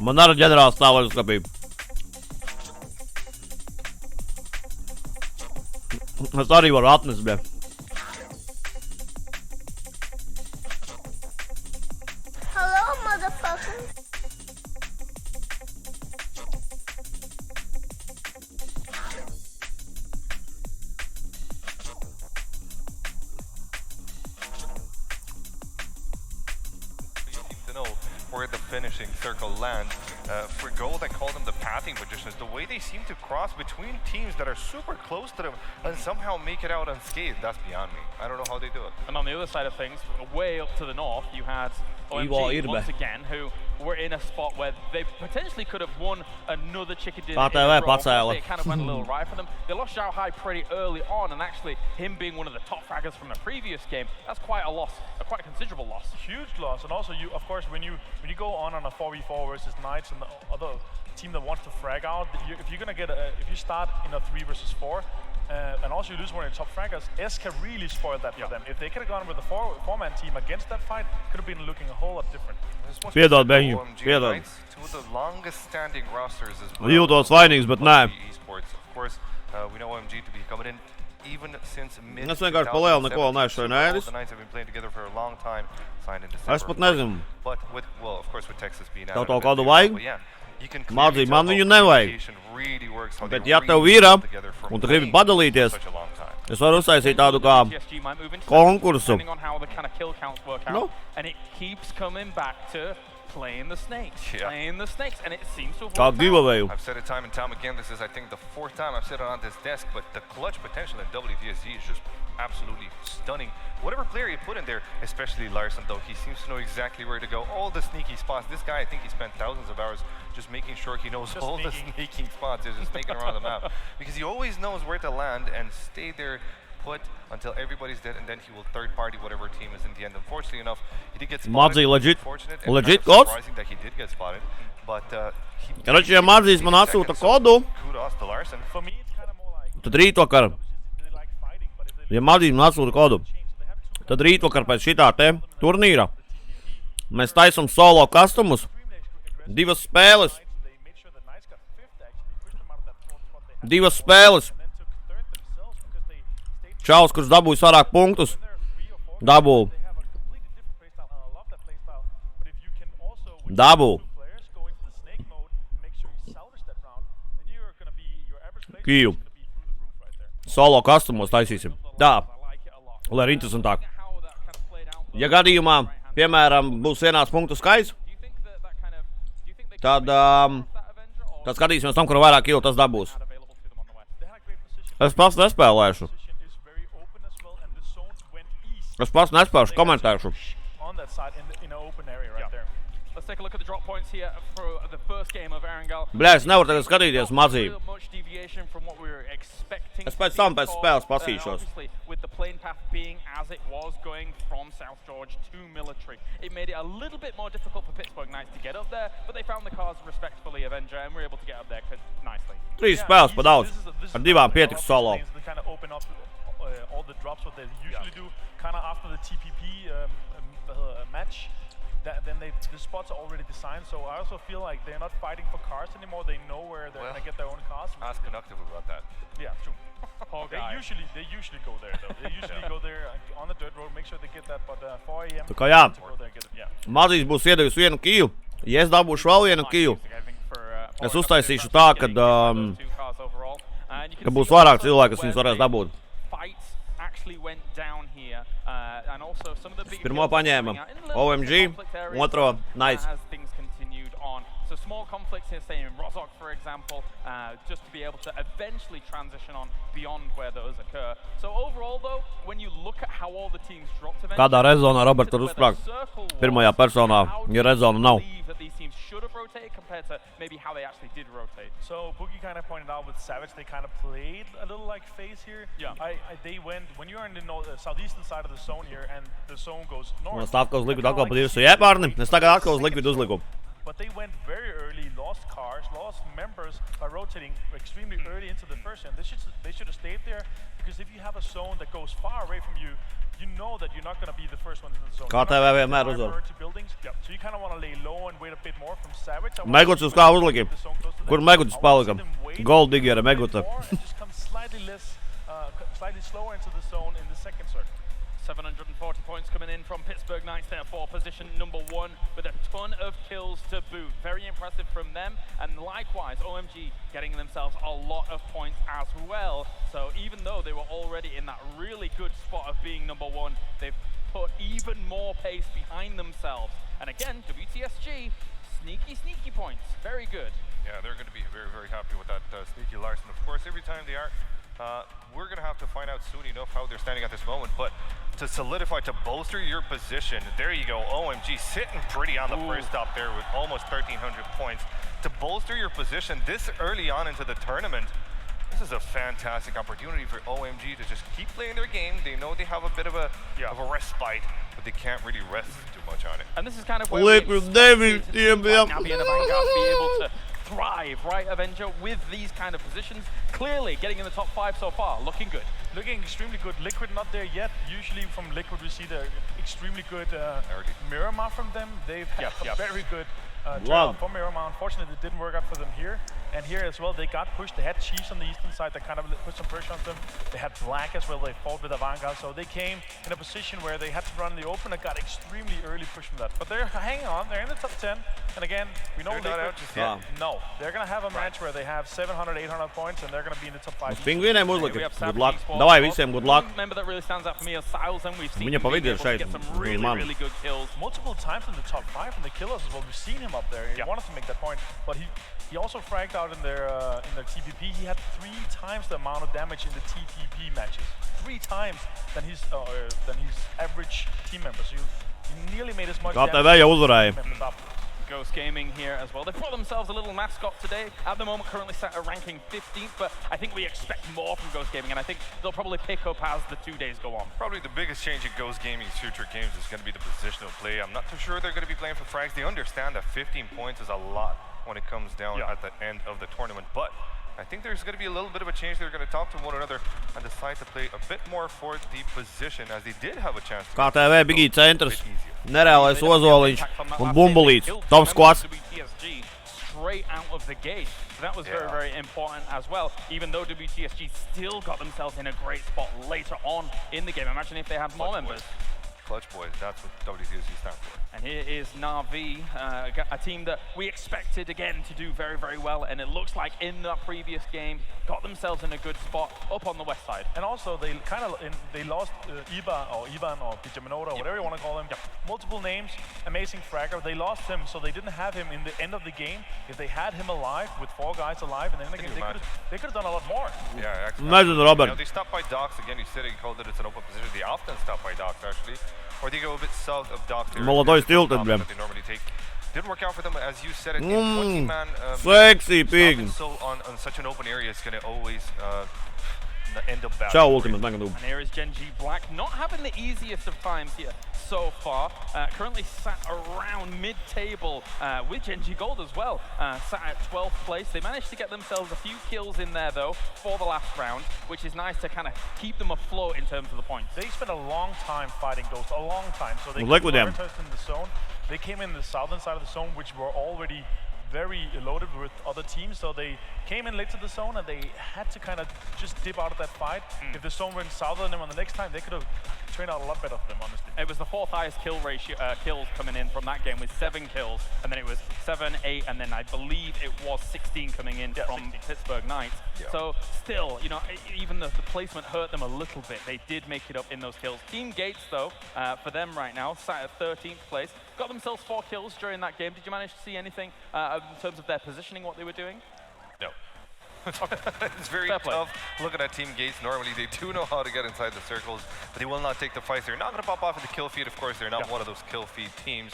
Man arī ģenerāls stāvoļu skapība. Es arī varu atnest, bļa. Hello, motherfucker. Where the finishing circle lands. for gold, I call them the pathing magicians. The way they seem to cross between teams that are super close to them and somehow make it out unscathed, that's beyond me. I don't know how they do it. And on the other side of things, way up to the north, you had OMG once again, who were in a spot where they potentially could have won another chicken dinner. They kind of went a little right for them. They lost Zhao Hai pretty early on, and actually him being one of the top fraggers from the previous game, that's quite a loss, a quite considerable loss. Huge loss, and also you, of course, when you go on a 4v4 versus Knights and the other team that wants to frag out, if you're gonna get if you start in a 3 versus 4. And also you lose one of your top fraggers, S can really spoil that for them. If they could have gone with a four-man team against that fight, could have been looking a whole lot different. Piedod, Beņu, piedod. Two of the longest standing rosters as well. Jūtos vainīgs, bet nē. Esports. Of course, we know OMG to be coming in even since mid. Es vienkārši palielu neko vēl neesmu ēdis. The Knights have been playing together for a long time, signed in December. Es pat nezinu. But with, well, of course, with Texas being out. Tev kādu vajag? You can Mācīt, man viņu nevajag. really works, Bet ja tev ir, un tu gribi padalīties, es varu uztaisīt tādu kā konkursu. No. And it keeps coming back to playing the snakes, and it seems to have giveaway. I've said it time and time again, this is I think the 4th time I've said it on this desk, but the clutch potential in WTSG is just absolutely stunning. Whatever player you put in there, especially Larson though, he seems to know exactly where to go, all the sneaky spots. This guy, I think he spent thousands of hours just making sure he knows all the sneaking spots. He's just sneaking around the map because he always knows where to land and stay there put until everybody's dead, and then he will third party whatever team is in the end. Unfortunately enough, he did get spotted. Legit gods? Surprising that he did get spotted, but Короче, ja Madzīs man atsūta kodu, kudos to Larson. tad rītvakar, ja Madzīs man atsūta kodu, tad rītvakar pēc šitā te turnīra mēs taisam solo kastumus, 2 spēles. 2 spēles. Čaus, kurš dabūja vairāk punktus, dabū. Kiju. Solo kastumos taisīsim. Tā, lai ir interesantāk. Ja gadījumā, piemēram, būs vienāds punktu skaits, tad skatīsimies tam, kur vairāk kilu tas dabūs. Es pats nespēlēšu. Es pats nespēlēšu, komentēšu. Let's take a look at the drop points here for the first game of Erangel. Bļā, es nevaru tagad skatīties mazī. Es pēc tam pēc spēles pasīšos. With the plane path being as it was going from South George to military, it made it a little bit more difficult for Pittsburgh Knights to get up there, but they found the cars respectfully Avenger and were able to get up there nicely. 3 spēles pa daudz. Ar 2 pietiks solo. Kind of open up all the drops what they usually do, kind of after the TPP match. Then the spots are already designed, so I also feel like they're not fighting for cars anymore. They know where they're going to get their own cars. Ask Conductive about that. Yeah, true. They usually go there though. They usually go there on the dirt road, make sure they get that, but 4 AM Tā kā jā, to go there and get it. Yeah. Mazīs būs iedevis 1 kiju, ja es dabūšu vēl 1 kiju, es uztaisīšu tā, kad būs vairāk cilvēki, kas viņus varēs dabūt. Pirmo paņēma OMG, otro Nice. So small conflicts here, say in Rozok, for example, just to be able to eventually transition on beyond where those occur. So overall, though, when you look at how all the teams dropped eventually, Kādā rezonā Robert tur uzsprāg? Pirmajā personā, ja rezona nav. That these teams should have rotated compared to maybe how they actually did rotate. So Boogie kind of pointed out with Savage, they kind of played a little like phase here. Yeah. They went, when you're in the southeastern side of the zone here, and the zone goes north. Un es tā atkal uz likvidu atkal pa 2 jēpārni, es tagad atkal uz likvidu uzliku. But they went very early, lost cars, lost members by rotating extremely early into the first end. They should have stayed there, because if you have a zone that goes far away from you, you know that you're not going to be the first ones in the zone. Kā tev vienmēr uzvar? So you kind of want to lay low and wait a bit more from Savage. Meguts uz kā uzliki? Kur Meguts palika? Gold digger Meguta. Just come slightly slower into the zone in the second circle. 740 points coming in from Pittsburgh Knights there for position number 1 with a ton of kills to boot. Very impressive from them, and likewise OMG getting themselves a lot of points as well. So even though they were already in that really good spot of being number 1, they've put even more pace behind themselves. And again, WTSG Sneaky points. Very good. Yeah, they're going to be very, very happy with that sneaky Larson. Of course, every time they are, we're going to have to find out soon enough how they're standing at this moment. But to solidify, to bolster your position, there you go. OMG sitting pretty on the first stop there with almost 1,300 points. To bolster your position this early on into the tournament, this is a fantastic opportunity for OMG to just keep playing their game. They know they have a bit of a respite, but they can't really rest too much on it. And this is kind of where we expect now being a Vanguard to be able to thrive, right, Avenger, with these kind of positions. Clearly getting in the top 5 so far, looking good. Looking extremely good. Liquid not there yet. Usually from Liquid we see the extremely good Miramar from them. They've had a very good turnout for Miramar. Unfortunately, it didn't work out for them here. And here as well, they got pushed. They had Chiefs on the eastern side that kind of put some pressure on them. They had Black as well. They fought with Vanguard. So they came in a position where they had to run the open and got extremely early push from that. But they're hanging on. They're in the top 10. And again, we know Liquid. No, they're going to have a match where they have 700, 800 points, and they're going to be in the top 5. Pingvīniem uzlikt. Good luck. Davai visiem, good luck. One member that really stands out for me is Siles, and we've seen him being able to get some really good kills. Multiple times in the top 5 from the killers as well. We've seen him up there. He wanted to make that point, but he also fragged out in their TPP. He had 3 times the amount of damage in the TTP matches. 3 times than his average team member. So he nearly made as much damage. Ghost Gaming here as well. They've brought themselves a little mascot today. At the moment, currently set at ranking 15th, but I think we expect more from Ghost Gaming, and I think they'll probably pick up as the 2 days go on. Probably the biggest change in Ghost Gaming's future games is going to be the positional play. I'm not too sure they're going to be playing for frags. They understand that 15 points is a lot when it comes down at the end of the tournament, but I think there's going to be a little bit of a change. They're going to talk to one another and decide to play a bit more for the position, as they did have a chance to KTV Biggie centrs, nereālais ozoliņš un bumbulīts. Top squats. Straight out of the gate. So that was very, very important as well, even though WTSG still got themselves in a great spot later on in the game. Imagine if they had more members. Clutch Boys, that's what WTSG stands for. And here is Na'Vi, a team that we expected again to do very, very well, and it looks like in the previous game got themselves in a good spot up on the west side. And also they they lost Ivan or Pijaminota, or whatever you want to call him. Multiple names, amazing fragger. They lost him, so they didn't have him in the end of the game. If they had him alive with 4 guys alive, and then again, they could have done a lot more. Yeah, actually. Imagine Robert. You know, they stopped by docks again. You said he called it it's an open position. They often stop by docks actually. Or they go a bit south of docks. Молодой сtilted, блин. They normally take. Didn't work out for them, as you said. It 20-man. Sexy pig. So on such an open area, it's going to always end up bad. Ciao, Ultimate Mega Noob. And here is Genji Black, not having the easiest of times here so far. Currently sat around mid-table with Genji Gold as well. Sat at 12th place. They managed to get themselves a few kills in there though for the last round, which is nice to kind of keep them afloat in terms of the points. They spent a long time fighting Ghost, a long time. So they with them. In the zone. They came in the southern side of the zone, which were already very loaded with other teams, so they came in late to the zone and they had to kind of just dip out of that fight. If the zone went south on them on the next time, they could have trained out a lot better for them, honestly. It was the 4th highest kill ratio, kills coming in from that game with 7 kills, and then it was 7, 8, and then I believe it was 16 coming in from 16. Pittsburgh Knights. Yeah. So still, you know, even the placement hurt them a little bit. They did make it up in those kills. Team Gates, though, for them right now, sat at 13th place. Got themselves 4 kills during that game. Did you manage to see anything in terms of their positioning, what they were doing? No. It's very tough. Look at that Team Gates. Normally they do know how to get inside the circles, but they will not take the fights. They're not going to pop off at the kill feed. Of course, they're not one of those kill feed teams.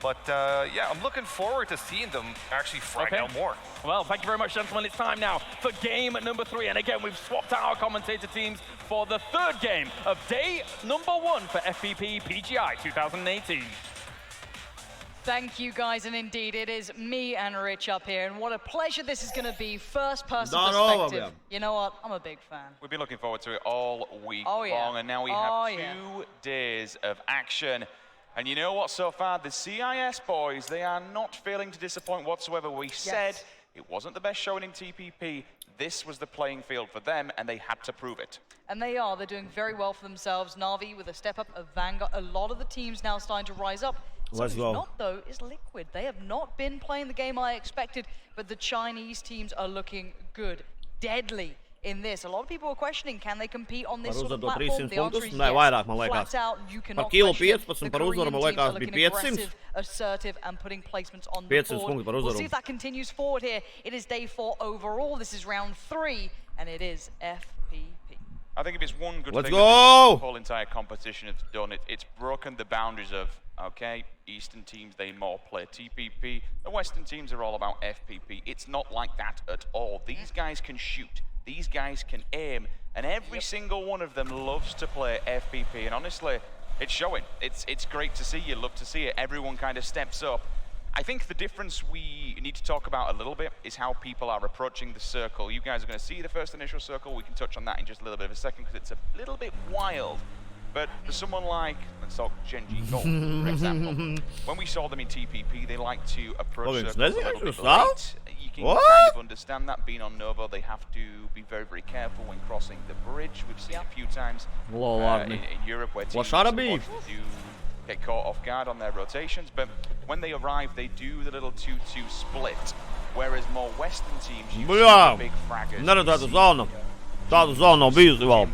But yeah, I'm looking forward to seeing them actually frag out more. Well, thank you very much, gentlemen. It's time now for game number 3. And again, we've swapped out our commentator teams for the 3rd game of day number 1 for FPP PGI 2018. Thank you, guys, and indeed, it is me and Rich up here, and what a pleasure this is going to be. First-person perspective. You know what? I'm a big fan. We've been looking forward to it all week long, and now we have 2 days of action. And you know what, so far, the CIS boys, they are not failing to disappoint whatsoever. We said it wasn't the best showing in TPP. This was the playing field for them, and they had to prove it. And they are. They're doing very well for themselves. Na'Vi with a step up of Vanguard. A lot of the teams now starting to rise up. Who's not, though, is Liquid. They have not been playing the game I expected, but the Chinese teams are looking good. Deadly in this. A lot of people are questioning, can they compete on this Par sort of uzvaru platform? The answer is Nē, vairāk, man yes. liekas. Flat out, you cannot Par kilo question 15, the par uzvaru, man Korean liekas, teams are bija looking 500. aggressive, assertive, and putting placements on the 500 board. punkti par We'll uzvaru. see if that continues forward here. It is day 4 overall. This is round 3, and it is FPP. I think if it's one good Let's thing go! that this whole entire competition has done, it's broken the boundaries of, okay, Eastern teams, they more play TPP. The Western teams are all about FPP. It's not like that at all. These guys can shoot. These guys can aim. And every single one of them loves to play FPP. And honestly, it's showing. It's great to see. You love to see it. Everyone kind of steps up. I think the difference we need to talk about a little bit is how people are approaching the circle. You guys are going to see the first initial circle. We can touch on that in just a little bit of a second because it's a little bit wild. But for someone like, let's talk Genji Gold, for example, when we saw them in TPP, they like to approach circles a little bit late. You can kind of understand that. Being on Novo, they have to be very, very careful when crossing the bridge. We've seen a few times in Europe where teams do get caught off guard on their rotations. But when they arrive, they do the little 2-2 split. Whereas more Western teams use the big fraggers. Tādu zonu nav bijusi vēl.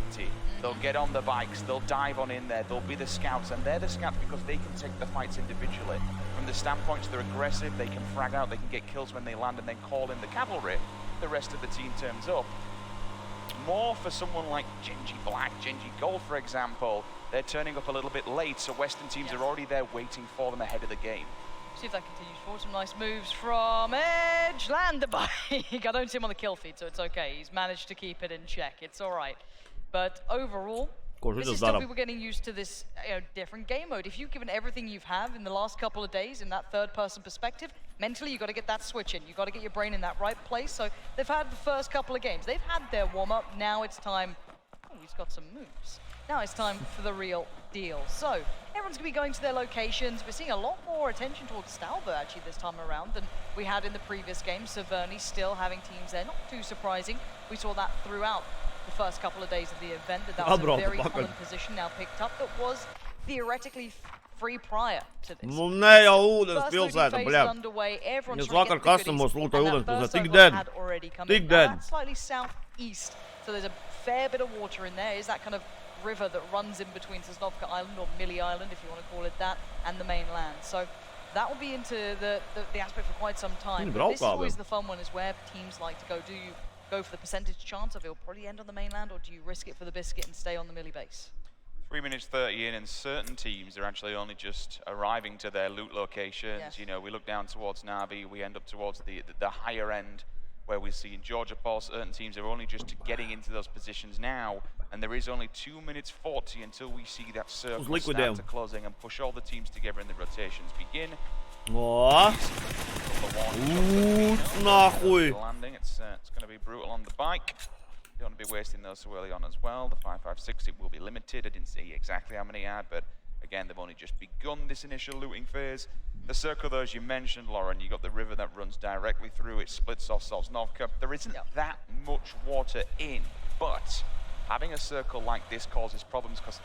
They'll get on the bikes, they'll dive on in there, they'll be the scouts, and they're the scouts because they can take the fights individually. From the standpoints, they're aggressive, they can frag out, they can get kills when they land and then call in the cavalry. The rest of the team turns up. More for someone like Genji Black, Genji Gold, for example, they're turning up a little bit late, so Western teams are already there waiting for them ahead of the game. See if that continues forward. Some nice moves from Edge. Land the bike. I don't see him on the kill feed, so it's okay. He's managed to keep it in check. It's all right. But overall, this is still people getting used to this different game mode. If you've given everything you've had in the last couple of days in that third-person perspective, mentally you've got to get that switch in. You've got to get your brain in that right place. So they've had the first couple of games. They've had their warm-up. Now it's time. Oh, he's got some moves. Now it's time for the real deal. So everyone's going to be going to their locations. We're seeing a lot more attention towards Stalber actually this time around than we had in the previous game. Saverni still having teams there. Not too surprising. We saw that throughout the first couple of days of the event, that was a very common position now picked up that was theoretically free prior to this. Nu, ne jau ūdens pilsēta, underway. Everyone's Jūs trying vakar to get the kastumos goodies, lūtoja and ūdens that pilsēta, first tik circle dead. had already come Tik in. dead. Now that's slightly southeast, so there's a fair bit of water in there. Is that kind of river that runs in between Sosnovka Island, or Millie Island, if you want to call it that, and the mainland. So that will be into the aspect for quite some time. But this is always the fun one, is where teams like to go. Do you go for the percentage chance of it'll probably end on the mainland, or do you risk it for the biscuit and stay on the Millie base? 3 minutes 30 in, and certain teams are actually only just arriving to their loot locations. Yes. You know, we look down towards Navi, we end up towards the higher end, where we see in Georgia Paul, certain teams are only just getting into those positions now, and there is only 2 minutes 40 until we see that circle start to closing and push all the teams together and the rotations begin. О! Нахуй! Landing, it's going to be brutal on the bike. Don't want to be wasting those so early on as well. The 5.56 will be limited. I didn't see exactly how many I had, but again, they've only just begun this initial looting phase. The circle, though, as you mentioned, Lauren, you got the river that runs directly through. It splits off Sosnovka. There isn't that much water in, but having a circle like this causes problems because,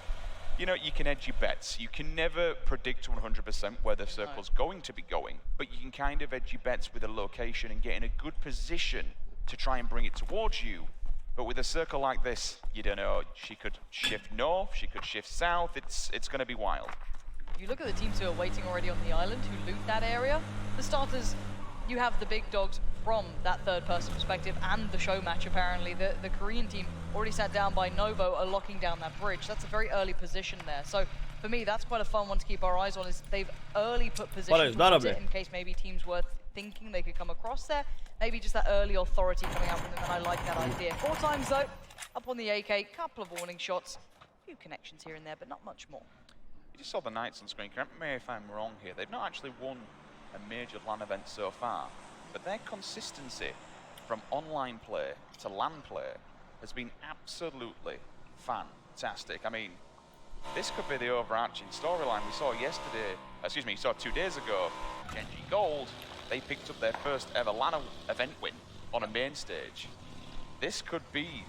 you know, you can edge your bets. You can never predict 100% where the circle's going to be going, but you can kind of edge your bets with a location and get in a good position to try and bring it towards you. But with a circle like this, you don't know. She could shift north, she could shift south. It's going to be wild. You look at the teams who are waiting already on the island, who loot that area. For starters, you have the big dogs from that third-person perspective and the show match, apparently. The Korean team already sat down by Novo are locking down that bridge. That's a very early position there. So for me, that's quite a fun one to keep our eyes on, is they've early put positions towards it in case maybe teams were thinking they could come across there. Maybe just that early authority coming out from them, and I like that idea. 4 times, though, up on the AK, couple of warning shots, a few connections here and there, but not much more. You just saw the Knights on screen. Correct me if I'm wrong here. They've not actually won a major LAN event so far, but their consistency from online play to LAN play has been absolutely fantastic. I mean, this could be the overarching storyline. We saw we saw 2 days ago, Genji Gold, they picked up their first ever LAN event win on a main stage. This could be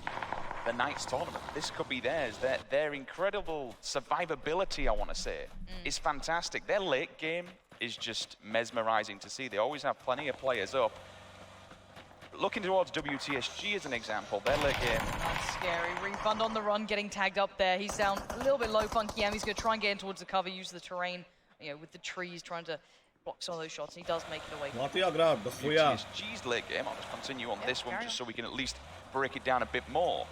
the Knights tournament. This could be theirs. Their incredible survivability, I want to say, is fantastic. Their late game is just mesmerizing to see. They always have plenty of players up. looking towards WTSG as an example, their late game. That's scary. Refund on the run, getting tagged up there. He's down a little bit low, Funky M. He's going to try and get in towards the cover, use the terrain, you know, with the trees, trying to block some of those shots. And he does make it away. WTSG's late game. I'll just continue on this one just so we can at least break it down a bit more.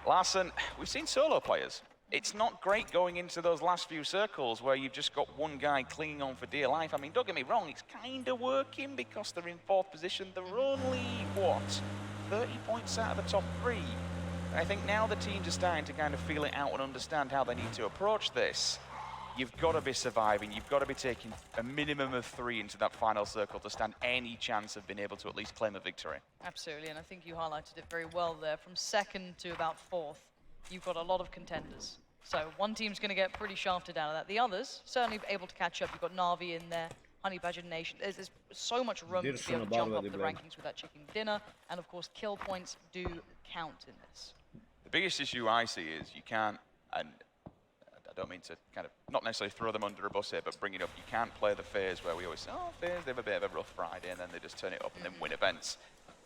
Larson, we've seen solo players. It's not great going into those last few circles where you've just got one guy clinging on for dear life. I mean, don't get me wrong, it's kind of working because they're in 4th position. They're only, what, 30 points out of the top 3. And I think now the teams are starting to kind of feel it out and understand how they need to approach this. You've got to be surviving. You've got to be taking a minimum of 3 into that final circle to stand any chance of being able to at least claim a victory. Absolutely, and I think you highlighted it very well there. From 2nd to about 4th, you've got a lot of contenders. So one team's going to get pretty shafted out of that. The others certainly able to catch up. You've got Na'Vi in there, Honey Badger Nation. There's so much room to be able to jump up the rankings with that chicken dinner. And of course, kill points do count in this. The biggest issue I see is you can't, and I don't mean to kind of, not necessarily throw them under a bus here, but bring it up. You can't play the phase where we always say, oh, phase, they have a bit of a rough Friday, and then they just turn it up and then win events.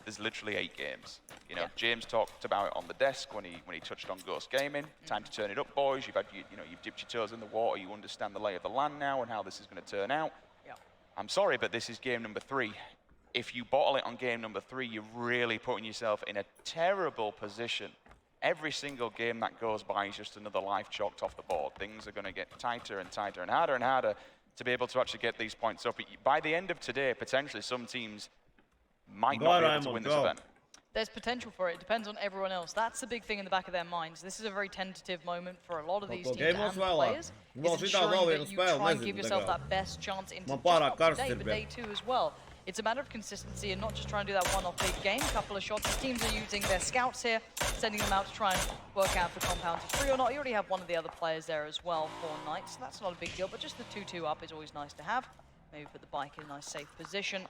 There's literally 8 games. You know, James talked about it on the desk when he touched on Ghost Gaming. Time to turn it up, boys. You've had, you've dipped your toes in the water. You understand the lay of the land now and how this is going to turn out. I'm sorry, but this is game number 3. If you bottle it on game number 3, you're really putting yourself in a terrible position. Every single game that goes by is just another life chalked off the board. Things are going to get tighter and tighter and harder to be able to actually get these points up. By the end of today, potentially some teams might not be able to win this event. There's potential for it. It depends on everyone else. That's the big thing in the back of their minds. This is a very tentative moment for a lot of these teams and players. It's ensuring that you try and give yourself that best chance into today, but day 2 as well. It's a matter of consistency and not just trying to do that one-off big game, couple of shots. The teams are using their scouts here, sending them out to try and work out if the compound is free or not. You already have one of the other players there as well for Knights, so that's not a big deal, but just the 2-2 up is always nice to have. Maybe put the bike in a nice safe position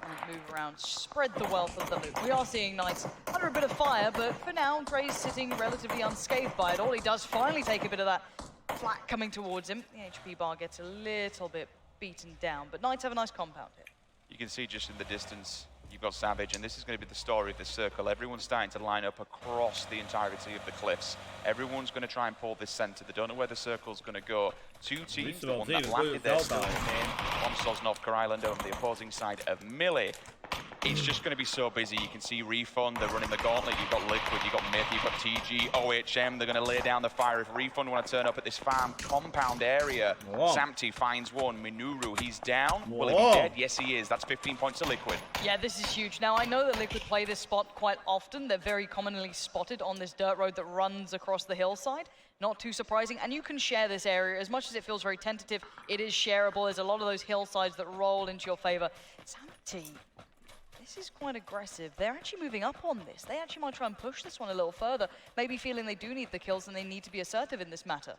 and move around, spread the wealth of the loot. We are seeing Knights under a bit of fire, but for now, Gray's sitting relatively unscathed by it. All he does finally take a bit of that flak coming towards him. The HP bar gets a little bit beaten down, but Knights have a nice compound here. You can see just in the distance, you've got Savage, and this is going to be the story of this circle. Everyone's starting to line up across the entirety of the cliffs. Everyone's going to try and pull this center. They don't know where the circle's going to go. 2 teams, the one that landed there still remain on Sosnovka Island over the opposing side of Millie. It's just going to be so busy. You can see Refund, they're running the gauntlet. You've got Liquid, you've got Myth, you've got TG, OHM. They're going to lay down the fire if Refund want to turn up at this farm compound area. Samty finds one. Minoru, he's down. Will he be dead? Yes, he is. That's 15 points to Liquid. Yeah, this is huge. Now, I know that Liquid play this spot quite often. They're very commonly spotted on this dirt road that runs across the hillside. Not too surprising, and you can share this area. As much as it feels very tentative, it is shareable. There's a lot of those hillsides that roll into your favor. Samty, this is quite aggressive. They're actually moving up on this. They actually might try and push this one a little further, maybe feeling they do need the kills and they need to be assertive in this matter.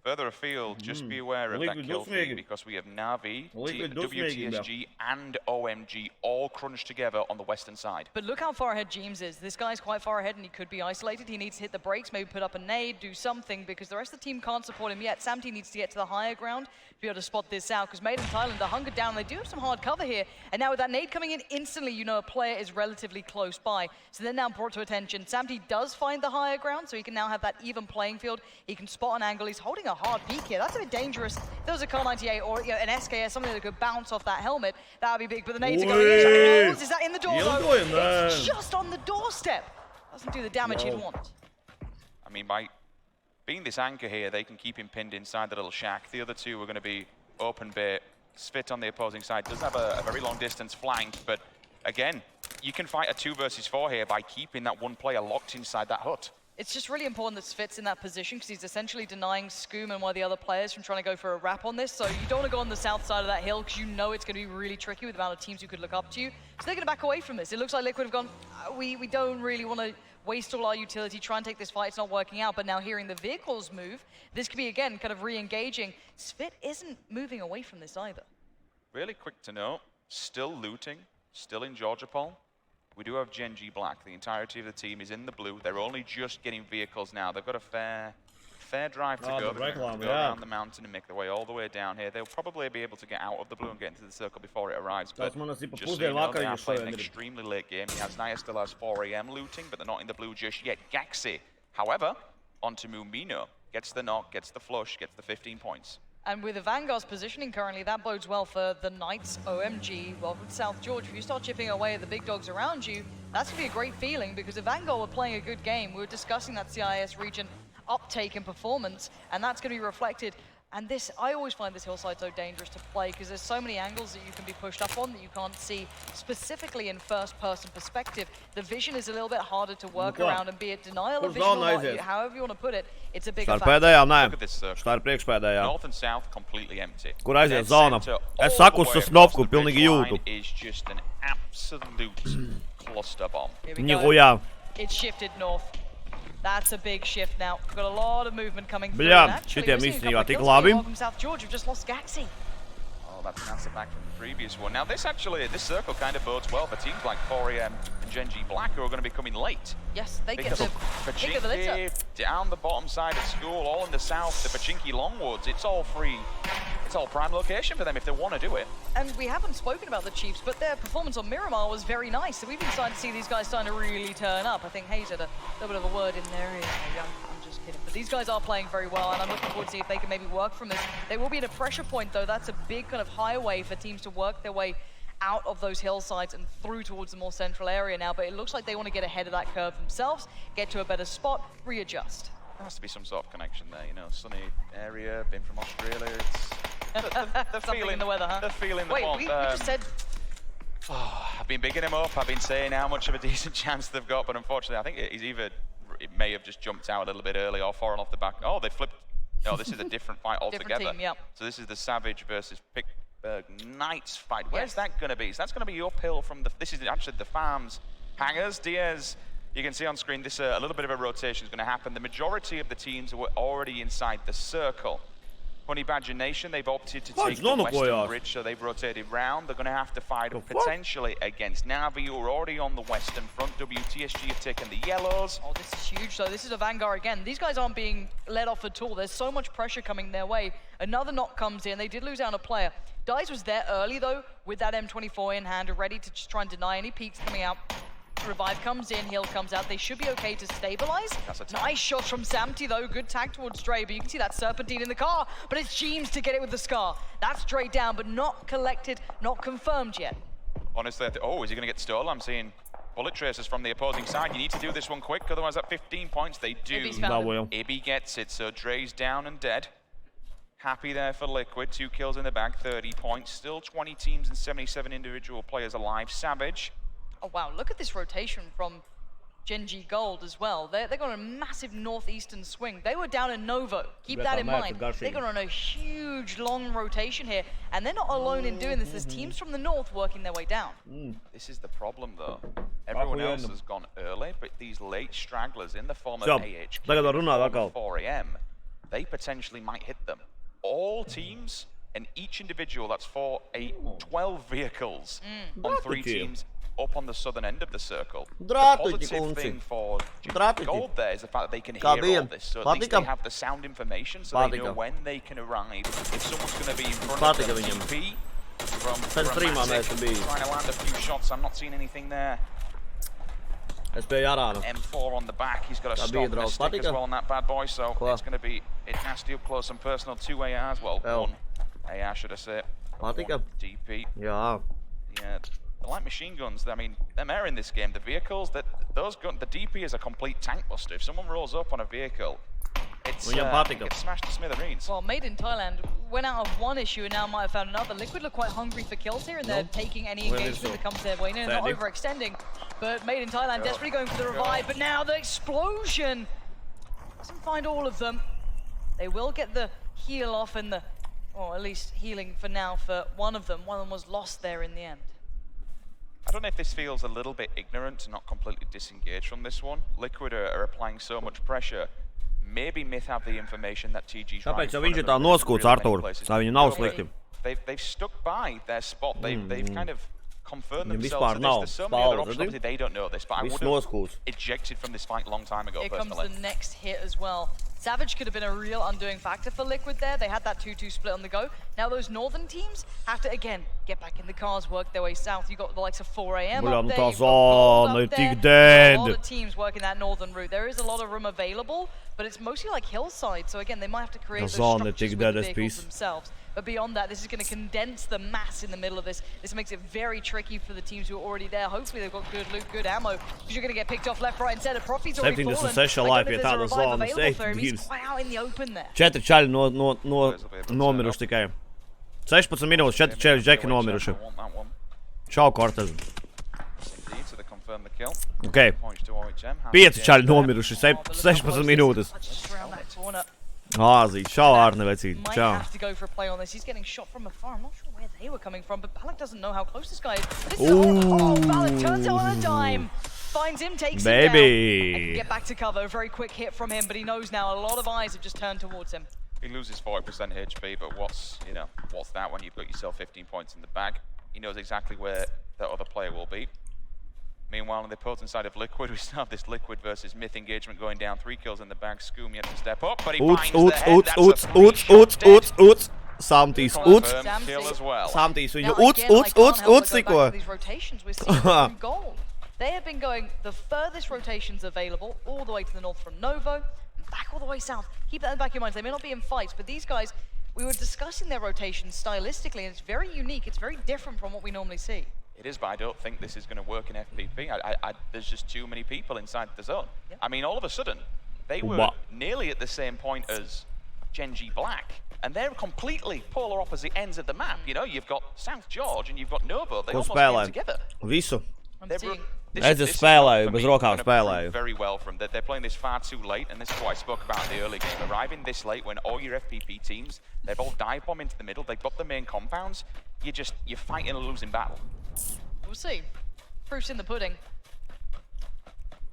Further afield, just be aware of that kill feed because we have Na'Vi, WTSG, and OMG all crunched together on the western side. But look how far ahead James is. This guy's quite far ahead and he could be isolated. He needs to hit the brakes, maybe put up a nade, do something, because the rest of the team can't support him yet. Samty needs to get to the higher ground to be able to spot this out, because Made in Thailand are hunkered down. They do have some hard cover here, and now with that nade coming in instantly, you know a player is relatively close by. So they're now brought to attention. Samty does find the higher ground, so he can now have that even playing field. He can spot an angle. He's holding a hard peek here. That's a bit dangerous. If there was a Car 98 or an SKS, something that could bounce off that helmet, that would be big. But the nades are going in. Is that in the door, though? It's just on the doorstep. Doesn't do the damage he'd want. I mean, by being this anchor here, they can keep him pinned inside the little shack. The other two are going to be open bait. Svit on the opposing side does have a very long distance flank, but again, you can fight a 2 versus 4 here by keeping that one player locked inside that hut. It's just really important that Svit's in that position because he's essentially denying Skoom and one of the other players from trying to go for a wrap on this. So you don't want to go on the south side of that hill because you know it's going to be really tricky with the amount of teams who could look up to you. So they're going to back away from this. It looks like Liquid have gone, we don't really want to waste all our utility, try and take this fight. It's not working out. But now hearing the vehicles move, this could be, again, kind of re-engaging. Svit isn't moving away from this either. Really quick to note, still looting, still in Georgia Pol. We do have Gen G Black. The entirety of the team is in the blue. They're only just getting vehicles now. They've got a fair drive to go. They're going to go around the mountain and make their way all the way down here. They'll probably be able to get out of the blue and get into the circle before it arrives. But just so you know, they are playing an extremely late game. He has Naya still has 4 AM looting, but they're not in the blue just yet. Gaxi, however, onto Mumino. Gets the knock, gets the flush, gets the 15 points. And with the Vanguard's positioning currently, that bodes well for the Knights. OMG, welcome to South George. If you start chipping away at the big dogs around you, that's going to be a great feeling because the Vanguard were playing a good game. We were discussing that CIS region uptake and performance, and that's going to be reflected. And this, I always find this hillside so dangerous to play because there's so many angles that you can be pushed up on that you can't see specifically in first-person perspective. The vision is a little bit harder to work around, and be it denial of vision or not, however you want to put it, it's a bigger factor. Look at this circle. North and south completely empty. Kur aiziet zona? Es saku uz Snovku, pilnīgi jūtu. Is just an absolute cluster bomb. Nihujā. It's shifted north. That's a big shift now. We've got a lot of movement coming through. Bļā, šitiem īstenībā tik labi. Welcome South George, we've just lost Gaxi. Oh, that's an answer back from the previous one. Now this circle kind of bodes well for teams like 4AM and Gen G Black who are going to be coming late. Yes, they get the pick of the litter. Down the bottom side of school, all in the south, the Pachinki Longwoods, it's all free. It's all prime location for them if they want to do it. And we haven't spoken about the Chiefs, but their performance on Miramar was very nice. So we've been starting to see these guys starting to really turn up. I think Hayes had a little bit of a word in there. I'm just kidding. But these guys are playing very well, and I'm looking forward to see if they can maybe work from this. They will be at a pressure point, though. That's a big kind of highway for teams to work their way out of those hillsides and through towards the more central area now. But it looks like they want to get ahead of that curve themselves, get to a better spot, readjust. There has to be some sort of connection there, you know, sunny area, been from Australia. It's the feeling in the weather, huh? The feeling. Wait, we just said. Oh, I've been bigging him up. I've been saying how much of a decent chance they've got, but unfortunately, I think it may have just jumped out a little bit early or fallen off the back. Oh, they flipped. No, this is a different fight altogether. Different team, yep. So this is the Savage versus Pittsburgh Knights fight. Where's that going to be? So that's going to be uphill from the. This is actually the Farms hangers. Diaz. You can see on screen this a little bit of a rotation is going to happen. The majority of the teams were already inside the circle. Honey Badger Nation, they've opted to take the western bridge, so they've rotated round. They're going to have to fight potentially against Navi, who are already on the western front. WTSG have taken the yellows. Oh, this is huge, though. This is a Vanguard again. These guys aren't being let off at all. There's so much pressure coming their way. Another knock comes in. They did lose out a player. Dice was there early, though, with that M24 in hand, ready to just try and deny any peeks coming out. Revive comes in, heal comes out. They should be okay to stabilize. Nice shot from Samty, though. Good tag towards Dre, but you can see that Serpentine in the car. But it's Jeems to get it with the Scar. That's Dre down, but not collected, not confirmed yet. Honestly, oh, is he going to get stolen? I'm seeing bullet traces from the opposing side. You need to do this one quick, otherwise at 15 points, they do. Ibby gets it, so Dre's down and dead. Happy there for Liquid. 2 kills in the bag, 30 points. Still 20 teams and 77 individual players alive. Savage. Oh, wow, look at this rotation from Gen G Gold as well. They're going on a massive northeastern swing. They were down in Novo. Keep that in mind. They're going on a huge, long rotation here. And they're not alone in doing this. There's teams from the north working their way down. This is the problem, though. Everyone else has gone early, but these late stragglers in the form of AHK, 4 AM, they potentially might hit them. All teams and each individual, that's 4, 8, 12 vehicles on 3 teams. Up on the southern end of the circle. The positive thing for Gold there is the fact that they can hear all this, so at least they have the sound information, so they know when they can arrive. If someone's going to be in front of them, TP from trying to land a few shots, I'm not seeing anything there. M4 on the back, he's got a stop and a stick as well on that bad boy, so it's going to be nasty up close and personal. 2 ARs, well, 1 AR should I say. DP. Yeah. The light machine guns, I mean, they're in this game. The vehicles, the DP is a complete tank buster. If someone rolls up on a vehicle, it's smashed to smithereens. Well, Made in Thailand went out of one issue and now might have found another. Liquid look quite hungry for kills here, and they're taking any engagement that comes their way. No, not overextending, but Made in Thailand desperately going for the revive. But now the explosion doesn't find all of them. They will get the heal off and or at least healing for now for one of them. One of them was lost there in the end. I don't know if this feels a little bit ignorant to not completely disengage from this one. Liquid are applying so much pressure. Maybe Myth have the information that TG's right. They've stuck by their spot. They've kind of confirmed themselves. There's so many other options. Obviously, they don't know this, but I would have ejected from this fight a long time ago. Here comes the next hit as well. Savage could have been a real undoing factor for Liquid there. They had that 2-2 split on the go. Now those northern teams have to, again, get back in the cars, work their way south. You've got the likes of 4 AM up there, you've got Gold up there. A lot of teams working that northern route. There is a lot of room available, but it's mostly like hillside. So again, they might have to create those structures with the vehicles themselves. But beyond that, this is going to condense the mass in the middle of this. This makes it very tricky for the teams who are already there. Hopefully they've got good loot, good ammo, because you're going to get picked off left, right, and center. Profit's already fallen. I don't know if there's a revive available for him. He's quite out in the open there. 4 čaļi nomiruši tikai. 16 minūtes, 4 čaļi džeki nomiruši. Čau, Cortez. Ok. 5 čaļi nomiruši, 16 minūtes. Āzīt, čau, Arne, vecīt, čau. Might have to go for a play on this. He's getting shot from afar. I'm not sure where they were coming from, but Balak doesn't know how close this guy is. This is Balak turns it on a dime. Finds him, takes him down. And can get back to cover. A very quick hit from him, but he knows now a lot of eyes have just turned towards him. He loses 40% HP, but what's that when you've got yourself 15 points in the bag? He knows exactly where that other player will be. Meanwhile, on the opposing side of Liquid, we still have this Liquid versus Myth engagement going down. 3 kills in the bag. Scoom yet to step up, but he finds the head. Uts. Samtīs, uts. Kill as well. Samtīs viņu, uts tikko. These rotations we're seeing from Gold. They have been going the furthest rotations available, all the way to the north from Novo, and back all the way south. Keep that in the back of your minds. They may not be in fights, but these guys, we were discussing their rotations stylistically, and it's very unique. It's very different from what we normally see. It is, but I don't think this is going to work in FPP. There's just too many people inside the zone. Yeah. I mean, all of a sudden, they were nearly at the same point as Genji Black, and they're completely polar opposite ends of the map. You know, you've got South George and you've got Novo. They almost came together. Visu. This spēlēju, bez rokām spēlēju. Very well from that. They're playing this far too late, and this is what I spoke about in the early game. Arriving this late when all your FPP teams, they've all dive bomb into the middle, they've got the main compounds, you're fighting a losing battle. We'll see. Proof's in the pudding.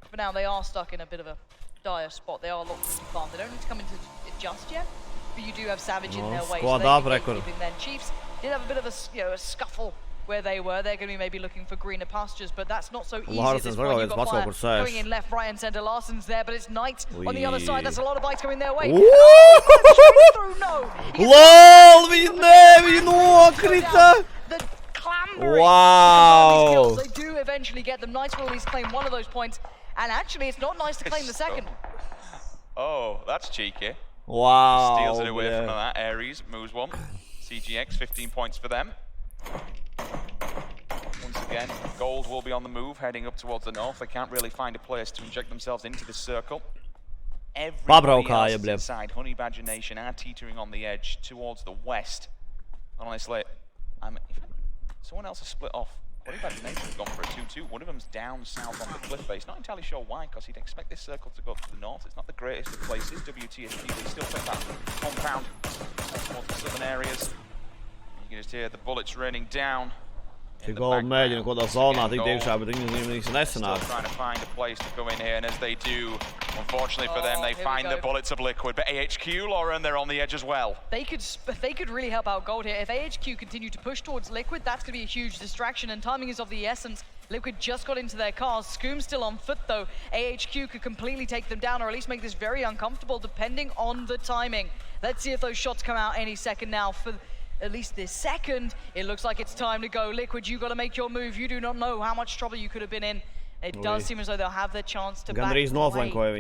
For now, they are stuck in a bit of a dire spot. They are locked into farm. They don't need to come into it just yet, but you do have Savage in their way. So they're keeping them. Chiefs did have a bit of a scuffle where they were. They're going to be maybe looking for greener pastures, but that's not so easy at this point. You've got Fire going in left, right, and center. Larson's there, but it's Knight on the other side. That's a lot of bites coming their way. LOL, viņi nokrita! Wow! They do eventually get them. Knights will at least claim one of those points, and actually it's not nice to claim the second. Oh, that's cheeky. Wow. Steals it away from that. Ares moves one. CGX, 15 points for them. Once again, Gold will be on the move, heading up towards the north. They can't really find a place to inject themselves into this circle. Everybody else inside Honey Badger Nation are teetering on the edge towards the west. Honestly, someone else has split off. Honey Badger Nation has gone for a 2-2. One of them's down south on the cliff base. Not entirely sure why, because you'd expect this circle to go to the north. It's not the greatest of places. WTSG, they still take that compound towards the southern areas. You can just hear the bullets raining down. Gold mēģina ko tā zonā tik iekšā, bet viņi nesanāk. Still trying to find a place to go in here, and as they do, unfortunately for them, they find the bullets of Liquid. But AHQ, Lauren, they're on the edge as well. They could really help out Gold here. If AHQ continue to push towards Liquid, that's going to be a huge distraction, and timing is of the essence. Liquid just got into their cars. Scoom's still on foot, though. AHQ could completely take them down, or at least make this very uncomfortable, depending on the timing. Let's see if those shots come out any second now. For at least this second, it looks like it's time to go. Liquid, you got to make your move. You do not know how much trouble you could have been in. It does seem as though they'll have their chance to back away. Gandrīz noflankoja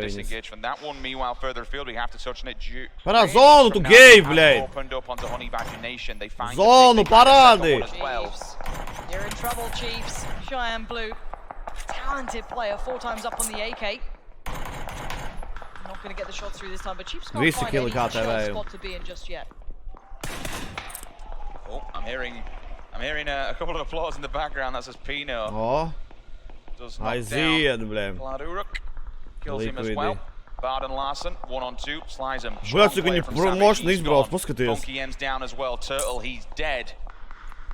viņus. From that one, meanwhile, further afield, we have to touch on it. Parādi zonu tu gēji, bļēj! Zonu parādi! You're in trouble, Chiefs. Cheyenne Blue, talented player, 4 times up on the AK. Not going to get the shots through this time, but Chiefs can't find any spot to be in just yet. Oh, I'm hearing a couple of applause in the background. That says Pino. Oh, aiziet, blēm. Kladuruk kills him as well. Bard and Larson, 1-on-2, slides him. Bļēc, cik viņi promošanu izbrauc, paskaties. Funky M's down as well. Turtle, he's dead.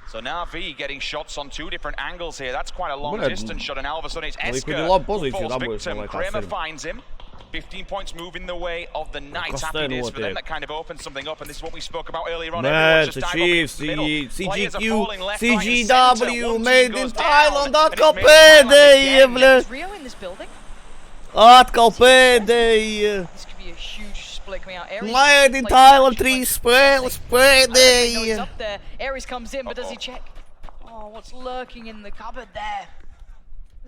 So now V getting shots on 2 different angles here. That's quite a long distance shot, and all of a sudden it's Esker who falls victim. Kramer finds him. 15 points moving the way of the Knights. Happy days for them. That kind of opens something up, and this is what we spoke about earlier on. Mate, the Chiefs, CGQ, CGW, made in Thailand, Is Rio in this building? Atkal pēdējie. Laidi Tailam 3 spēles pēdējie. Aries comes in, but does he check? Oh, what's lurking in the cupboard there?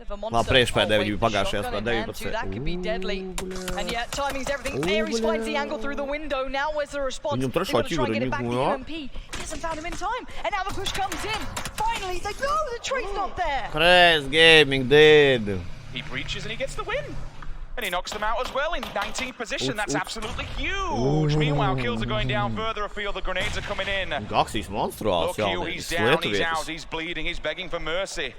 Labi, priekšpēdēji bija pagājušajās spēlē 19. That could be deadly. And yet, timing's everything. Aries finds the angle through the window. Now where's the response? They've got to try and get it back to UMP. He hasn't found him in time. And now the push comes in. Finally, he's like, no, the trade's not there. Crash Gaming did. He breaches and he gets the win. And he knocks them out as well in 19th position. That's absolutely huge. Meanwhile, kills are going down further afield. The grenades are coming in. Gaksīs Monstruālākie. Look, he's down, he's out, he's bleeding, he's begging for mercy.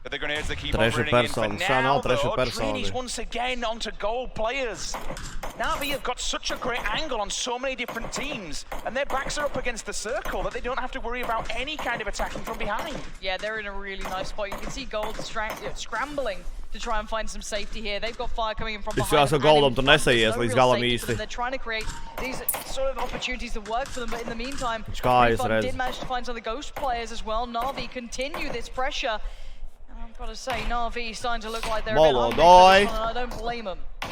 But the grenades that keep on running in. For now, though, Trini's once again onto gold players. Na'Vi have got such a great angle on so many different teams, and their backs are up against the circle that they don't have to worry about any kind of attacking from behind. Yeah, they're in a really nice spot. You can see Gold scrambling to try and find some safety here. They've got fire coming in from behind. They're trying to create these sort of opportunities to work for them, but in the meantime, Refund did manage to find some of the Ghost players as well. Na'Vi continue this pressure. I've got to say, Na'Vi starting to look like they're a bit hungry for this one, and I don't blame them. 2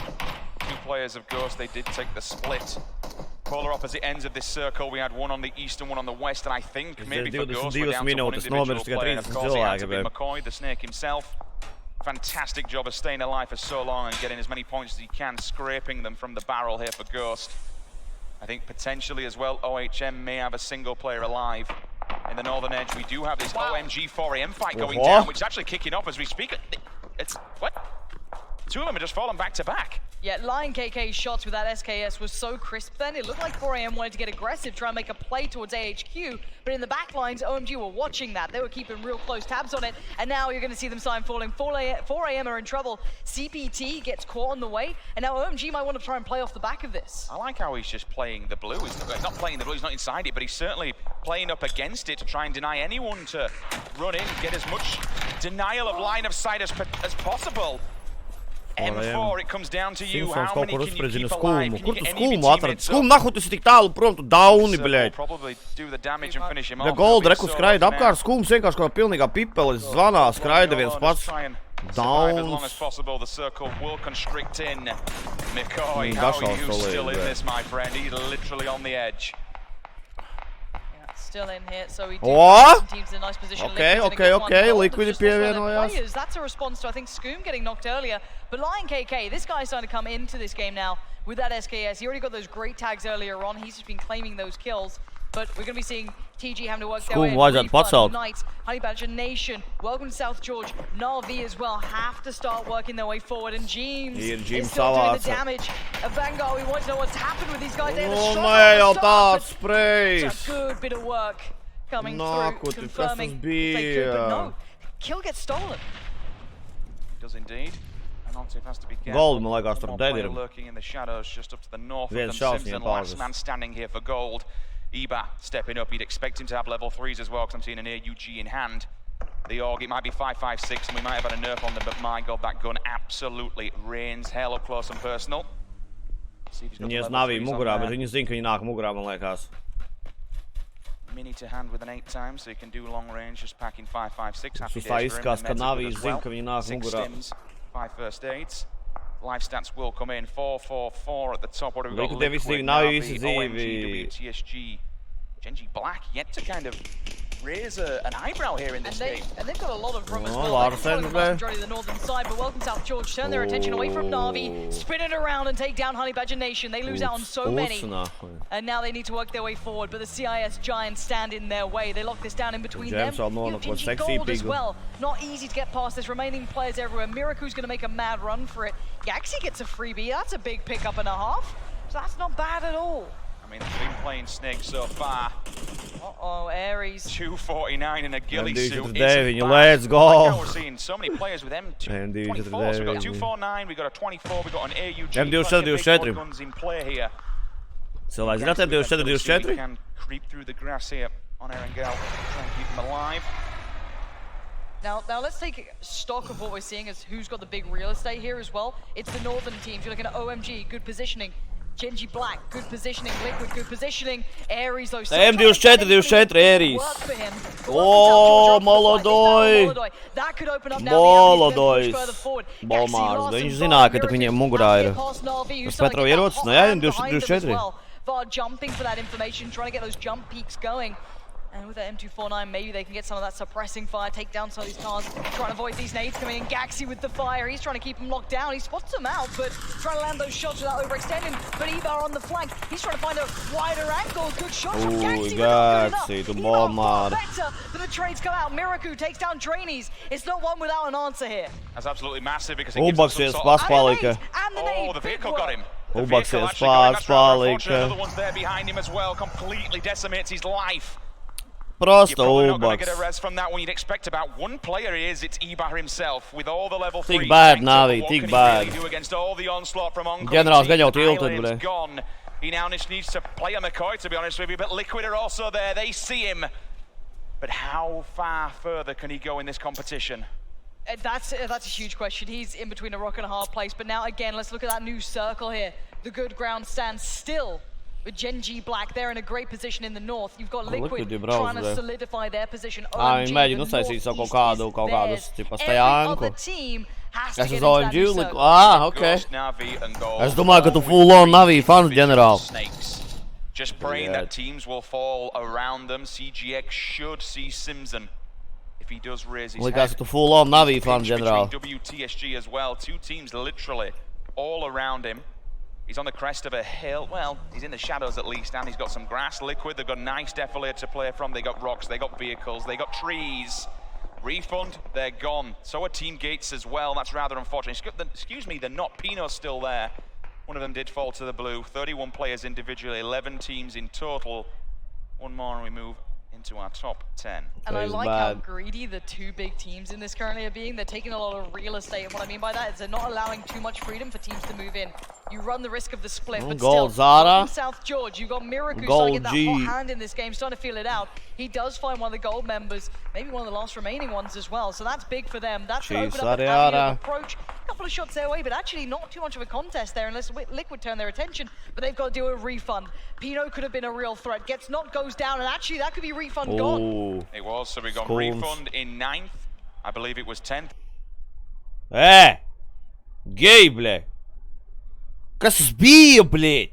players of Ghost, they did take the split. Polar opposite ends of this circle, we had one on the east and one on the west, and I think maybe for Ghost we're down to one individual player, and of course he had to be McCoy, the Snake himself. Fantastic job of staying alive for so long and getting as many points as he can, scraping them from the barrel here for Ghost. I think potentially as well, OHM may have a single player alive. In the northern edge, we do have this OMG 4am fight going down, which is actually kicking off as we speak. It's, what? 2 of them are just falling back to back. Yeah, Lion KK's shots with that SKS was so crisp then. It looked like 4am wanted to get aggressive, try and make a play towards AHQ, but in the back lines, OMG were watching that. They were keeping real close tabs on it, and now you're going to see them sign falling. 4am are in trouble. CPT gets caught on the way, and now OMG might want to try and play off the back of this. I like how he's just playing the blue. He's not playing the blue, he's not inside it, but he's certainly playing up against it to try and deny anyone to run in, get as much denial of line of sight as possible. M4, it comes down to you. How many can you keep alive? Can you get any teammates up? Nahut tu esi tik tālu prom, tu dauni, bļaļ. Probably do the damage and finish him off. Ja Gold reku skraida apkārt, Skums vienkārši kā pilnīgā pipelis zvanā, skraida viens pats. Survive as long as possible. The circle will constrict in. McCoy, how are you still in this, my friend? He's literally on the edge. Still in here, so we do have some teams in a nice position. Okay. Liquid pievienojās. That's a response to, I think, Skoom getting knocked earlier. But Lion KK, this guy's starting to come into this game now with that SKS. He already got those great tags earlier on. He's just been claiming those kills. But we're going to be seeing TG having to work their way in. Knights, Honey Badger Nation, welcome to South George. Na'Vi as well have to start working their way forward. And James is still doing the damage. Vanguard, we want to know what's happened with these guys. They had a it's a good bit of work coming through, confirming they could, but no, kill gets stolen. It does indeed. And Ontif has to be careful. Gold, man liekas, tur dead ir. Lurking in the shadows just up to the north of them. Simpson, last man standing here for Gold. Eba stepping up, you'd expect him to have level 3s as well, because I'm seeing an AUG in hand. The AUG, it might be 5.56, and we might have had a nerf on them, but my god, that gun absolutely rains hell up close and personal. Viņi ies Na'Vi mugurā, bet viņi zina, ka viņi nāk mugurā, man liekas. Mini to hand with an 8 times, so you can do long range, just packing 5.56. Happy days for him. Izskās, ka Na'Vi zina, ka viņi nāk 6 mugurā. stims, 5 first aids. Life stats will come in. 4-4-4 at the top. What have we got? Liquid, Na'Vi, OMG, WTSG, Genji Black yet to kind of raise an eyebrow here in this game. And they've got a lot of room as well. They've got the majority of the northern side, but welcome South George. Turn their attention away from Na'Vi, spin it around and take down Honey Badger Nation. They lose out on so many. And now they need to work their way forward, but the CIS Giants stand in their way. They lock this down in between them. Genji Gold as well. Not easy to get past this. Remaining players everywhere. Miraku's going to make a mad run for it. Yaxi gets a freebie. That's a big pickup and a half. So that's not bad at all. I mean, they've been playing Snake so far. Uh-oh, Aries. 249 in a ghillie suit. Let's go. Right now we're seeing so many players with M24. So we've got 249, we've got a 24, we've got an AUG. M24 guns in play here. Cilvēks zināt, M24. We can creep through the grass here on Erangel, try and keep them alive. Now let's take stock of what we're seeing as who's got the big real estate here as well. It's the northern teams. You're looking at OMG, good positioning. Genji Black, good positioning. Liquid, good positioning. Aries, though. M24, Aries. O, molodoj. Molodojs. Bolmārs. Viņš zināja, ka tak viņiem mugurā ir. Tas Petrov ierocis, no jā, M24. VAR jumping for that information, trying to get those jump peaks going. And with that M249, maybe they can get some of that suppressing fire, take down some of these cars, trying to avoid these nades coming in. Gaxi with the fire, he's trying to keep them locked down. He spots them out, but trying to land those shots without overextending. But Ibar on the flank, he's trying to find a wider angle. Good shots from Gaxi, Gaxi, the ball man. Better, but the trades come out. Miraku takes down Trainees. It's not one without an answer here. That's absolutely massive because it gives us some sort of... Oh, the vehicle got him. The vehicle actually got him. Another one's there behind him as well, completely decimates his life. Просто You're probably not going to Uldons. get a res from that when you'd expect about one player is, it's Ibar himself with all the level 3. Tik bad, Navi, tik bad. Do against all the onslaught from Generāls gaņo tilted, bre. Gone. He now needs to play a McCoy, to be honest with you, but Liquid are also there. They see him. But how far further can he go in this competition? That's a huge question. He's in between a rock and a hard place. But now again, let's look at that new circle here. The good ground stands still. With Genji Black, they're in a great position in the north. You've got Liquid trying to solidify their position. Viņi mēģina uztaisīt savu kaut kādus, tipa, stajanku. Kas uz OMG? Okay. Es domāju, ka tu full on Navi fans, ģenerāl. Just praying that teams will fall around them. CGX should see Simson. If he does raise his head. Likās, ka tu full on Navi fans, ģenerāl. WTSG as well. Two teams literally all around him. He's on the crest of a hill. Well, he's in the shadows at least, and he's got some grass. Liquid, they've got nice defilade to play from. They got rocks, they got vehicles, they got trees. Refund, they're gone. So are Team Gates as well. That's rather unfortunate. Excuse me, they're not. Pino's still there. One of them did fall to the blue. 31 players individually, 11 teams in total. One more and we move into our top 10. And I like how greedy the two big teams in this currently are being. They're taking a lot of real estate, and what I mean by that is they're not allowing too much freedom for teams to move in. You run the risk of the split, but still, in South George, you've got Miraku starting to get that hot hand in this game, starting to feel it out. He does find one of the gold members, maybe one of the last remaining ones as well, so that's big for them. That's going to open up an avenue of approach. A couple of shots their way, but actually not too much of a contest there unless Liquid turn their attention, but they've got to do a refund. Pino could have been a real threat. Gets knocked, goes down, and actually that could be refund gone. It was, so we got refund in 9th. I believe it was 10th. Gay, blē. Kas tas bija, blē?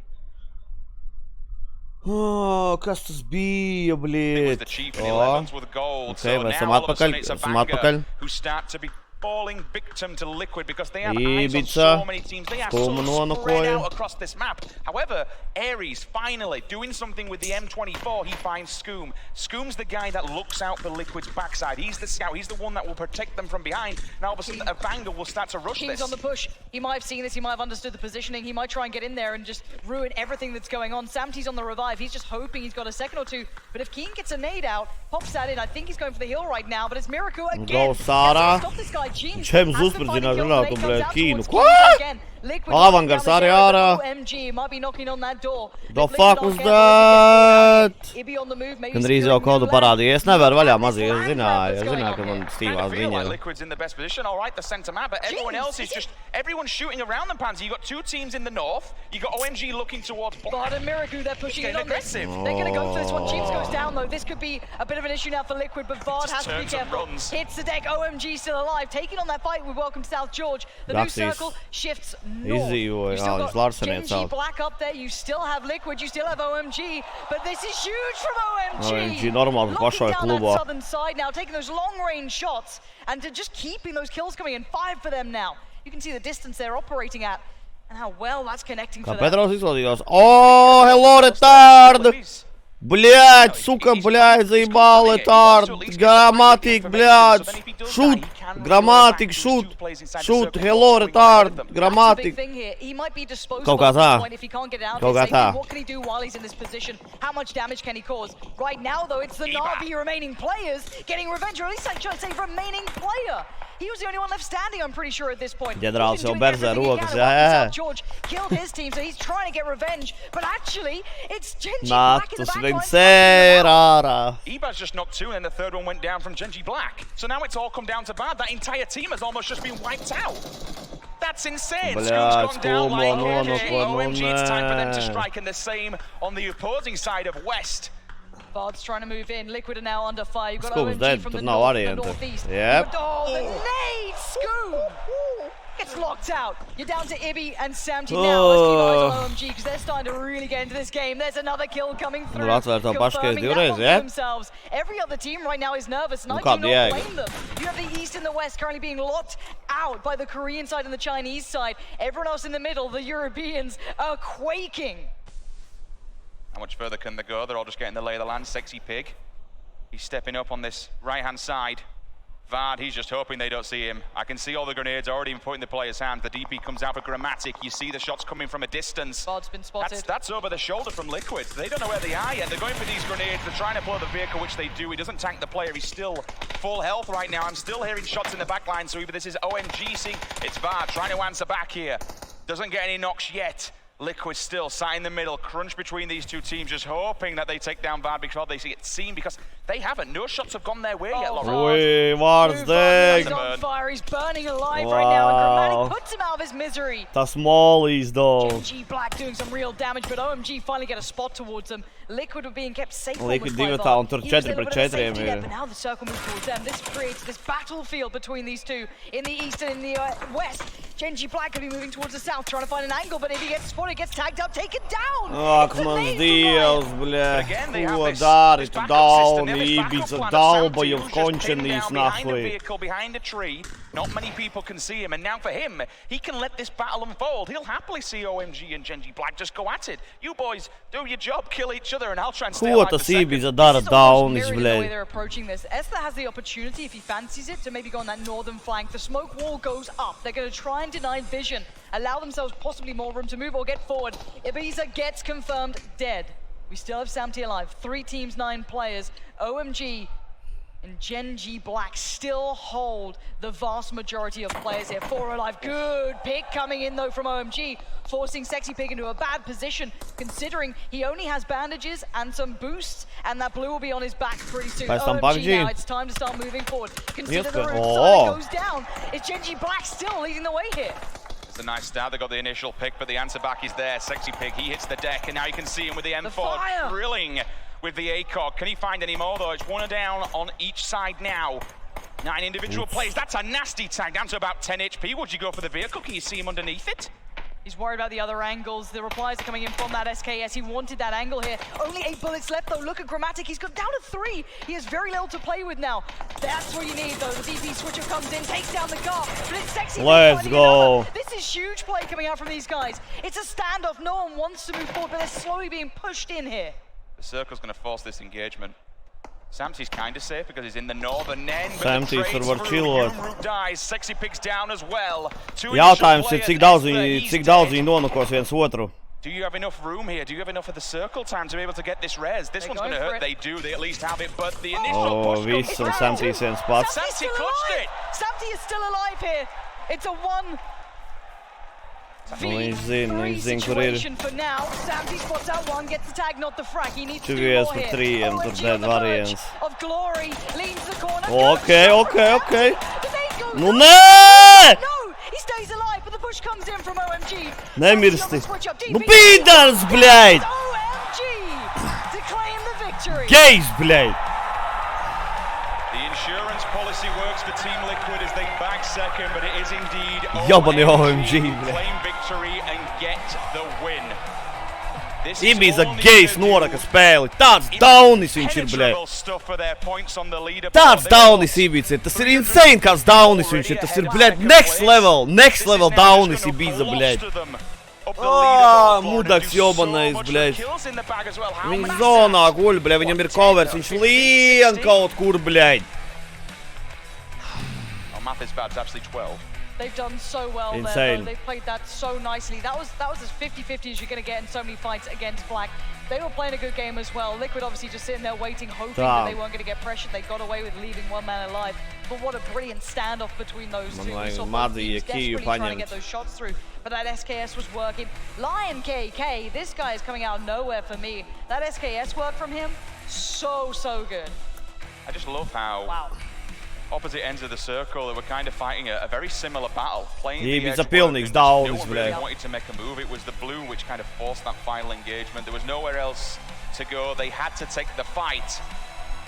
Kas tas bija, blē? It was the chief in 11th with gold. So now all of a sudden it's a banger who start to be falling victim to Liquid because they have eyes on so many teams. They are so spread out across this map. However, Aries finally doing something with the M24. He finds Scoom. Scoom's the guy that looks out for Liquid's backside. He's the scout. He's the one that will protect them from behind. Now all of a sudden a banger will start to rush this. He's on the push. He might have seen this. He might have understood the positioning. He might try and get in there and just ruin everything that's going on. Samty's on the revive. He's just hoping he's got a second or two. But if Keen gets a nade out, pops that in. I think he's going for the hill right now. But it's Miraku again. Stop this guy. Čem uzpradzināt runātu, blē, Kīnu? Ko? Avangars arī ārā. The fuck was that? Gandrīz jau kodu parādīja. Es nevaru vaļā mazie. Es zināju, ka man stīvās viņa. Liquid's in the best position. All right, the center map, but everyone else is just everyone's shooting around them, Pansy. You got two teams in the north. You got OMG looking towards Bard and Miraku. They're pushing in on this. They're going to go for this one. Jeeves goes down though. This could be a bit of an issue now for Liquid, but Bard has to be careful. Hits the deck. OMG still alive. Taking on that fight with Welcome to South George. The new circle shifts north. You still got Genji Black up there. You still have Liquid. You still have OMG. But this is huge from OMG. Locking down that southern side now, taking those long-range shots and just keeping those kills coming in. 5 for them now. You can see the distance they're operating at and how well that's connecting for them. Oh, hello, retard! Блядь, сука, блядь, заебал, retard! Грамматик, блядь! Shoot! Grammatic, shoot! Shoot, hello, retard! Grammatic! Kaut kā tā. Kaut kā tā. What can he do while he's in this position? How much damage can he cause? Right now, though, it's the Na'Vi remaining players getting revenge, or at least I should say remaining player. He was the only one left standing, I'm pretty sure, at this point. Ģenerālis jau berzē rokas, jā. George killed his team, so he's trying to get revenge. But actually, it's Genji Black in the back line. Ebaz just knocked 2, and the third one went down from Genji Black. So now it's all come down to Bad. That entire team has almost just been wiped out. That's insane. Scoop's gone down like OMG. It's time for them to strike, and the same on the opposing side of West. Vard's trying to move in. Liquid are now under fire. You've got Scoop's OMG dead, from the but north, no the variant. northeast. Yep. Oh, the nade! Scoop! Gets locked out. You're down to Ibby and Samty now. Let's keep eyes on OMG because they're starting to really get into this game. There's another kill coming through. Confirming that one for themselves. Every other team right now is nervous, and I do not blame them. You have the East and the West currently being locked out by the Korean side and the Chinese side. Everyone else in the middle, the Europeans, are quaking. How much further can they go? They're all just getting the lay of the land. Sexy Pig. He's stepping up on this right-hand side. Vard, he's just hoping they don't see him. I can see all the grenades already put in the player's hand. The DP comes out for Grammatic. You see the shots coming from a distance. Vard's been spotted. That's over the shoulder from Liquid. They don't know where they are yet. They're going for these grenades. They're trying to blow the vehicle, which they do. He doesn't tank the player. He's still full health right now. I'm still hearing shots in the back line. So either this is OMG seeing it's Vard trying to answer back here. Doesn't get any knocks yet. Liquid still sat in the middle, crunch between these two teams, just hoping that they take down Vard before they get seen, because they haven't. No shots have gone their way yet, Lauren. Vard's dead. He's on fire, he's burning alive right now, and Grammatic puts him out of his misery. Tas mollies, though. Genji Black doing some real damage, but OMG finally get a spot towards them. Liquid were being kept safe. Liquid divi tā, un tur 4-4 But now the circle moves towards them. This creates this battlefield between these two in the east and in the west. Genji Black could be moving towards the south, trying to find an angle, but if he gets spotted, gets tagged up, taken down. Ak, mans dievs, bļa. Ko dari tu dauni, Ibiza dalbojov končenīs nahuj. Behind a tree, not many people can see him, and now for him, he can let this battle unfold. He'll happily see OMG and Genji Black just go at it. You boys do your job, kill each other, and I'll try and stay alive for seconds. Ibiza dara daunis, The way bļa. they're approaching this. Esther has the opportunity, if he fancies it, to maybe go on that northern flank. The smoke wall goes up. They're going to try and deny vision, allow themselves possibly more room to move or get forward. Ibiza gets confirmed dead. We still have Samty alive. 3 teams, 9 players. OMG and Genji Black still hold the vast majority of players here. 4 alive. Good pick coming in though from OMG, forcing Sexy Pig into a bad position, considering he only has bandages and some boosts, and that blue will be on his back pretty soon. OMG now, it's time to start moving forward. Consider the road side goes down. Is Genji Black still leading the way here? It's a nice start. They got the initial pick, but the answer back is there. Sexy Pig, he hits the deck, and now you can see him with the M4 drilling with the ACOG. Can he find any more though? It's 1 down on each side now. 9 individual plays. That's a nasty tag, down to about 10 HP. Would you go for the vehicle? Can you see him underneath it? He's worried about the other angles. The replies are coming in from that SKS. He wanted that angle here. Only 8 bullets left though. Look at Grammatic. He's got down to 3. He has very little to play with now. That's what you need though. The DP switcher comes in, takes down the guard. But it's Sexy. Let's go. This is huge play coming out from these guys. It's a standoff. No one wants to move forward, but they're slowly being pushed in here. The circle's going to force this engagement. Samty's kind of safe because he's in the northern end. Samtys var chillot. Dies. Sexy Pig's down as well. Jautājums ir, cik daudz viņi nonokos viens otru. Do you have enough room here? Do you have enough of the circle time to be able to get this res? This one's going to hurt. They do. They at least have it, but the initial push viss, un Samtys viens pats. Samty clutched it. Samty is still alive here. It's a 1 Viņš zina, kur ir. For now, Samty spots out 1, gets the tag, not the frag. He needs to do Viens more par here. 3, tur dead variants. Of glory, leans the corner. Okay. Nu nē! No, he stays alive, but the push comes in from OMG. Nemirsti. Nu pīdars, bļaļ! OMG to claim the victory. Gejs, bļaļ! The insurance policy works for Team Liquid as they back second, but it is indeed Jobani OMG, claim victory and get the win. Ibiza gejs noraka spēli. Tāds daunis viņš ir, bļaļ. Tāds daunis Ibiza ir. Tas ir insane, kāds daunis viņš ir. Tas ir, bļaļ, next level daunis Ibiza, bļaļ. Mudaks jobanais, bļaļ. Viņš zonā guļ, bļaļ, viņam ir covers, viņš lien kaut kur, bļaļ. Mathis actually 12. They've done so well there, though. They've played that so nicely. That was as 50-50 as you're going to get in so many fights against Black. They were playing a good game as well. Liquid obviously just sitting there waiting, hoping that they weren't going to get pressured. They got away with leaving 1 man alive. But what a brilliant standoff between those two. We saw both teams desperately trying to get those shots through. But that SKS was working. Lion KK, this guy is coming out of nowhere for me. That SKS work from him, so good. I just love how opposite ends of the circle that were kind of fighting a very similar battle. Playing the edge pilnīgs no one daunis, really wanted to make a move. It was the blue which kind of forced that final engagement. There was nowhere else to go. They had to take the fight.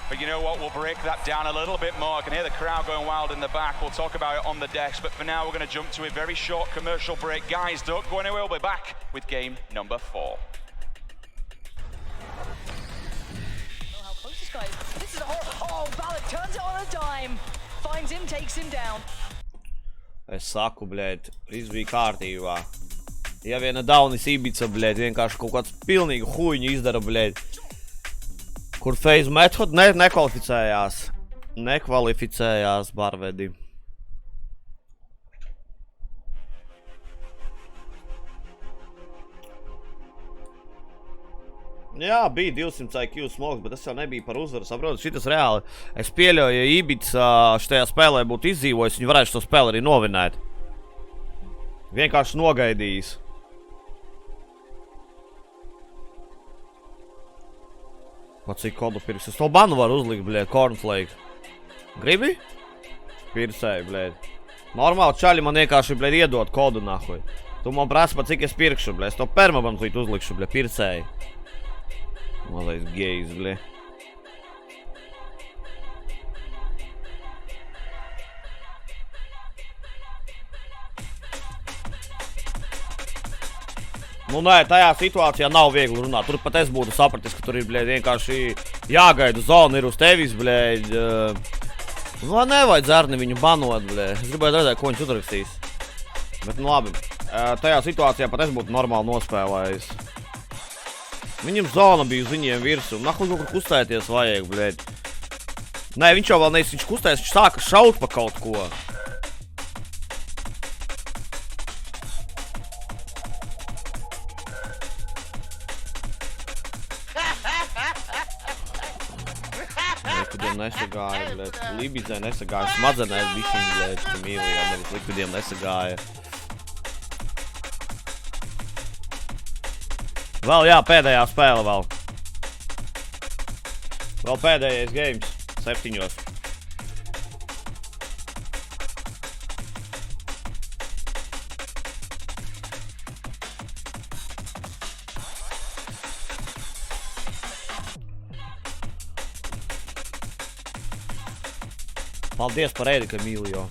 But you know what? We'll break that down a little bit more. I can hear the crowd going wild in the back. We'll talk about it on the decks. But for now, we're going to jump to a very short commercial break. Guys, don't go anywhere. We'll be back with game number 4. How close this guy is. This is a horrible. Oh, Balak turns it on a dime. Finds him, takes him down. Es saku, bļēd, viss bija kārtībā. Ja viena Daunis Ibica, bļēd, vienkārši kaut kāds pilnīgi huiņu izdara, bļēd. Kur Phase Method nekvalificējās barvedi. Jā, bija 200 IQ smokes, bet tas jau nebija par uzvaru, saprotu, šitas reāli. Es pieļauju, ja Ibica šitajā spēlē būtu izdzīvojis, viņi varētu šo spēli arī novinēt. Vienkārši nogaidījis. Pat cik kodu pirks. Es to banu varu uzlikt, bļēd, cornflake. Gribi? Pirsēju, bļēd. Normāli čaļi man vienkārši, bļēd, iedot kodu, nahuj. Tu man prasa, pat cik es pirkšu, bļēd. Es to permabam uzlikšu, bļēd, pirsēju. Malais gejs, bļēd. Nu, nē, tajā situācijā nav viegli runāt. Tur pat es būtu sapratis, ka tur ir, bļēd, vienkārši jāgaida zona ir uz tevis, bļēd. Nu, nevajadz Arni viņu banot, bļēd. Es gribēju redzēt, ko viņš uzrakstīs. Bet, nu, labi. Tajā situācijā pat es būtu normāli nospēlējis. Viņam zona bija uz viņiem virsu. Nahuj kaut kur kustēties vajag, bļēd. Nē, viņš jau vēl nevis viņš kustēs, viņš sāka šaut pa kaut ko. Likvidiem nesagāja, bļēd. Libizē nesagāja. Smadzenēs bišķiņ, bļēd. Mīlijā nevis likvidiem nesagāja. Vēl, jā, pēdējā spēle vēl. Vēl pēdējais games. 7. Paldies par Erika Mīlijo.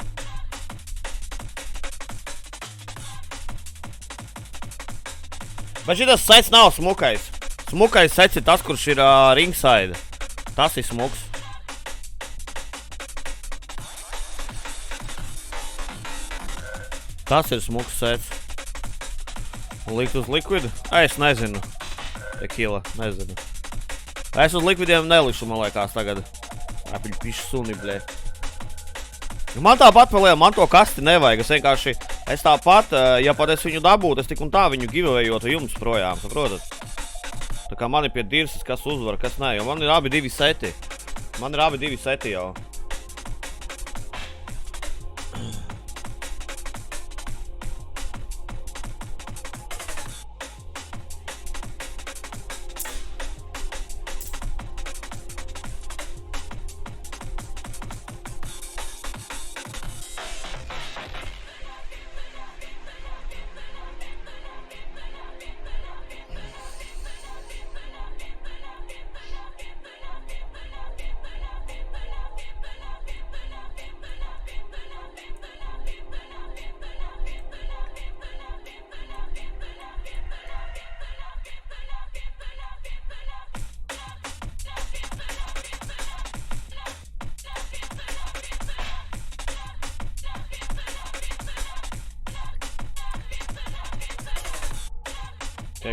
Bet šitas sets nav smukais. Smukais sets ir tas, kurš ir ringside. Tas ir smuks. Tas ir smuks sets. Likt uz Liquid? Es nezinu. Tequila, nezinu. Es uz Liquidiem nelikšu, man liekas, tagad. Apiļ piši suni, blē. Man tāpat vēl, man to kasti nevajag. Es vienkārši, es tāpat, ja pat es viņu dabūtu, es tik un tā viņu giveawayotu jums projām, saprotat? Tā kā man ir pie dirsas, kas uzvar, kas nē, jo man ir abi 2 seti. Man ir abi 2 seti jau.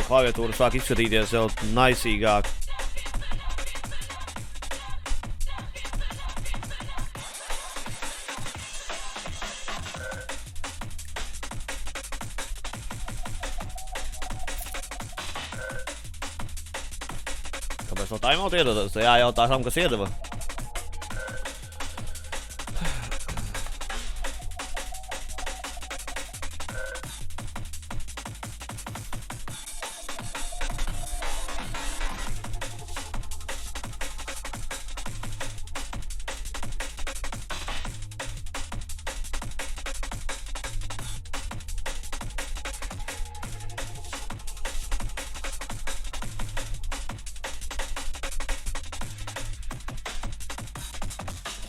Klaviatūra sāk izskatīties jau naisīgāk. Kāpēc no timeout iedodas? Jājautā tam, kas iedeva.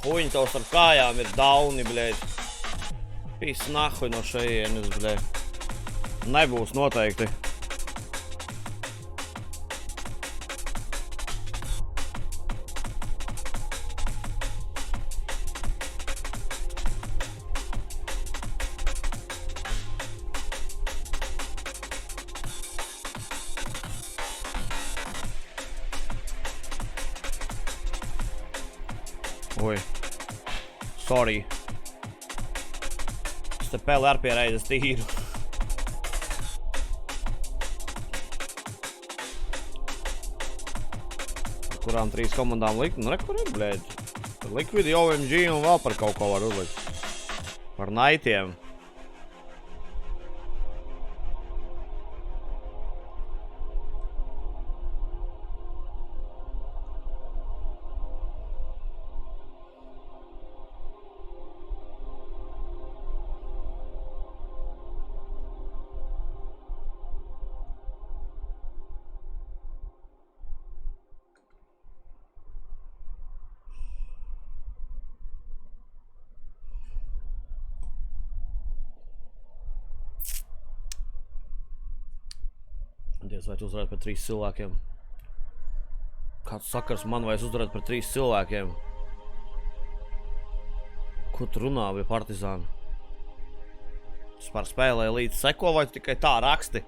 Huņi tev starp kājām ir dauni, bļēd. Pīs nahuj no šeienes, bļēd. Nebūs noteikti. Oi. Sorry. Es te peli ar pie reizes tīru. Kurām 3 komandām likt? Nu, re, kur ir, bļēģi? Par Liquidi, OMG un vēl par kaut ko var uzlikt. Par naitiem. Dievs, vai tu uzvarētu par 3 cilvēkiem? Kāds sakars man, vai es uzvarētu par 3 cilvēkiem? Ko tu runā, vai partizāni? Tu par spēlēji līdz seko, vai tu tikai tā raksti?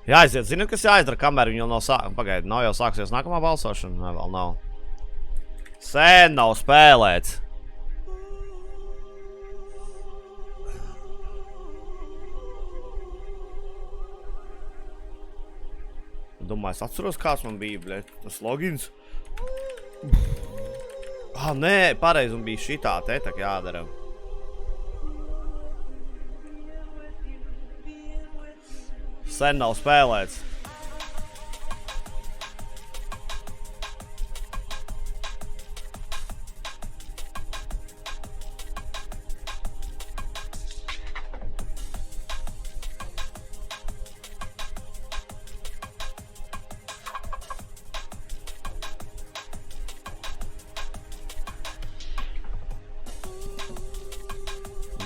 Jāaiziet, zini, kas jāizdara, kamēr viņi jau nav Pagaidi, nav jau sāksies nākamā balsošana? Nē, vēl nav. Sen nav spēlēts. Domāju, es atceros, kāds man bija, bļēt, tas logins. Nē, pareizi, un bija šitā, te tak jādara. Sen nav spēlēts.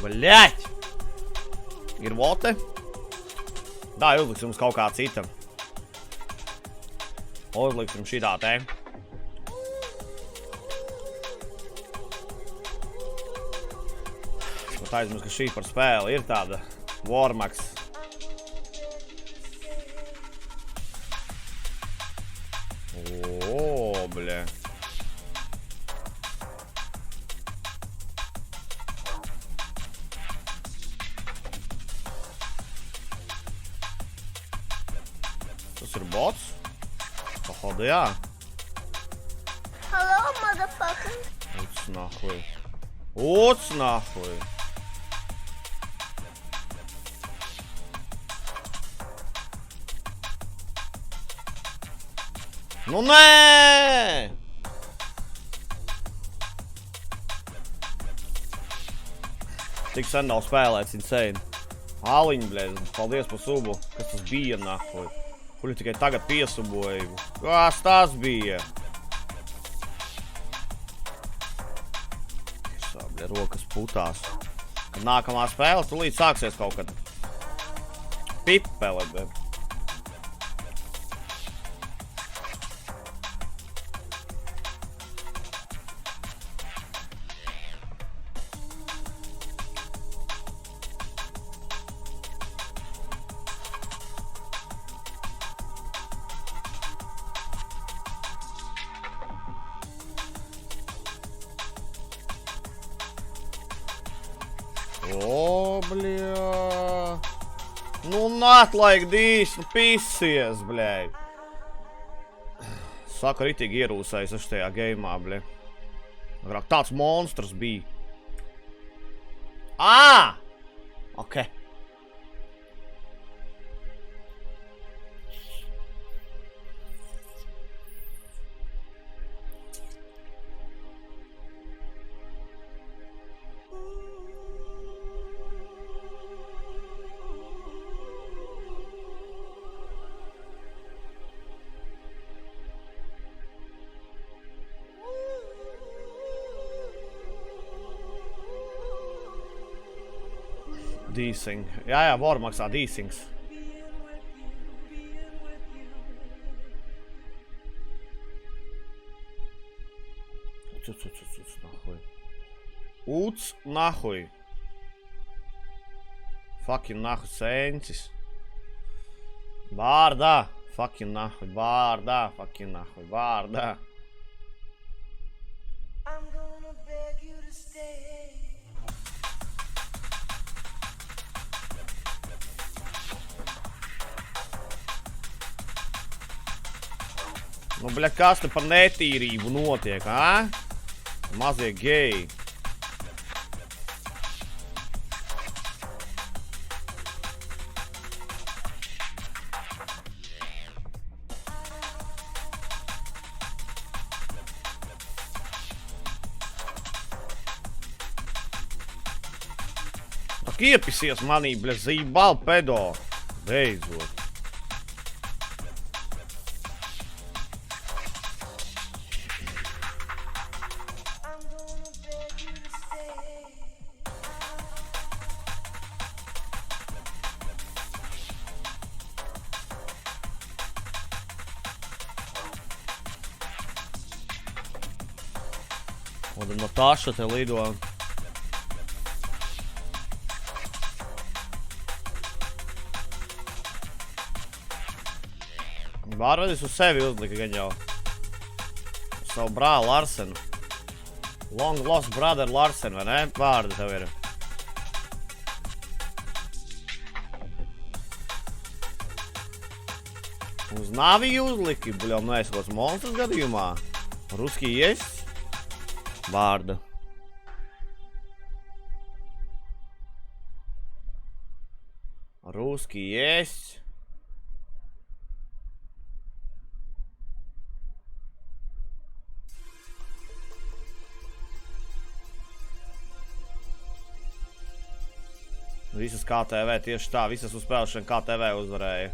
Bļaķ! Ir vote? Tā, uzliksim uz kaut kā cita. Uzliksim šitā te. Pat aizmirst, ka šī par spēli ir tāda Warmax. O, bļa. Tas ir bots? Pohodu, jā. Hello, motherfucker. Uts nahuj. Uts nahuj. Nu nē! Tik sen nav spēlēts, insane. Aliņ, bļēd, paldies par subu. Kas tas bija, nahuj? Kuļi tikai tagad piesuboju. Kas tas bija? Sābļa, rokas putās. Kad nākamā spēle, tulīt sāksies kaut kad. Pipele, bet. O, bļā. Nu, not like this, nu pissies, bļā. Saka, ritīgi ierūsējis es tajā geimā, bļā. Agrāk tāds monstrs bija. Ā! Ok. Dīsing. Jā, var maksā dīsings. Uts, nahuj. Fucking nahuj sencis. Vārdā. Fucking nahuj. Vārdā. Fucking nahuj. Vārdā. Nu, bļa, kas te par netīrību notiek, ā? Mazie geji. Tak iepisies manī, bļa, zībal pedo. Beidzot. Un Natāša te lido. Vārvedis uz sevi uzlika gan jau. Uz savu brāli Larsenu. Long lost brother Larsen, vai ne? Vārdi tev ir. Uz Naviju uzliki, bļau, mēs kaut monstras gadījumā. Ruski есть? Vārda. Ruski есть. Visas KTV, tieši tā, visas uzspēlēšana KTV uzvarēja.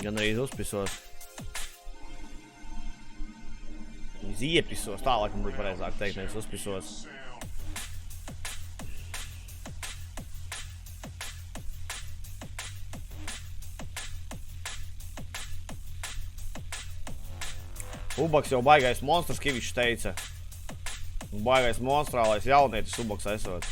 Gan arī uzpisos. Iepisos, tā laikam būtu pareizāk teikt, nevis uzpisos. Ubaks jau baigais monstrs, Kivišs teica. Baigais monstrālais jaunietis Ubaks esot.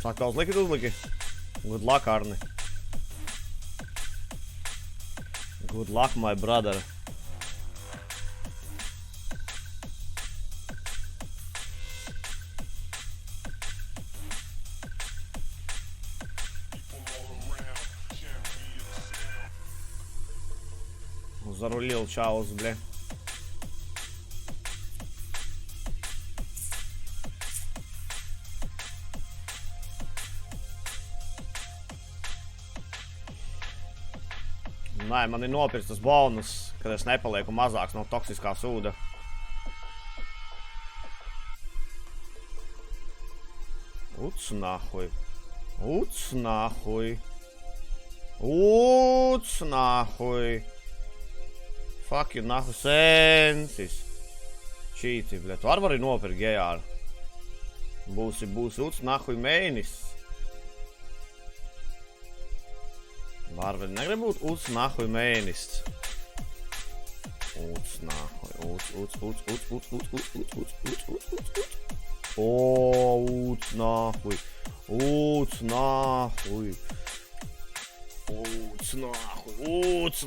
Saka, uzliki. Good luck, Arni. Good luck, my brother. Зарулил Чаус, бля. Nē, man ir nopirts tas bonus, kad es nepalieku mazāks no toksiskā sūda. Uts nahuj. Uts nahuj. Uts nahuj. Fuck you nahuj sensis. Čīti, bļa. Tu arī nopirkt gejāru. Būsi uts nahuj mēnis. Vārvedi negrib būt uts nahuj mēnists. Uts nahuj. O, uts nahuj. Uts nahuj. Uts nahuj.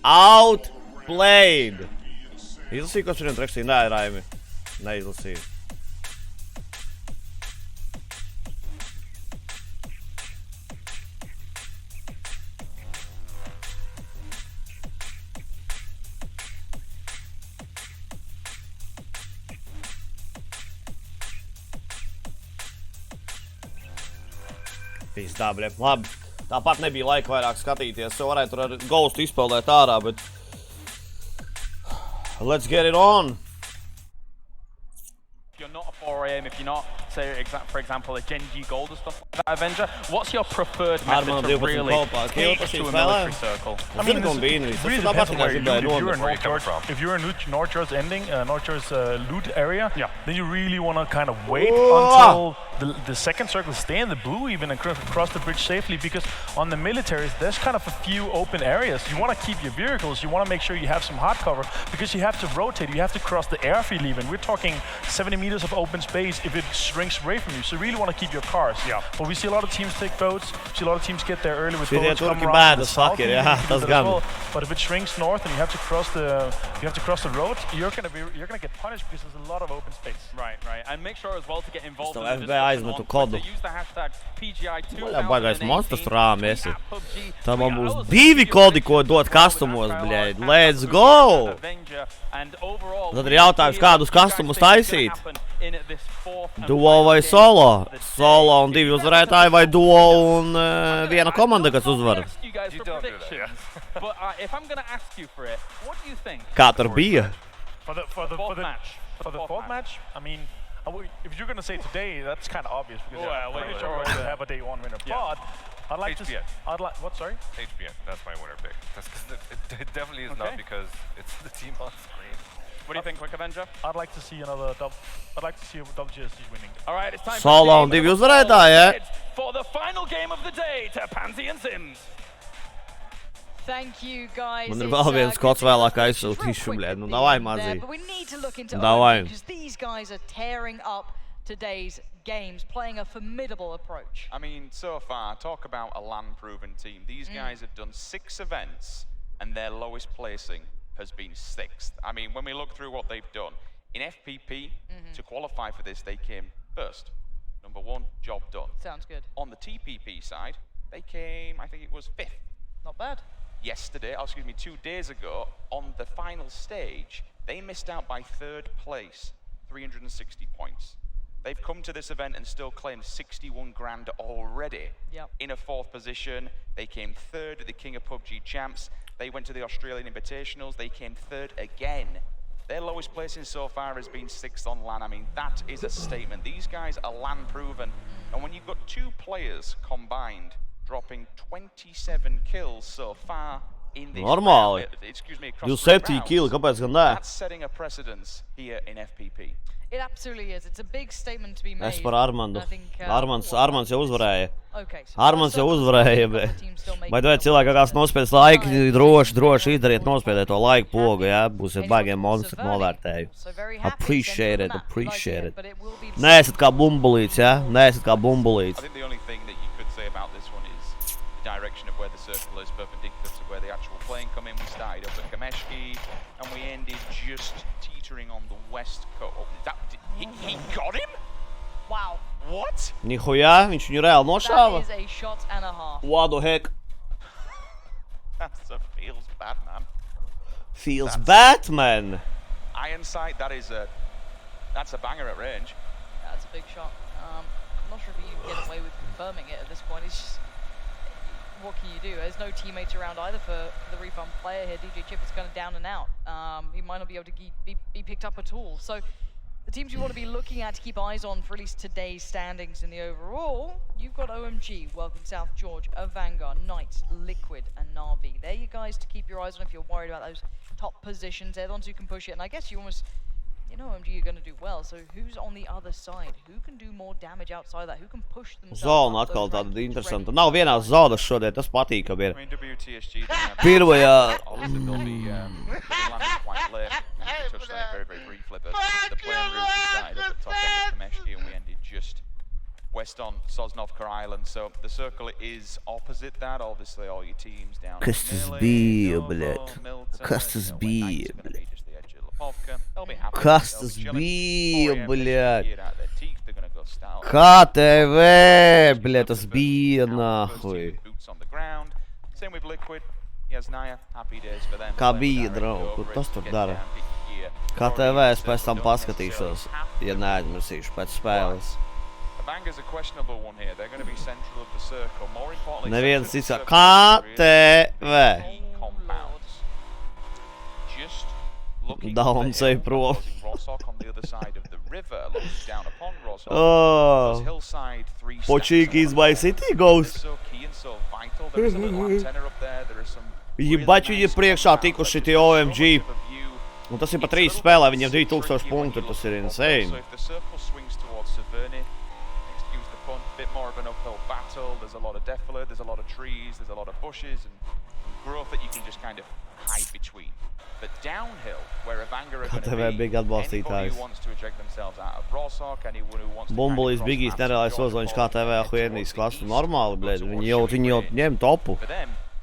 Outplayed. Izlasīju, kas viņam rakstīja? Nē, Raimi. Neizlasīju. Pizdā, bļa. Labi. Tāpat nebija laika vairāk skatīties. So varētu tur ar Ghostu izpeldēt ārā, bet... Let's get it on! If you're not a 4 AM, if you're not, say, for example, a Gen G Gold or stuff like that Avenger, what's your preferred method to really take to a military circle? I mean, it really depends on where if you're in Northjord's ending, Northjord's loot area, then you really want to kind of wait until the second circle, stay in the blue even and cross the bridge safely, because on the militaries, there's kind of a few open areas. You want to keep your vehicles, you want to make sure you have some hard cover, because you have to rotate, you have to cross the airfield even. We're talking 70 meters of open space if it shrinks away from you, so you really want to keep your cars. But we see a lot of teams take boats, we see a lot of teams get there early with boats, come around the south, but if it shrinks north and you have to cross the road, you're gonna get punished because there's a lot of open space. Right. And make sure as well to get involved in the aizmetu kodu. Vaļā baigais monstrs rāmi esi. Tā man būs 2 kodi, ko dot kastumos, bļēd. Let's go! Tad ir jautājums, kādus kastumus taisīt? Duo vai solo? Solo un 2 uzvarētāji vai duo un viena komanda, kas uzvar? Kā tur bija? For the fourth match, I mean, if you're going to say today, that's kind of obvious because I'm pretty sure we're going to have a day 1 winner. But I'd like to. What? Sorry. HBN. That's my winner pick. It definitely is not because it's the team on screen. What do you think, Quick Avenger? I'd like to see another double. I'd like to see a WGST winning. All right, it's time Solo un 2 uzvarētāji, for the final game of the day to Pansy and Sims. Thank you, guys. Man ir vēl viens kods vēlāk aizsūtīšu, bļēd. Nu, davai, mazī. But we need to look into davai. Because these guys are tearing up today's games, playing a formidable approach. I mean, so far, talk about a land-proven team. These guys have done 6 events, and their lowest placing has been 6th. I mean, when we look through what they've done, in FPP, to qualify for this, they came first. Number 1, job done. Sounds good. On the TPP side, they came, I think it was 5th. Not bad. Yesterday, 2 days ago, on the final stage, they missed out by 3rd place, 360 points. They've come to this event and still claimed 61 grand already. In a 4th position, they came 3rd at the King of PUBG Champs. They went to the Australian Invitationals, they came 3rd again. Their lowest placing so far has been 6th on LAN. I mean, that is a statement. These guys are LAN proven. And when you've got 2 players combined, dropping 27 kills so far in this Normāli. Excuse me, 27 killi, kāpēc gan nē? That's setting a precedence here in FPP. It absolutely is. It's a big statement to be made. Es par Armandu. Armans jau uzvarēja. Okay, so Armans jau uzvarēja, bet vai cilvēki kāds nospēdz laiku, droši izdariet nospēdēt to laiku pogu, jā? Būsiet baigiem monstri novērtēju. Appreciate it. Neesat kā bumbulīts, jā? Neesat kā bumbulīts. I think the only thing that you could say about this one is the direction of where the circle is perpendicular to where the actual plane come in. We started up at Kameshki and we ended just teetering on the west coast. He got him? Wow. What? Nihuja, viņš viņu reāli nošāva. That is a shot and a half. What the heck? Feels bad, man. Feels bad, man. Iron sight, that's a banger at range. That's a big shot. I'm not sure if you can get away with confirming it at this point. It's just, what can you do? There's no teammates around either for the refund player here. DJ Chip is kind of down and out. He might not be able to be picked up at all. So the teams you want to be looking at to keep eyes on for at least today's standings in the overall, you've got OMG, Welcome South George, Vanguard, Knights, Liquid, and Na'Vi. They're you guys to keep your eyes on if you're worried about those top positions. They're the ones who can push it, and I guess you almost, OMG are going to do well, so who's on the other side? Who can do more damage outside of that? Who can push themselves? Zona atkal tāda interesanta. Nav vienās zonas šodien, tas patīkami ir. Pirmajā. west on Sosnovka Island. So the circle is opposite that. Obviously, all your teams down. Kas tas bija, bļet? Kas tas bija, bļet? Kas tas bija, bļet? KTV, bļet, tas bija, nahuj. Kā bija, draugi, kur tas tur dara? KTV es pēc tam paskatīšos, ja neaizmirsīšu pēc spēles. Neviens cits KTV. Downs ej prom. Počīkīs by City Ghost. Jebać viņi ir priekšā tikuši tie OMG. Un tas ir pa 3 spēlē, viņiem 2000 punktu, tas ir insane. There's a lot of defilade, there's a lot of trees, there's a lot of bushes and growth that you can just kind of hide between. But downhill, where Evanger are going to be, anybody who wants to eject themselves out of Rosock, anyone who wants to Bumbulis Bigijs nereālais uzvaņš KTV huienīs klasu normāli, blēd. Viņi jau ņem topu.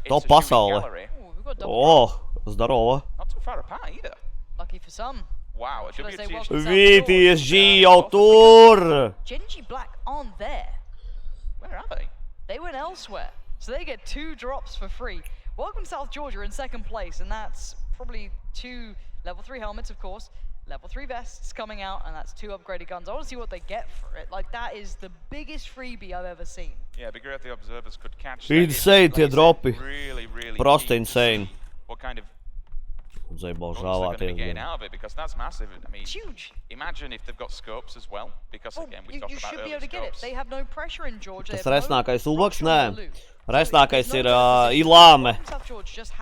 Top pasaule. Zdarova. Not too far apart either. Lucky for some. Wow, VTSG jau tur. Genji Black aren't there. Where are they? They went elsewhere, so they get 2 drops for free. Welcome South Georgia in 2nd place, and that's probably 2 level 3 helmets, of course, level 3 vests coming out, and that's 2 upgraded guns. I want to see what they get for it. Like, that is the biggest freebie I've ever seen. Yeah, bigger if the observers could catch that. Insane tie dropi. Really Prosta insane. What kind of they're going to be getting out of it, because that's massive. I mean, it's huge. Imagine if they've got scopes as well, because again we talk about you should be able to scopes. get it. They have no pressure in Georgia. Tas resnākais uloks, nē. Resnākais ir Ilāme.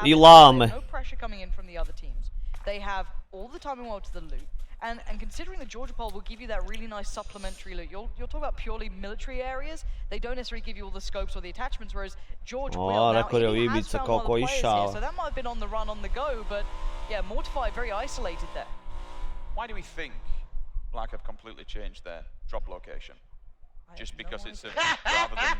Ilāme. No pressure coming in from the other teams. They have all the time in the world to the loot. And considering the Georgia poll will give you that really nice supplementary loot, you'll talk about purely military areas. They don't necessarily give you all the scopes or the attachments, whereas Georgia will. Now, he has found one of the players here, so that might have been on the run, on the go, but yeah, Mortified very isolated there. Why do we think Black have completely changed their drop location? Just because it's rather than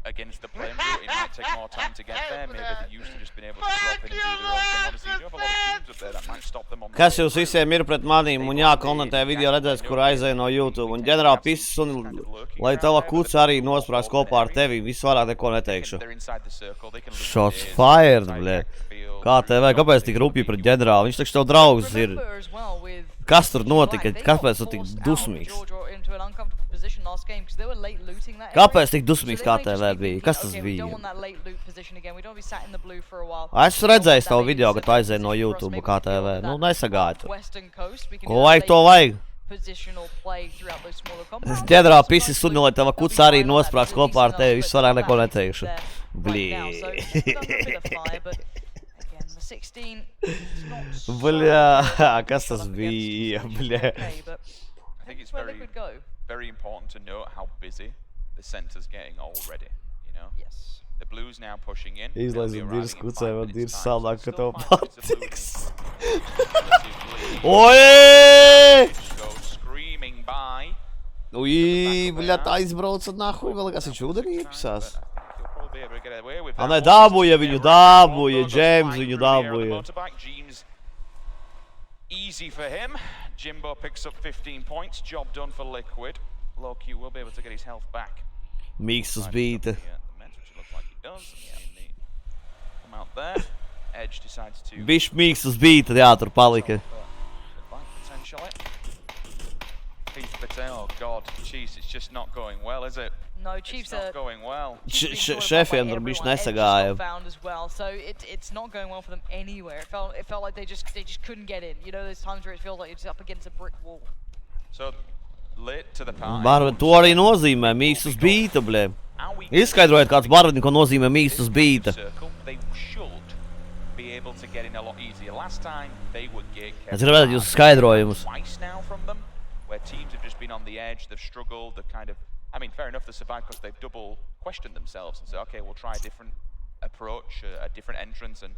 against the plane route, it might take more time to get there. Maybe they're used to just being able to drop in and do their own thing. Obviously, you have a lot of teams up there that might stop them on the Kas jūs visiem ir pret manīm un jākomentē video redzēs, kur aizēja no YouTube. Un ģenerāli pisis un lai tava kuca arī nosprāks kopā ar tevi. Visu vairāk neko neteikšu. Shots fired, bļē. KTV, kāpēc tik rupji pret ģenerāli? Viņš taču tev draugs ir. Kas tur notika? Kāpēc tu tik dusmīgs? Kāpēc tik dusmīgs KTV bija? Kas tas bija? Es redzēju tavu video, kad tu aizēji no YouTube KTV. Nu, nesagāju tu. Ko vajag, to vajag. Es ģenerāli pisis suni, lai tava kuca arī nosprāks kopā ar tevi. Visu vairāk neko neteikšu. Blī. Bļā, kas tas bija, bļā. I think it's very important to note how busy the center's getting already, you know? Yes. The Blues now pushing in. Izlaizam Dīrs kucē, man Dīrs saldāk, ka tev patiks. Oi! Screaming by. Ui, bļā, tā aizbrauca nahuj, vēl kas viņš ūdenī iepsās. Ne, dabūja viņu, dabūja, James viņu dabūja. Easy for him. Jimbo picks up 15 points. Job done for Liquid. Low-Q will be able to get his health back. Mīkstas bīta. Come out there. Edge decides to... Bišķi mīkstas bīta, jā, tur palika. Potentially. Oh God, Chiefs, it's just not going well, is it? No, Chiefs are going well. Šefiem tur bišķi nesagāja. So it's not going well for them anywhere. It felt like they just couldn't get in. You know, there's times where it feels like it's up against a brick wall. So late to the party. Barvin, to arī nozīmē mīkstas bīta, blē. Izskaidrojiet, kāds Barvin, ko nozīmē mīkstas bīta. They should be able to get in a lot easier. Last time they would get Es gribētu jūs skaidrojumus. twice now from them, where teams have just been on the edge, they've struggled, they've kind of, I mean, fair enough, they survived because they've double questioned themselves and said, okay, we'll try a different approach, a different entrance, and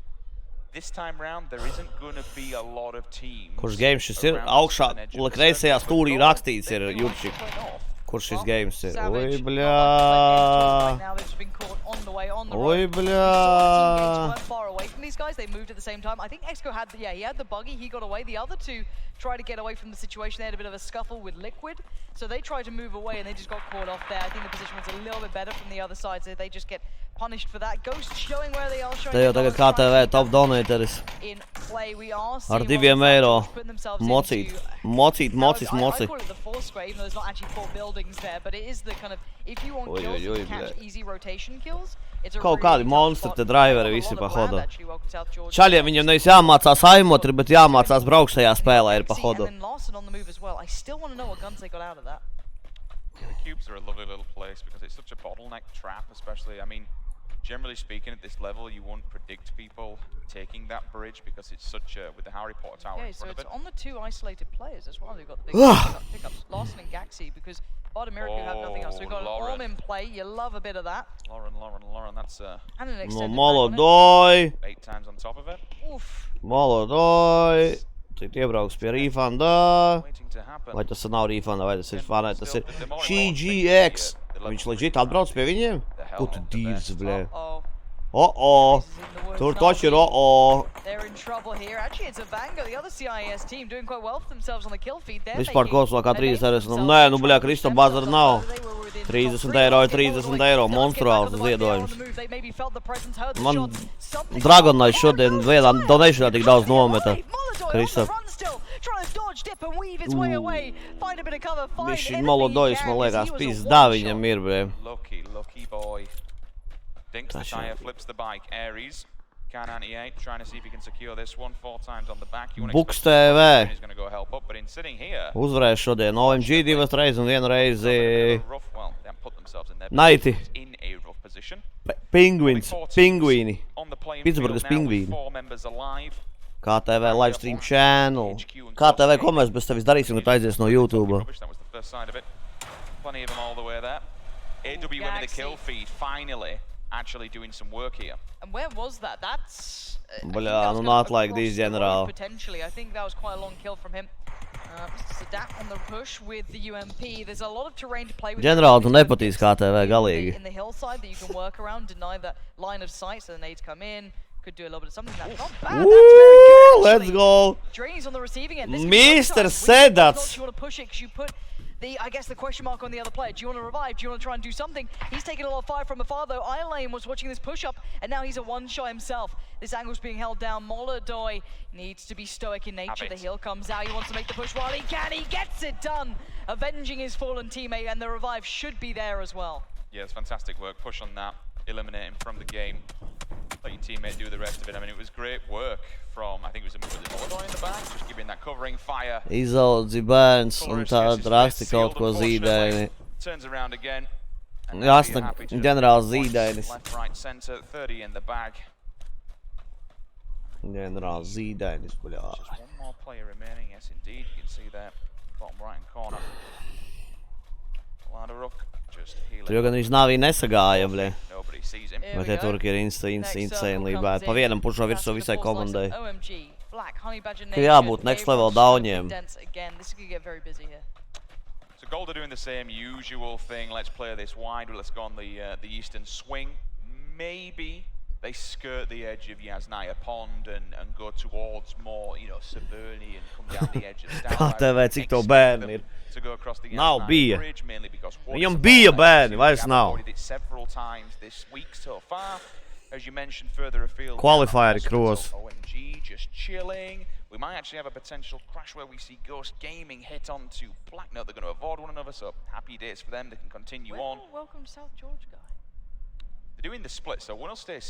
this time round, there isn't going to be a lot of teams. Kurš game šis ir? Augšā, kreisajā stūrī rakstīts ir Jurčik. Kur šis games ir? Oi, bļā! Oi, bļā! Far away from these guys, they moved at the same time. I think Exco had, he had the buggy, he got away. The other two tried to get away from the situation. They had a bit of a scuffle with Liquid, so they tried to move away and they just got caught off there. I think the position was a little bit better from the other side, so they just get punished for that. Ghost showing where they are. Te jau tagad KTV top donateris. Ar €2. Mocīt. Mocis. I call it the four square, even though there's not actually 4 buildings there, but it is the kind of, if you want kills to catch easy rotation kills, it's a Kaut kādi monstri, te driveri visi pa hodu. Čaļiem viņam nevis jāmācās aimotri, bet jāmācās braukt šajā spēlē ir pa hodu. I still want to know what guns they got out of that. The cubes are a lovely little place because it's such a bottleneck trap, especially, I mean, generally speaking, at this level, you won't predict people taking that bridge because it's such a, with the Harry Potter tower in front of it. So it's on the 2 isolated players as well. They've got the big pickups, Larson and Gaxi, because Bottom Miracle have nothing else. So we've got Orm in play. You love a bit of that. Lauren, that's and an extended Molodoj. 8 times on top of it. Oof. Molodoj. Tik iebrauks pie refunda. Vai tas nav refunda, vai tas ir fanai, tas ir GGX. Viņš legit atbrauc pie viņiem? Ko tu dīvs, blē? Tur taču ir They're in trouble here. Actually, it's a Vango, the other CIS team, doing quite well for themselves on the kill feed. Vispār koslā kā 30 eiro. Nē, nu bļā, Kristo bazara nav. 30 eiro ir 30 eiro. Monstruāls ziedojums. Man Dragonai šodien vienā donationā tik daudz nometa. Kristo. Viņš Molodojs, man liekas, pizdā viņam ir, bļē. Lucky boy. Dinks the tire, flips the bike. Aries, can anti-8, trying to see if he can secure this one 4 times on the back. BigSmoke. He's going to go help up, but in sitting here... Uzvarēs šodien. OMG 2 reizes un 1 reizi... Naiti. Pingvīni. Pitsburgas pingvīni. KTV livestream channel. KTV, ko mēs bez tevis darīsim, kad aizies no YouTube? Plenty of them all the way there. AW winning the kill feed, finally. Actually doing some work here. And where was that? That's... Bļā, nu not like these, general. Potentially, I think that was quite a long kill from him. Sadat on the push with the UMP. There's a lot of terrain to play with. General, tu nepatīs KTV galīgi. In the hillside that you can work around, deny that line of sight, so the nades come in. Could do a little bit of something. That's not bad. That's very good, let's go. Drain's on the receiving end. Mr. Sedats. You want to push it because you put I guess the question mark on the other player. Do you want to revive? Do you want to try and do something? He's taking a lot of fire from afar though. Lane was watching this push-up and now he's a one-shot himself. This angle's being held down. Molodoj needs to be stoic in nature. The heal comes out. He wants to make the push while he can. He gets it done. Avenging his fallen teammate and the revive should be there as well. Yeah, it's fantastic work. Push on that. Eliminate him from the game. Let your teammate do the rest of it. I mean, it was great work from, I think it was Molodoj in the back, just giving that covering fire. Izaudzi bērns un tā drasti kaut ko zīdaini. Turns around again. Jāsna ģenerāls zīdainis. Left, right, center, 30 in the bag. Ģenerāls zīdainis, bļā. Just one more player remaining, yes indeed. You can see there, bottom right hand corner. Ladaruk, just healing. Tur jau gan viņš nav nesagāja, bļā. Bet te turki ir insanely bad. Pa vienam pušo virsū visai komandai. Ka jābūt next level downiem. So Golda doing the same usual thing. Let's play this wide. Let's go on the eastern swing. Maybe they skirt the edge of Yasnaya Pond and go towards more, you know, Saberni and come down the edge of the Kā tev cik to bērni ir? Nav bija. Viņam bija bērni, vairs nav. Qualifieri kros. OMG just chilling. We might actually have a potential crash where we see Ghost Gaming hit onto Black Note. They're going to avoid one another, so happy days for them. They can continue on. Welcome South George guy. They're doing the split, so one will stay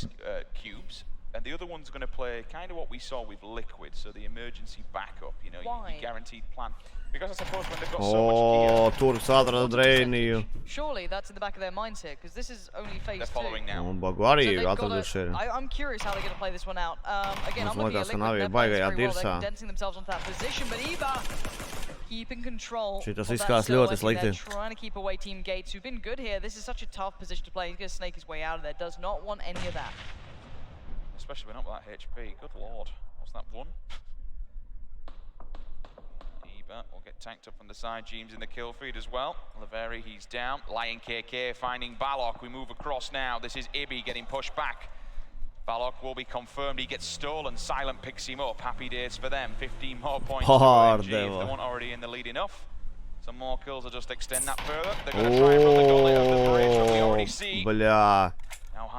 cubes, and the other one's going to play kind of what we saw with Liquid, so the emergency backup, you know, your guaranteed plan. Because I suppose when they've got so much gear... Turks atrada drainiju. Surely that's in the back of their minds here, because this is only phase 2. They're following now. Bagu arī atraduši. I'm curious how they're going to play this one out. Again, I'm looking at Liquid, they're playing very well, they're condensing themselves onto that position, but Eva keeping control. Šitas izskās ļoti slikti. They're trying to keep away Team Gates, who've been good here. This is such a tough position to play. He's going to snake his way out of there. Does not want any of that. Especially when up with that HP. Good lord. What's that one? but will get tanked up from the side. James in the kill feed as well. Laveri, he's down. Lion KK finding Balok. We move across now. This is Ibi getting pushed back. Balok will be confirmed. He gets stolen. Silent picks him up. Happy days for them. 15 more points to OMG if they weren't already in the lead enough. Some more kills will just extend that further. They're going to try and run the gauntlet of the bridge, but we already see. Bļā.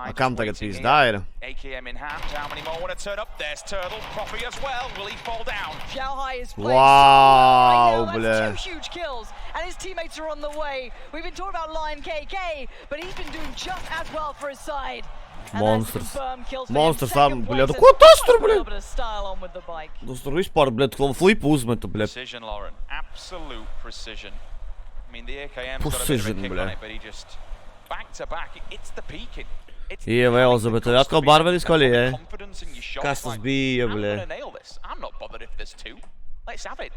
A kam tagad pizdā ir? AKM in hand. How many more want to turn up? There's Turtle. Poppy as well. Will he fall down? Xiaohai is playing Wow, right now. That's 2 huge kills, and his teammates are on the way. We've been talking about Lion KK, but he's been doing just as well for his side. Monsters. Monsters tam, bļā, ko tas tur, bļā? Tas tur vispār, bļā, flipu uzmeta, bļā. Precision, Lauren. Absolute precision. I mean, the AKM's got a bit of a kick on it, but he just back to back. It's the peaking. Ievēlza, bet atkal barveris kolīja. Kas tas bija, bļā? I'm gonna nail this. I'm not bothered if there's 2. Let's have it.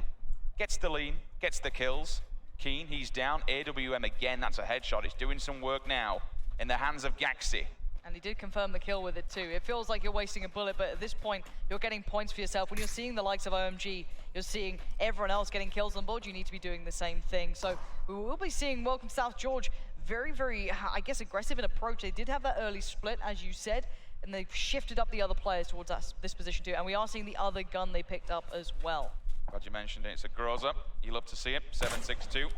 Gets the lean, gets the kills. Keen, he's down. AWM again, that's a headshot. He's doing some work now in the hands of Gaxi. And he did confirm the kill with it too. It feels like you're wasting a bullet, but at this point, you're getting points for yourself. When you're seeing the likes of OMG, you're seeing everyone else getting kills on board, you need to be doing the same thing. So we will be seeing Welcome South George very, very, I guess, aggressive in approach. They did have that early split, as you said, and they've shifted up the other players towards this position too. And we are seeing the other gun they picked up as well. Glad you mentioned it. It's a Groza. You love to see it. 7-6-2.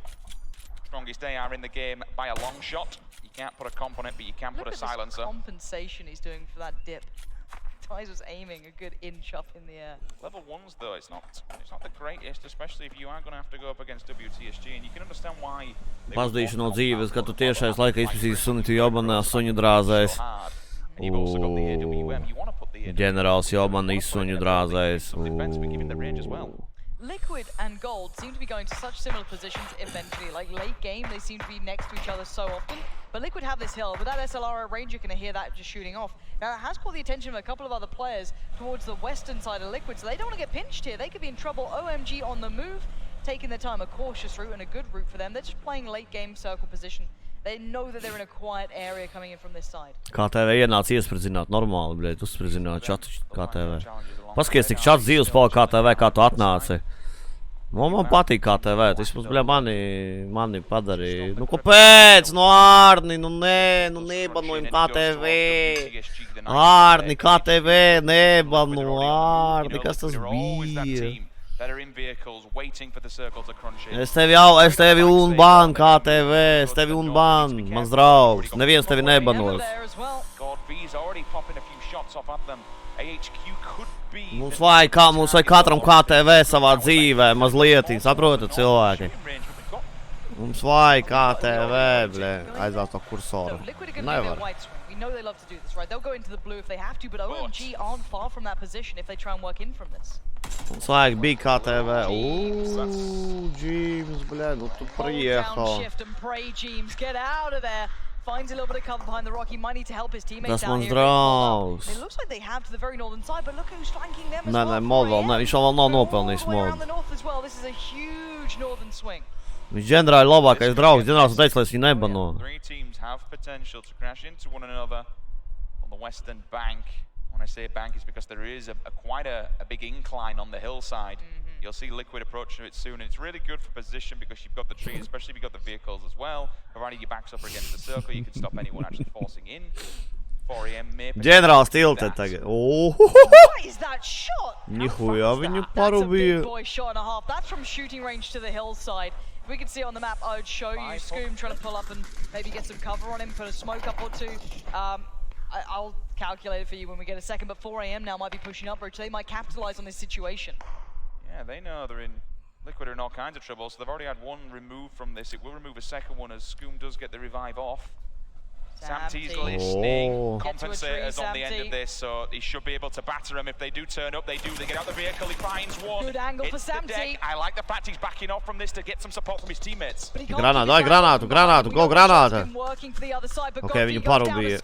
Strongest AR in the game by a long shot. You can't put a comp on it, but you can put a silencer. Look at this compensation he's doing for that dip. Ty's was aiming a good inch up in the air. Level 1s though, it's not the greatest, especially if you are going to have to go up against WTSG, and you can understand why. Pazdīšu no dzīves, ka tu tiešais laika izpasīsi suni, tu jobanā suņu drāzais. Ģenerāls jobanā suņu drāzais. Liquid and Gold seem to be going to such similar positions eventually. Like late game, they seem to be next to each other so often. But Liquid have this hill. With that SLR range, you're going to hear that just shooting off. Now, it has caught the attention of a couple of other players towards the western side of Liquid, so they don't want to get pinched here. They could be in trouble. OMG on the move, taking their time, a cautious route and a good route for them. They're just playing late game circle position. They know that they're in a quiet area coming in from this side. KTV ienāc iespridzināt normāli, bļēt, uzspridzināt čatu KTV. Paskaties, cik čats dzīves palika KTV, kā tu atnāci. Man patīk KTV, tas bļā, mani padarīja. Nu, kāpēc? Nu, Arni, nu, nē, nu, nebanojam KTV. Arni, KTV, nebanu, Arni, kas tas bija? Es tevi unban, KTV, es tevi unban, mans draugs. Neviens tevi nebanos. Mums vajag katram KTV savā dzīvē, mazliet, saprotat, cilvēki? Mums vajag KTV, bļē, aizvāc to kursoru. Nevar. We know they love to do this, right? They'll go into the blue if they have to, but OMG aren't far from that position if they try and work in from this. Mums vajag bija KTV. James, bļē, nu tu priehal. Shift and pray, James, get out of there. Finds a little bit of cover behind the rock. He might need to help his teammates down here. It looks like they have to the very northern side, but look who's flanking them as well. Nē, mod vēl, viņš vēl nav nopelnījis mod. Around the north as well. This is a huge northern swing. Viņš ģenerāli labākais draugs. Ģenerāls teica, lai es viņu nebano. Three teams have potential to crash into one another on the western bank. When I say bank, it's because there is quite a big incline on the hillside. You'll see Liquid approaching it soon, and it's really good for position because you've got the trees, especially if you've got the vehicles as well. Providing your backs up against the circle, you can stop anyone actually forcing in. 4 AM maybe. Ģenerāls tilted tagad. What is that shot? Nihuja viņu parubīja. That's a big boy shot and a half. That's from shooting range to the hillside. If we could see on the map, I would show you Scoom trying to pull up and maybe get some cover on him, put a smoke up or two. I'll calculate it for you when we get a second, but 4 AM now might be pushing upwards. They might capitalize on this situation. Yeah, they know they're in Liquid are in all kinds of trouble, so they've already had one removed from this. It will remove a second one as Scoom does get the revive off. Samty's listening. Compensators on the end of this, so he should be able to batter him if they do turn up. They do. They get out the vehicle. He finds one. Good angle for Samty. I like the fact he's backing off from this to get some support from his teammates. Granātu, daj granātu, go granāta. Okay, viņu parubīja.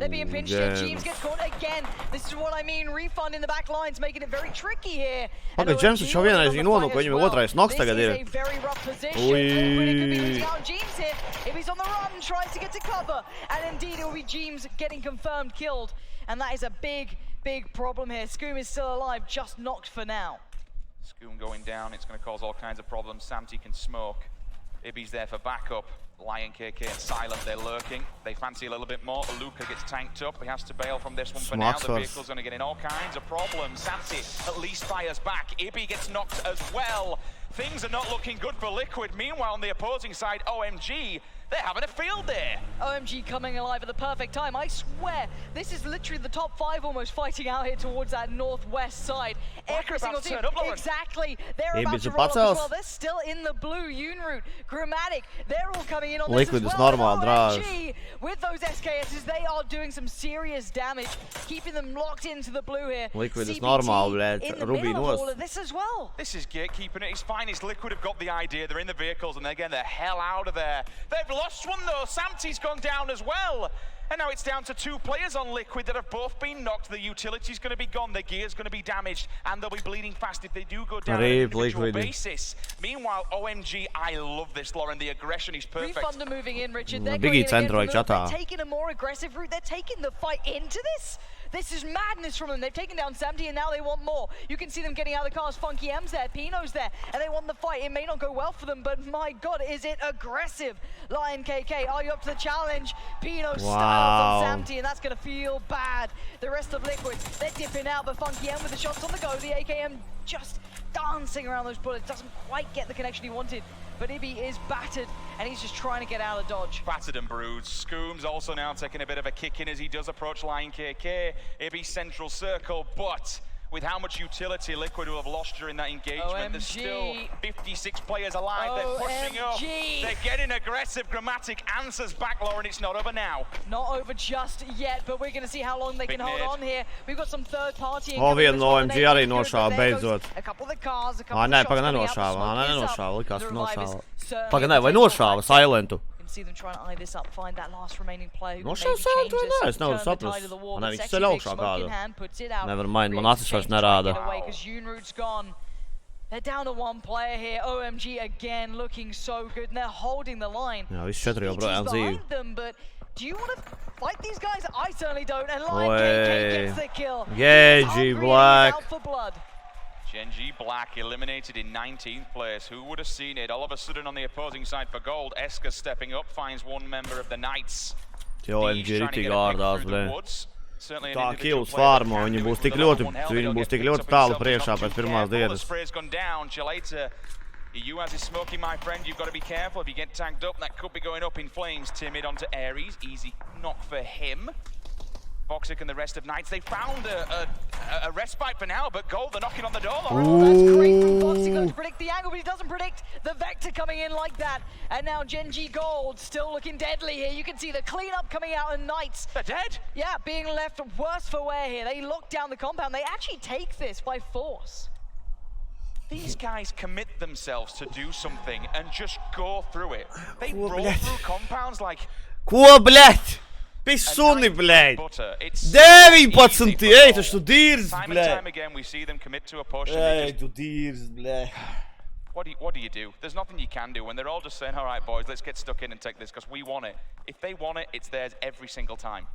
They're being pinched here. James gets caught again. This is what I mean. Refund in the back lines, making it very tricky here. Pagaid, James jau vienreiz viņu nonuka, viņam otrais noks tagad ir. This is a very rough position. Liquid could be losing out on James here. If he's on the run, tries to get to cover. And indeed, it will be James getting confirmed killed. And that is a big, big problem here. Scoom is still alive, just knocked for now. Scoom going down, it's going to cause all kinds of problems. Samty can smoke. Ibby's there for backup. Lion, KK, and Silent, they're lurking. They fancy a little bit more. Luca gets tanked up. He has to bail from this one for now. The vehicle's going to get in all kinds of problems. Samty at least fires back. Ibby gets knocked as well. Things are not looking good for Liquid. Meanwhile, on the opposing side, OMG, they're having a field day. OMG coming alive at the perfect time. I swear, this is literally the top 5 almost fighting out here towards that northwest side. Every single team, exactly. They're about to roll up as well. They're still in the blue. Unroot, Grammatic, they're all coming in on Liquid this as well. OMG, with those SKSs, they are doing some serious damage, keeping them locked into the blue here. Liquid is normal, bled. In the middle of all of this as well. This is gatekeeping at its finest. Liquid have got the idea. They're in the vehicles and they're getting the hell out of there. They've lost one though. Samty's gone down as well. And now it's down to 2 players on Liquid that have both been knocked. The utility's going to be gone, their gear's going to be damaged, and they'll be bleeding fast if they do go down on an individual basis. Meanwhile, OMG, I love this, Lauren. The aggression is perfect. Thunder moving in, Richard. They're taking a more aggressive route. They're taking the fight into this. This is madness from them. They've taken down Samty and now they want more. You can see them getting out of the cars. Funky M's there, Pino's there, and they want the fight. It may not go well for them, but my God, is it aggressive? Lion KK, are you up to the challenge? Pino styles on Samty, and that's going to feel bad. The rest of Liquid, they're dipping out, but Funky M with the shots on the go. The AKM just dancing around those bullets. Doesn't quite get the connection he wanted. But Ibby is battered, and he's just trying to get out of dodge. Battered and bruised. Scoom's also now taking a bit of a kick in as he does approach Lion KK. Ibby central circle, but with how much utility Liquid will have lost during that engagement, there's still 56 players alive. They're pushing up. They're getting aggressive. Grammatic answers back, Lauren. It's not over now. Not over just yet, but we're going to see how long they can hold on here. We've got some third party. Vienu no OMG arī nošāva beidzot. A couple of the cars, a couple of nē, pagaid, nenošāva. Likās, ka nošāva. Pagaid, nē, vai nošāva Silentu? See them trying to eye this up, find that last remaining player who No can maybe change this, turn the tide of the war. Viņš ceļ augšā kādu. Never mind, man acis vairs nerāda. Because Unroot's gone. They're down to 1 player here. OMG again looking so good, and they're holding the line. Jā, visi 4 joprojām dzīvi. But do you want to fight these guys? I certainly don't. And Lion KK gets the kill. Genji Black. Out for blood. Genji Black eliminated in 19th place. Who would have seen it? All of a sudden on the opposing side for gold, Eska stepping up, finds 1 member of the Knights. OMG ritīgi ārdās, blē. Tā kills farmo, viņi būs tik ļoti tālu priekšā pēc pirmās dienas. Uaz is smoking, my friend. You've got to be careful. If you get tagged up, that could be going up in flames. Timid onto Ares. Easy knock for him. Voxic and the rest of Knights, they found a respite for now, but Gold, they're knocking on the door. Oh, that's great from Voxic to predict the angle, but he doesn't predict the Vector coming in like that. And now Genji Gold still looking deadly here. You can see the cleanup coming out, and Knights, they're dead. Yeah, being left worse for wear here. They lock down the compound. They actually take this by force. These guys commit themselves to do something and just go through it. They roll through compounds like... Ko, blēt? Pisuni, blēd! 19, ej, taču tu dīrs, blēd! Ej, tu dīrs, blēd! What do you do? There's nothing you can do when they're all just saying, all right, boys, let's get stuck in and take this because we want it. If they want it, it's theirs every single time.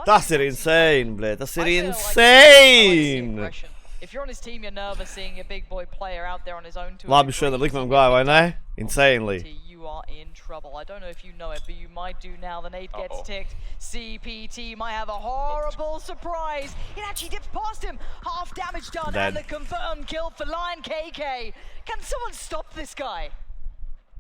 Tas ir insane, blēd, tas ir insane! If you're on his team, you're nervous seeing your big boy player out there on his own. Labi, šodien likmēm gāja, vai ne? Insanely. You are in trouble. I don't know if you know it, but you might do now. The nade gets ticked. CPT might have a horrible surprise. It actually dips past him. Half damage done, and the confirmed kill for Lion KK. Can someone stop this guy?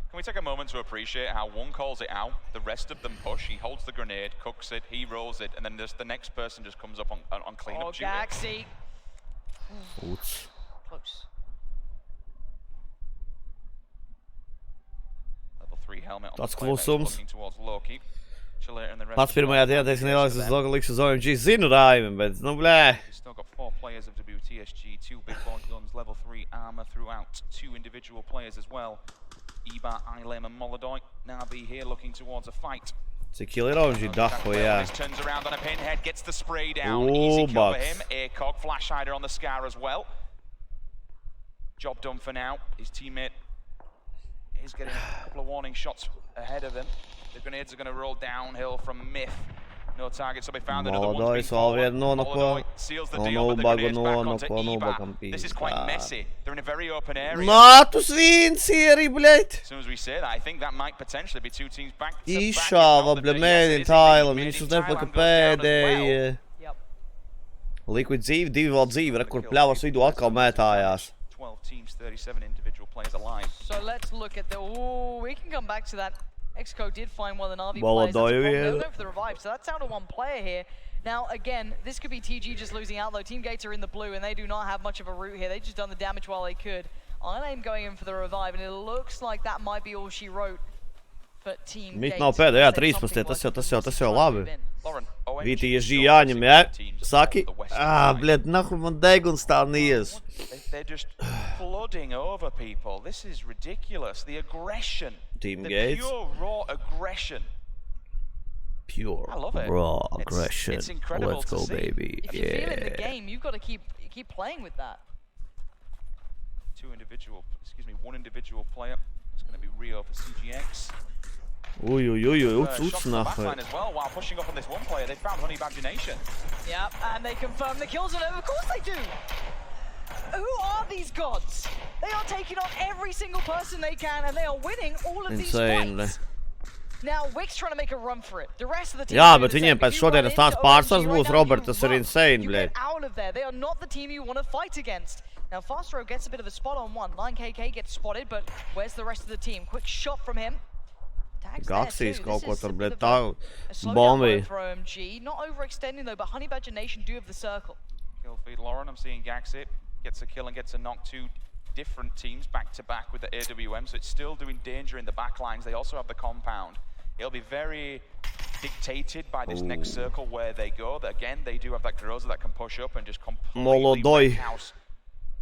Can we take a moment to appreciate how one calls it out, the rest of them push, he holds the grenade, cooks it, he rolls it, and then just the next person just comes up on cleanup duty. Gaxi. Oops. Close. Level 3 helmet on Tāds klusums. Loki. Pats pirmajā dienā teiks, ka neliks uz logo liks uz OMG. Zinu Raimi, bet nu blē. Still got 4 players of WTSG, 2 big boy guns, level 3 armor throughout, 2 individual players as well. Eba, Ilem and Molodoy. Navi here looking towards a fight. Cik kill ir OMG dahu, jā. Turns around on a pinhead, gets the spray down. Easy kill for him. Aircog, flash hider on the Scar as well. Job done for now. His teammate is getting a couple of warning shots ahead of him. The grenades are going to roll downhill from Myth. No target, so they found Молодой, солверно, ноквано. This is quite messy. They're in a very open area. На, tu svinsieri, блядь! As soon as we say that, I think that might potentially be two teams back to back. Išāva, bļa, mēģina Thailand, viņš uz nepaka pēdējie. Liquid dzīvi, 2 vēl dzīvi, kur pļavas vidū atkal mētājās. 12 teams, 37 individual players alive. So let's look at the... Ooh, we can come back to that. Exco did find one of the Na'Vi players. They'll go for the revive, so that's down to 1 player here. Now, again, this could be TG just losing out, though. Team Gates are in the blue, and they do not have much of a route here. They've just done the damage while they could. Iron going in for the revive, and it looks like that might be all she wrote for Team Gates. Mīt nav pēdējā 13, tas jau labi. VTSG jāņem, jā? Saki? Bļed, nahu man deguns tā niez. They're just flooding over people. This is ridiculous. The aggression. Team Gates. Pure raw aggression. Pure raw aggression. It's incredible. Let's go, baby. If you're feeling the game, you've got to keep playing with that. One individual player. It's going to be Rio for CGX. Uts nahoj. As well, while pushing up on this one player, they found Honey Badger Nation. Yep, and they confirm the kills on him. Of course they do. Who are these gods? They are taking on every single person they can, and they are winning all of these fights. Now, Wick's trying to make a run for it. The rest of the team... Jā, bet viņiem pēc šodienas tāds pārsvars būs, Robert, tas ir insane, you bļed. get out of there. They are not the team you want to fight against. Now, Fastro gets a bit of a spot on one. 9KK gets spotted, but where's the rest of the team? Quick shot from him. Gaksīs kaut ko tur, bļed, tā bombi. For OMG. Not overextending, though, but Honey Badger Nation do have the circle. Kill feed Lauren, I'm seeing Gaxit. Gets a kill and gets a knock. 2 different teams back to back with the AWM, so it's still doing danger in the back lines. They also have the compound. It'll be very dictated by this next circle where they go. Again, they do have that Groza that can push up and just completely wreck house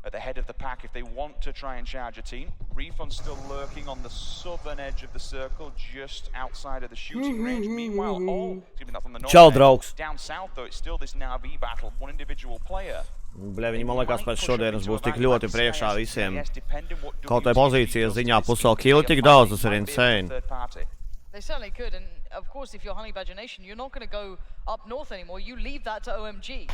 at the head of the pack if they want to try and charge a team. Refund's still lurking on the southern edge of the circle, just outside of the shooting range. Meanwhile, that's on the north edge. Down south, though, it's still this Na'Vi battle. One individual player. Bļa, viņi man liekas pēc šodienas būs tik ļoti priekšā visiem. Kaut vai pozīcijas ziņā pusvēl kill tik daudz, tas ir insane. They certainly could, and of course, if you're Honey Badger Nation, you're not going to go up north anymore. You leave that to OMG.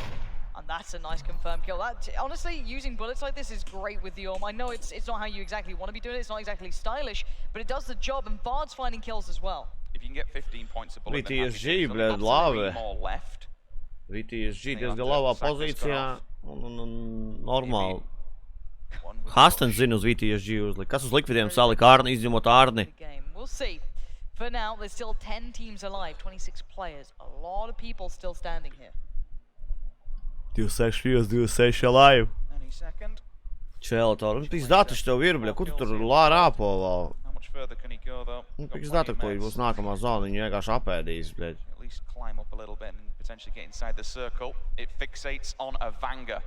And that's a nice confirmed kill. That, honestly, using bullets like this is great with the Orm. I know it's not how you exactly want to be doing it. It's not exactly stylish, but it does the job, and Bard's finding kills as well. If you can get 15 points of bullet, VTSG, bļed, labi. VTSG diezgan labā pozīcijā. Normāli. Hastens zina uz VTSG uzlika. Kas uz likvidiem salika Arni, izņemot Arni? We'll see. For now, there's still 10 teams alive, 26 players. A lot of people still standing here. 26 views, 26 alive. Any second. Čēla tā, un pizdā taču tev ir, bļa, kur tu tur rāpo vēl? How much further can he go, though? Pizdā tā, ka būs nākamā zona, viņu vienkārši apēdīs, bļa. At least climb up a little bit and potentially get inside the circle. It fixates on a Vanga.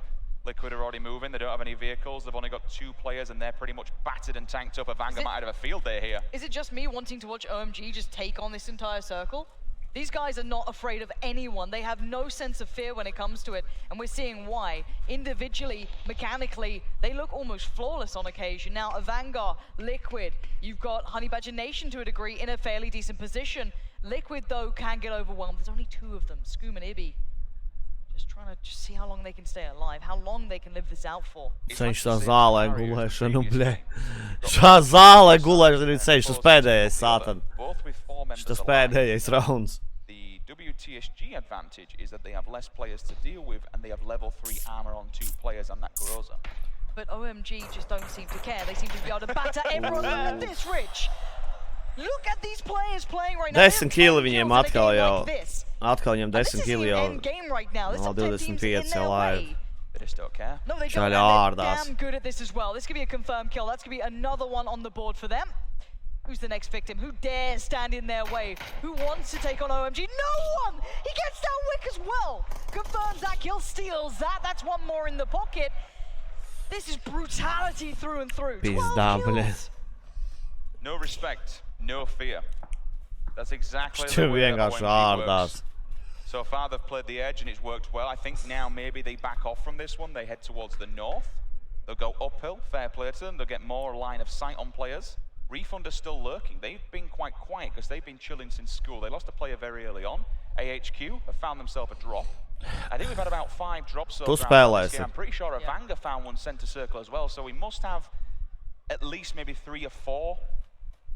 Liquid are already moving, they don't have any vehicles, they've only got 2 players and they're pretty much battered and tanked up. A Vanga might have a field day here. Is it just me wanting to watch OMG just take on this entire circle? These guys are not afraid of anyone. They have no sense of fear when it comes to it, and we're seeing why. Individually, mechanically, they look almost flawless on occasion. Now, Vanguard, Liquid, you've got Honey Badger Nation to a degree in a fairly decent position. Liquid, though, can get overwhelmed. There's only 2 of them, Scoom and Ibby. Just trying to see how long they can stay alive, how long they can live this out for. Cenš tā zālē gulēšanu, bļa. Šā zālē gulēšanu ir cenš, tas pēdējais, sātan. Tas pēdējais rounds. The WTSG advantage is that they have less players to deal with and they have level 3 armor on 2 players and that Groza. But OMG just don't seem to care. They seem to be able to batter everyone. Look at this, Rich. Look at these players playing right now. 10 kili viņiem atkal jau. Atkal viņiem 10 kili jau. No, 25 alive. They just don't care. No, they don't. And they're damn good at this as well. This could be a confirmed kill. That's going to be another one on the board for them. Who's the next victim? Who dares stand in their way? Who wants to take on OMG? No one! He gets down Wick as well. Confirms that kill, steals that. That's one more in the pocket. This is brutality through and through. 12 kills. No respect. No fear. That's exactly the way that OMG works. So far they've played the edge and it's worked well. I think now maybe they back off from this one. They head towards the north. They'll go uphill. Fair play to them. They'll get more line of sight on players. Refund are still lurking. They've been quite quiet because they've been chilling since school. They lost a player very early on. AHQ have found themselves a drop. I think we've had about 5 drops so far. I'm pretty sure Avanga found one center circle as well, so we must have at least maybe 3 or 4,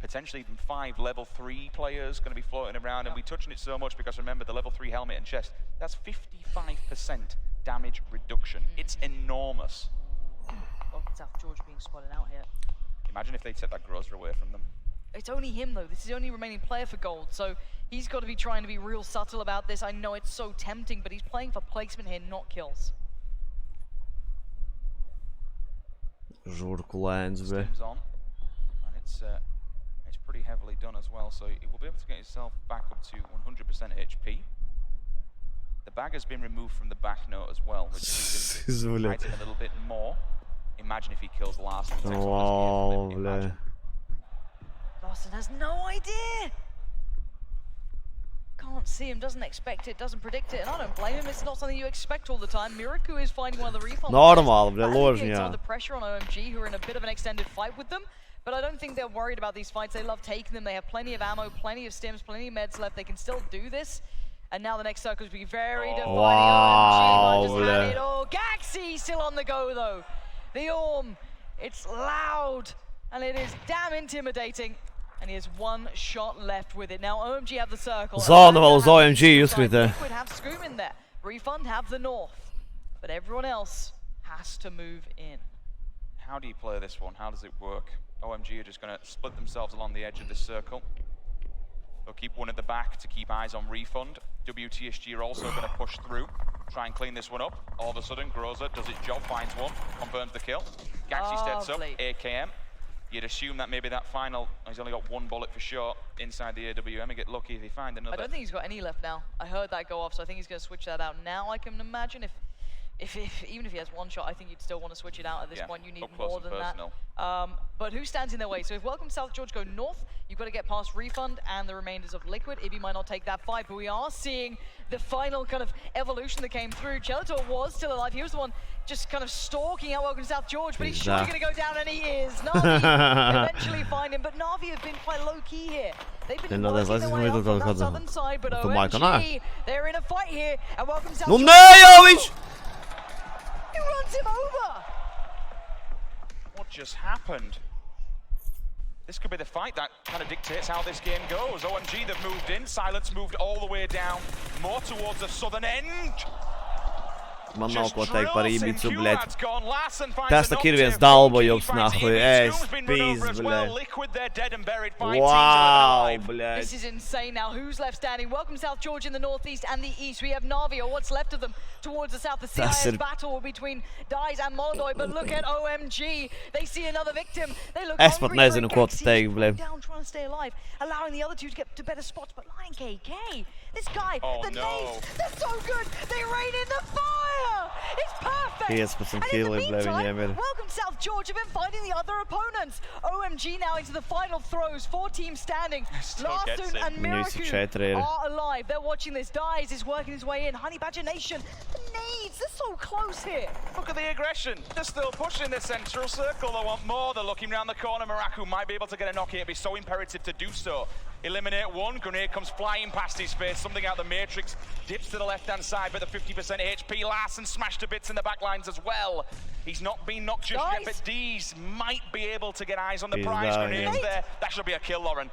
potentially even 5 level 3 players going to be floating around, and we're touching it so much because remember the level 3 helmet and chest, that's 55% damage reduction. It's enormous. Oh, South George being spotted out here. Imagine if they took that Grozer away from them. It's only him though. This is the only remaining player for gold, so he's got to be trying to be real subtle about this. I know it's so tempting, but he's playing for placement here, not kills. Lands, on, and it's pretty heavily done as well, so it will be able to get himself back up to 100% HP. The bag has been removed from the back note as well, which is a little bit more. Imagine if he kills Larson. Wow, Larson has no idea. Can't see him, doesn't expect it, doesn't predict it, and I don't blame him. It's not something you expect all the time. Miraku is finding one of the refunds. Normal, some of the pressure on OMG, who are in a bit of an extended fight with them, but I don't think they're worried about these fights. They love taking them. They have plenty of ammo, plenty of stims, plenty of meds left. They can still do this. And now the next circle is be very defining. Wow, OMG, oh, Gaxi still on the go though. The Orm, it's loud, and it is damn intimidating. And he has 1 shot left with it. Now OMG have the circle. Zaanval uz OMG uskritte. Liquid have Scream in there. Refund have the north. But everyone else has to move in. How do you play this one? How does it work? OMG are just going to split themselves along the edge of this circle. They'll keep one at the back to keep eyes on Refund. WTSG are also going to push through, try and clean this one up. All of a sudden, Groza does his job, finds one, confirms the kill. Gaxi steps up, AKM. You'd assume that maybe that final, he's only got 1 bullet for shot inside the AWM and get lucky if he finds another. I don't think he's got any left now. I heard that go off, so I think he's going to switch that out. Now I can imagine even if he has 1 shot, I think you'd still want to switch it out at this point. You need more than that. But who stands in their way? So if Welcome South George go north, you've got to get past Refund and the remainders of Liquid. Ibby might not take that fight, but we are seeing the final kind of evolution that came through. Gelator was still alive. He was the one just kind of stalking out Welcome South George, but he's surely going to go down, and he is. Na'Vi eventually find him, but Na'Vi have been quite low-key here. They've been working their way up on that southern side, but OMG, they're in a fight here, and Welcome South George. He runs him over! What just happened? This could be the fight that kind of dictates how this game goes. OMG, they've moved in. Silence moved all the way down, more towards the southern end. Man nav ko teikt par Ibicu, bļet. Tas tak ir viens dalbojums, nahuj. Es pīz, bļet. Wow, bļet. This is insane now. Who's left standing? Welcome South George in the northeast and the east. We have Na'Vi, or what's left of them, towards the south. The CIS battle between Dies and Molodoi, but look at OMG. They see another victim. They look es pat nezinu, ko tu teikt, bļet. Down, trying to stay alive, allowing the other two to get to better spots, but Lion KK, this guy, the nades, they're so good. They rain in the fire. It's perfect. 15 killi, bļet, viņiem ir. Welcome South George have been fighting the other opponents. OMG now into the final throws. 4 teams standing. Larson and Miraku are alive. They're watching this. Dies is working his way in. Honey Badger Nation. The nades, they're so close here. Look at the aggression. They're still pushing the central circle. They want more. They're looking around the corner. Miraku might be able to get a knock here. It'd be so imperative to do so. Eliminate one. Grenade comes flying past his face. Something out of the Matrix. Dips to the left-hand side, but the 50% HP. Larson smashed to bits in the back lines as well. He's not been knocked just yet, but D's might be able to get eyes on the prize. Grenades there. That should be a kill, Lauren.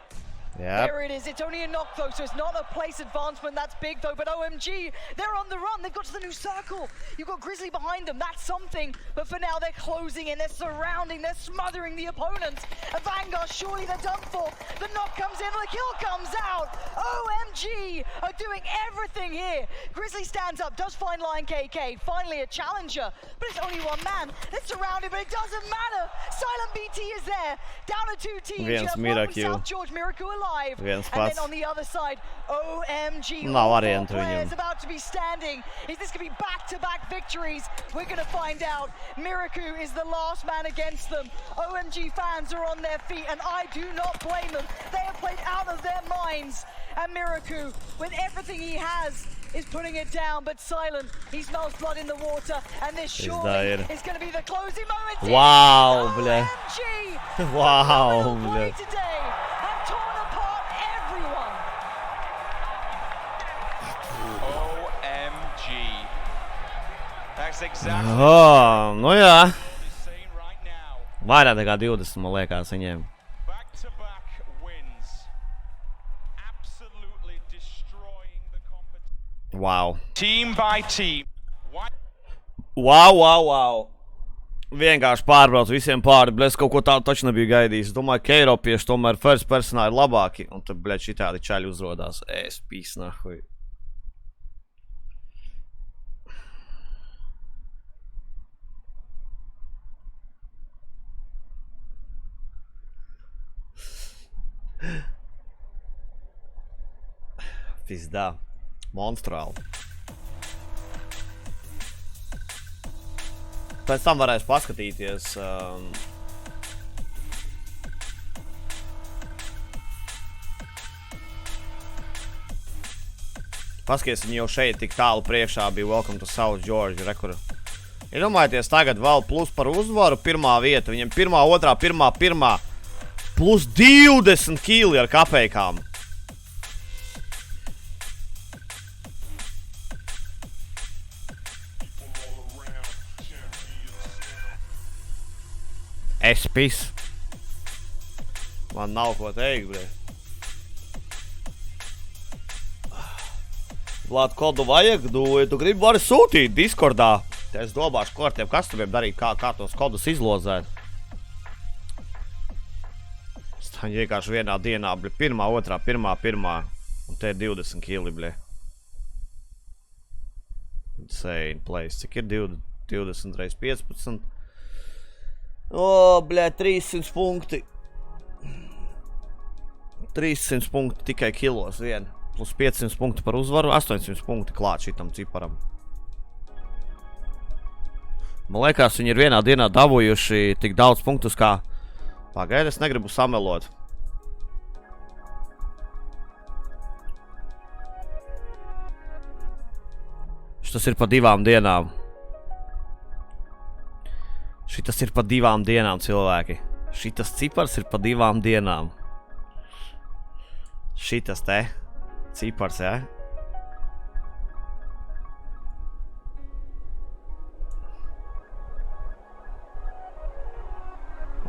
Yep. There it is. It's only a knock though, so it's not a place advancement. That's big though, but OMG, they're on the run. They've got to the new circle. You've got Grizzly behind them. That's something, but for now they're closing in. They're surrounding. They're smothering the opponents. A Vanguard, surely they're done for. The knock comes in and the kill comes out. OMG are doing everything here. Grizzly stands up, does find Lion KK. Finally a challenger, but it's only 1 man. They're surrounded, but it doesn't matter. Silent BT is there. Down to 2 teams. Viens Miraku. South George, Miraku alive. And then on the other side, OMG, players about to be standing. Is this going to be back-to-back victories? We're going to find out. Miraku is the last man against them. OMG fans are on their feet, and I do not blame them. They have played out of their minds. And Miraku, with everything he has, is putting it down, but Silent, he smells blood in the water, and this surely is going to be the closing moment. Wow, bля. OMG! Wow, play bля. today have torn apart everyone. Nu jā. Vairāk nekā 20, man liekas, viņiem. Wow. Team by team. Wow. Vienkārši pārbrauc visiem pāri, bļēc, kaut ko tādu taču nebija gaidījis. Es domāju, ka Eiropieši tomēr first personā ir labāki, un tad, bļēc, šitādi čaļi uzrodās. Es pīs, nahuj. Pizdā. Monstruāli. Pēc tam varēs paskatīties. Paskaties, viņi jau šeit tik tālu priekšā bija Welcome to South Georgia rekura. Iedomājieties tagad vēl plus par uzvaru pirmā vieta. Viņam pirmā, otrā, pirmā. Plus 20 kili ar kapeikām. Es pis. Man nav ko teikt, bre. Vlad, kodu vajag, tu gribi vari sūtīt Discordā. Te es domāšu, ko ar tiem kastumiem darīt, kā tos kodus izlozēt. Viņi vienkārši vienā dienā, ble, pirmā, otrā, pirmā. Un te ir 20 kili, ble. Insane place. Cik ir 20 reiz 15? O, bļē, 300 punkti. 300 punkti tikai kilos vien. Plus 500 punkti par uzvaru, 800 punkti klāt šitam ciparam. Man liekas, viņi ir vienā dienā dabūjuši tik daudz punktus kā... Pagaidi, es negribu samelot. Šitas ir pa 2 dienām. Šitas ir pa 2 dienām, cilvēki. Šitas cipars ir pa 2 dienām. Šitas te. Cipars, ja?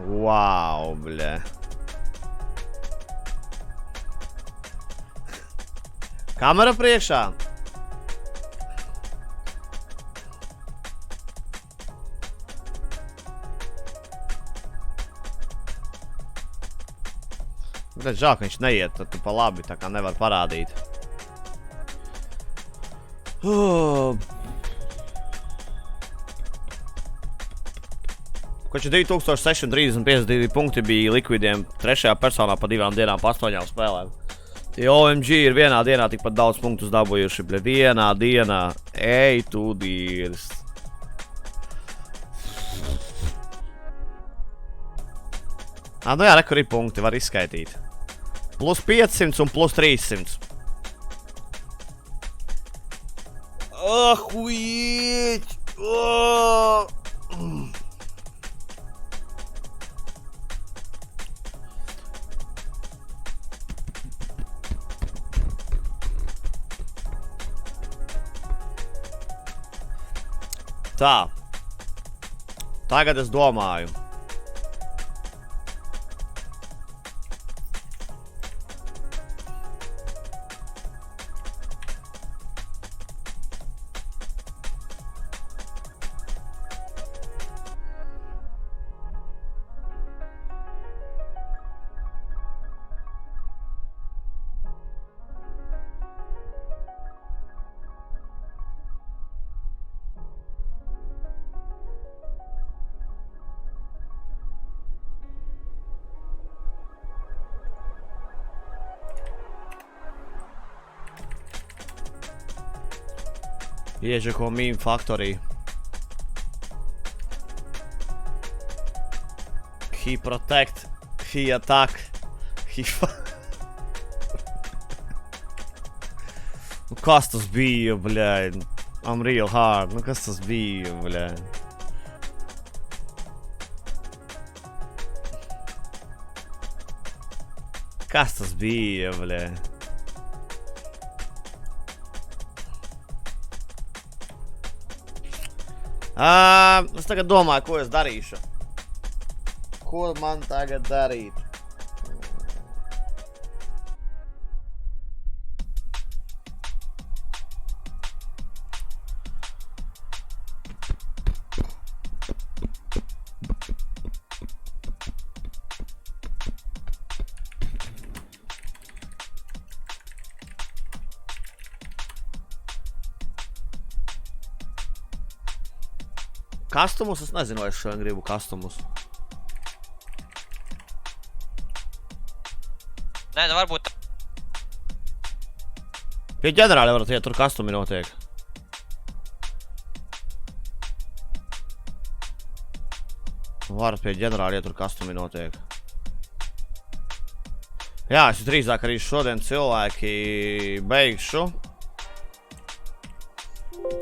Wow, bļē. Kamera priekšā. Bet žēl, ka viņš neiet, tad tu pa labi, tā kā nevar parādīt. Koči 2632 punkti bija likvidiem 3. personā pa 2 dienām pa 8 spēlēm. Tie OMG ir vienā dienā tikpat daudz punktus dabūjuši, bļa, vienā dienā. Ej, tu dīrs. Nu jā, rekur ir punkti, var izskaitīt. Plus 500 un plus 300. Huiķ! Tā. Tagad es domāju. Iežeko meme factory. He protect, he attack, he Nu kas tas bija, bļaļ? I'm real hard. Nu kas tas bija, bļaļ? Kas tas bija, bļaļ? Es tagad domāju, ko es darīšu. Ko man tagad darīt? Kastumus? Es nezinu, vai es šodien gribu kastumus. Nē, nu varbūt... Pie ģenerāļa varat iet, tur kastumi notiek. Varat pie ģenerāļa iet, tur kastumi notiek. Jā, es drīzāk arī šodien cilvēki beigšu.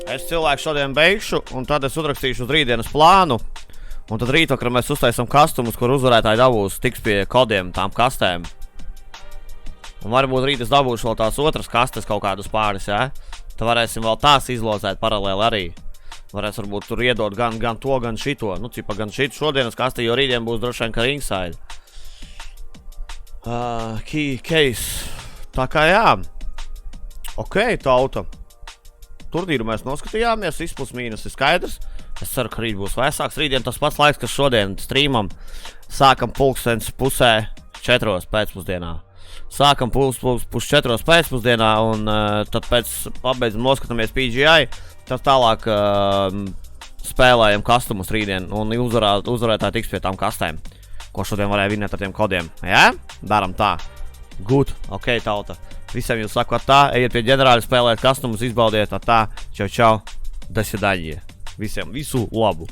Es cilvēku šodien beigšu, un tad es uzrakstīšu uz rītdienas plānu. Un tad rītvakar mēs uztaisam kastumus, kur uzvarētāji dabūs tiks pie kodiem tām kastēm. Un varbūt rīt es dabūšu vēl tās otras kastes kaut kādus pāris, jā? Tad varēsim vēl tās izlozēt paralēli arī. Varēs varbūt tur iedot gan to, gan šito. Nu, cipa gan šitu šodienas kaste, jo rītdien būs droši vien kā ringside. Key case. Tā kā jā. Ok, tauta. Turnīru mēs noskatījāmies, viss plus mīnus ir skaidrs. Es ceru, ka rīt būs vēsāks. Rītdien tas pats laiks, kas šodien streamam. Sākam pulkstens pusē 4 pēcpusdienā. Sākam pus 4 pēcpusdienā, un tad pēc pabeidzam noskatāmies PGI. Tad tālāk spēlējam kastumus rītdien, un uzvarētāji tiks pie tām kastēm, ko šodien varēja vinēt ar tiem kodiem. Jā? Daram tā. Good. Ok, tauta. Visiem jūs saku tā, ejiet pie ģenerāļa, spēlēt kastumus, izbaudiet tā. Čau, čau. До свидания. Visiem visu labu.